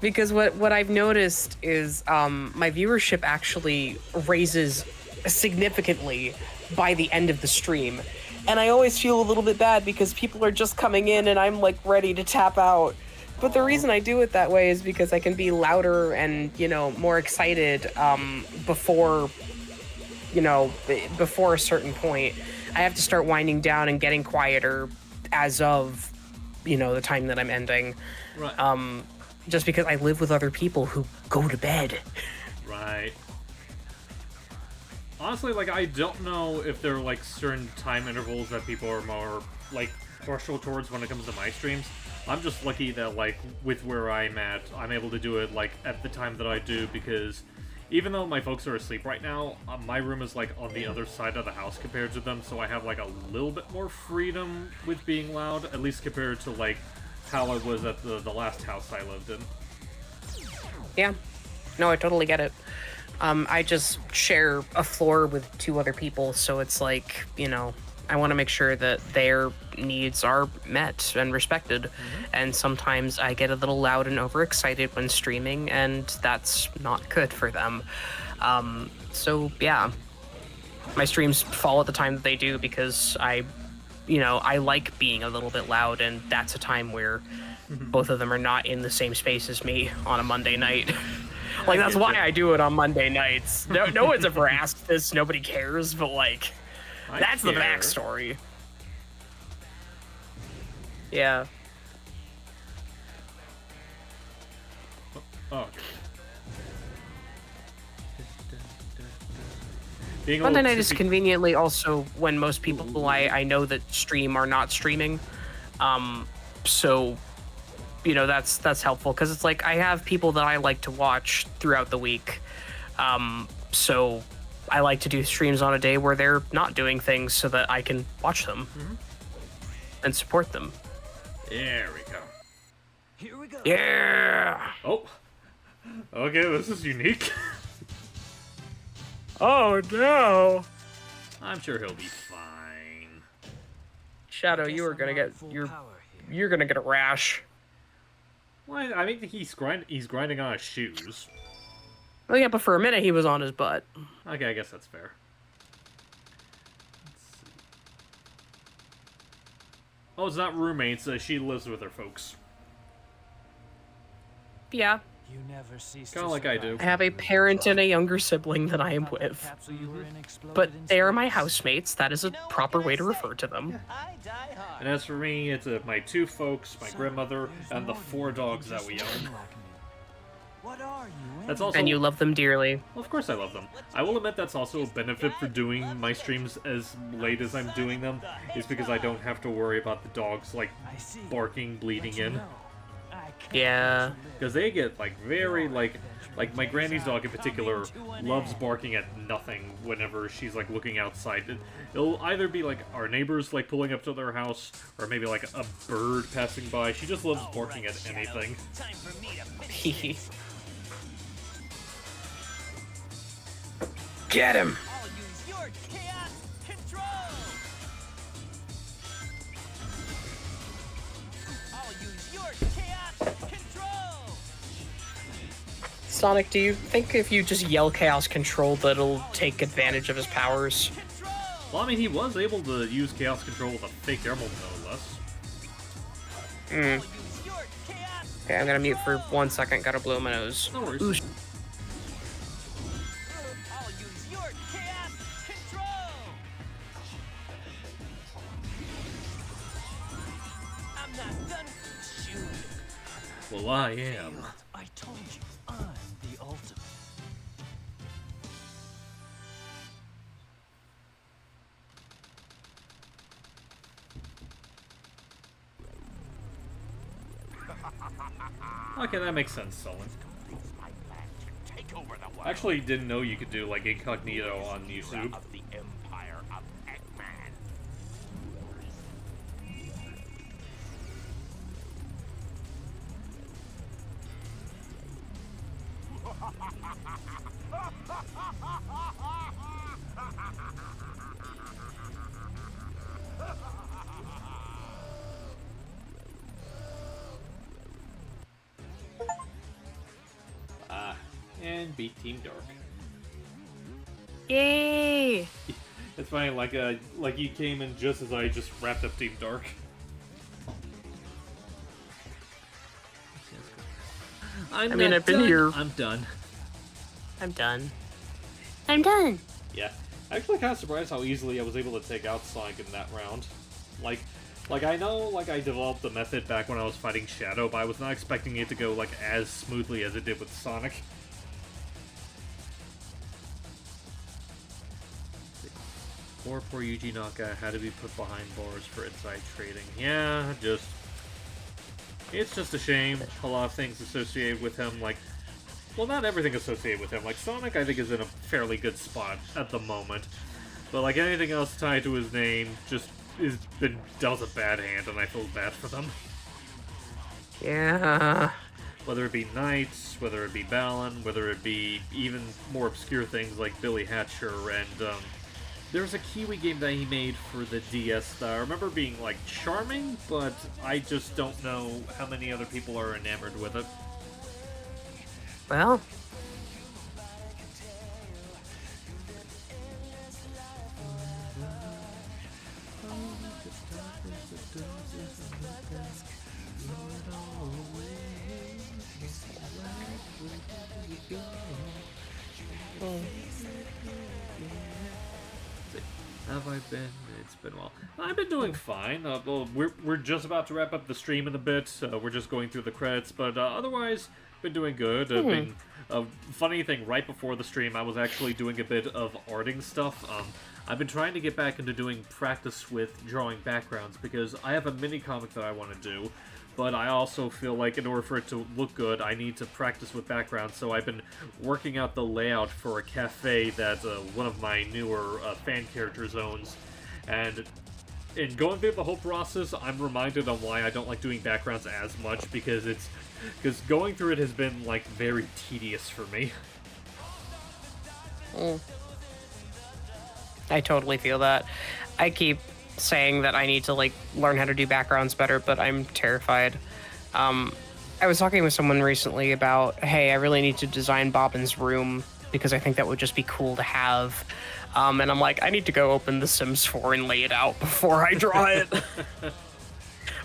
Because what I've noticed is my viewership actually raises significantly by the end of the stream. And I always feel a little bit bad because people are just coming in and I'm like ready to tap out. But the reason I do it that way is because I can be louder and, you know, more excited before a certain point. I have to start winding down and getting quieter as of, you know, the time that I'm ending. Right. Just because I live with other people who go to bed. Right. Honestly, like, I don't know if there are, like, certain time intervals that people are more, like, partial towards when it comes to my streams. I'm just lucky that, like, with where I'm at, I'm able to do it, like, at the time that I do, because even though my folks are asleep right now, my room is, like, on the other side of the house compared to them, so I have, like, a little bit more freedom with being loud, at least compared to, like, how I was at the last house I lived in. Yeah. No, I totally get it. I just share a floor with 2 other people, so it's like, you know, I want to make sure that their needs are met and respected. And sometimes I get a little loud and overexcited when streaming, and that's not good for them. So yeah, my streams fall at the time that they do because I like being a little bit loud, and that's a time where both of them are not in the same space as me on a Monday night. Like, that's why I do it on Monday nights. No one's ever asked this, nobody cares, but like, that's the backstory. Yeah. Oh. Monday night is conveniently also when most people I know that stream are not streaming. So, that's helpful, because it's like I have people that I like to watch throughout the week. So I like to do streams on a day where they're not doing things so that I can watch them and support them. There we go. Here we go. Yeah! Oh. Okay, this is unique. Oh no! I'm sure he'll be fine. Shadow, you are gonna get you're gonna get a rash. Well, I mean, he's grinding on his shoes. Oh yeah, but for a minute he was on his butt. Okay, I guess that's fair. Let's see. Oh, it's not roommates. She lives with her folks. Yeah. You never cease Kind of like I do. I have a parent and a younger sibling that I am with. But they are my housemates. That is a proper way to refer to them. And as for me, it's my 2 folks, my grandmother, and the 4 dogs that we own. That's also. And you love them dearly. Well, of course I love them. I will admit that's also a benefit for doing my streams as late as I'm doing them, is because I don't have to worry about the dogs, like, barking, bleeding in. Yeah. Because they get, like, very, like my granny's dog in particular loves barking at nothing whenever she's, like, looking outside. It'll either be, like, our neighbors, like, pulling up to their house, or maybe, like, a bird passing by. She just loves barking at anything. Get him! I'll use your chaos control! I'll use your chaos control! Sonic, do you think if you just yell Chaos Control that it'll take advantage of his powers? Well, I mean, he was able to use Chaos Control with a fake emerald, no less. Okay, I'm gonna mute for 1 second, gotta blow my nose. No worries. Ooh, I'll use your chaos control! I'm not done shooting. Well, I am. I told you, I'm the ultimate. Okay, that makes sense, Sullen. Take over the world. I actually didn't know you could do, like, incognito on YouTube. Of the Empire of Eggman. And beat Team Dark. yay! It's funny, like you came in just as I just wrapped up Team Dark. I mean, I've been here. I'm done. I'm done. I'm done. Yeah. Actually kind of surprised how easily I was able to take out Sonic in that round. Like I know, like, I developed the method back when I was fighting Shadow, but I was not expecting it to go, like, as smoothly as it did with Sonic. Poor Yuji Naka had to be put behind bars for inside trading. Yeah, it's just a shame. A lot of things associated with him, like, well, not everything associated with him. Like, Sonic, I think, is in a fairly good spot at the moment. But, like, anything else tied to his name just is been dealt a bad hand, and I feel bad for them. Yeah. Whether it be Knights, whether it be Balan, whether it be even more obscure things like Billy Hatcher and There's a Kiwi game that he made for the DS that I remember being, like, charming, but I just don't know how many other people are enamored with it. Well, Have I been? It's been a while. I've been doing fine. Well, we're just about to wrap up the stream in a bit. We're just going through the credits, but otherwise, been doing good. Been a funny thing. Right before the stream, I was actually doing a bit of arting stuff. I've been trying to get back into doing practice with drawing backgrounds because I have a mini comic that I want to do. But I also feel like in order for it to look good, I need to practice with backgrounds. So I've been working out the layout for a cafe that one of my newer fan characters owns. And in going through the whole process, I'm reminded on why I don't like doing backgrounds as much, because going through it has been, like, very tedious for me. I totally feel that. I keep saying that I need to, like, learn how to do backgrounds better, but I'm terrified. I was talking with someone recently about, hey, I really need to design Bobbin's room because I think that would just be cool to have. And I'm like, I need to go open The Sims 4 and lay it out before I draw it.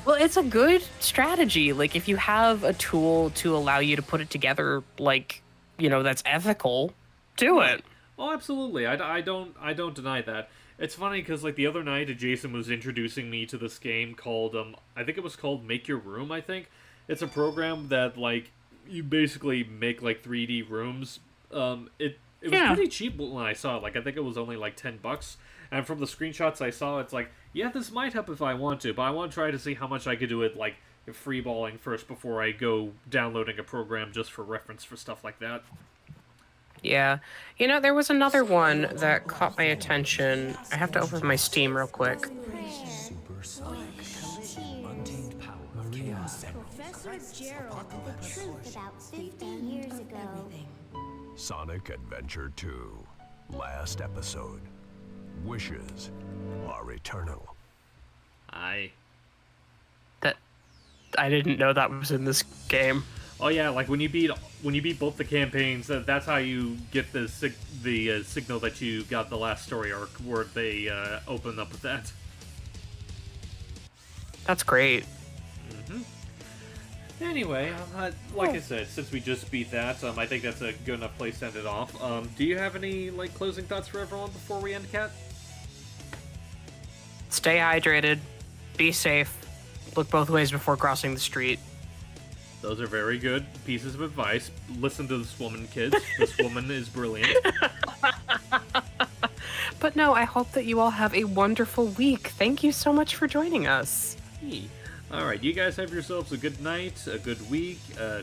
Well, it's a good strategy. Like, if you have a tool to allow you to put it together, like, you know, that's ethical, do it. Oh, absolutely. I don't deny that. It's funny because, like, the other night, Jason was introducing me to this game called, I think it was called Make Your Room, I think. It's a program that, like, you basically make, like, 3D rooms. It was pretty cheap when I saw it. Like, I think it was only, like, $10. And from the screenshots I saw, it's like, yeah, this might help if I want to, but I want to try to see how much I could do it, like, freeballing first before I go downloading a program just for reference for stuff like that. Yeah. You know, there was another one that caught my attention. I have to open my Steam real quick. Supersonic collision. Untamed power of chaos. Professor Gerald, the truth about 50 years ago. Sonic Adventure 2. Last episode. Wishes are eternal. I didn't know that was in this game. Oh yeah, like when you beat both the campaigns, that's how you get the signal that you got the last story arc where they open up with that. That's great. Anyway, like I said, since we just beat that, I think that's a good enough place to end it off. Do you have any, like, closing thoughts for everyone before we end, Kat? Stay hydrated. Be safe. Look both ways before crossing the street. Those are very good pieces of advice. Listen to this woman, kids. This woman is brilliant. But no, I hope that you all have a wonderful week. Thank you so much for joining us. Hey. Alright, you guys have yourselves a good night, a good week.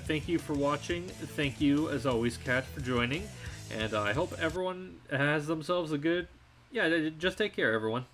Thank you for watching. Thank you, as always, Kat, for joining. And I hope everyone has themselves a good... Yeah, just take care, everyone.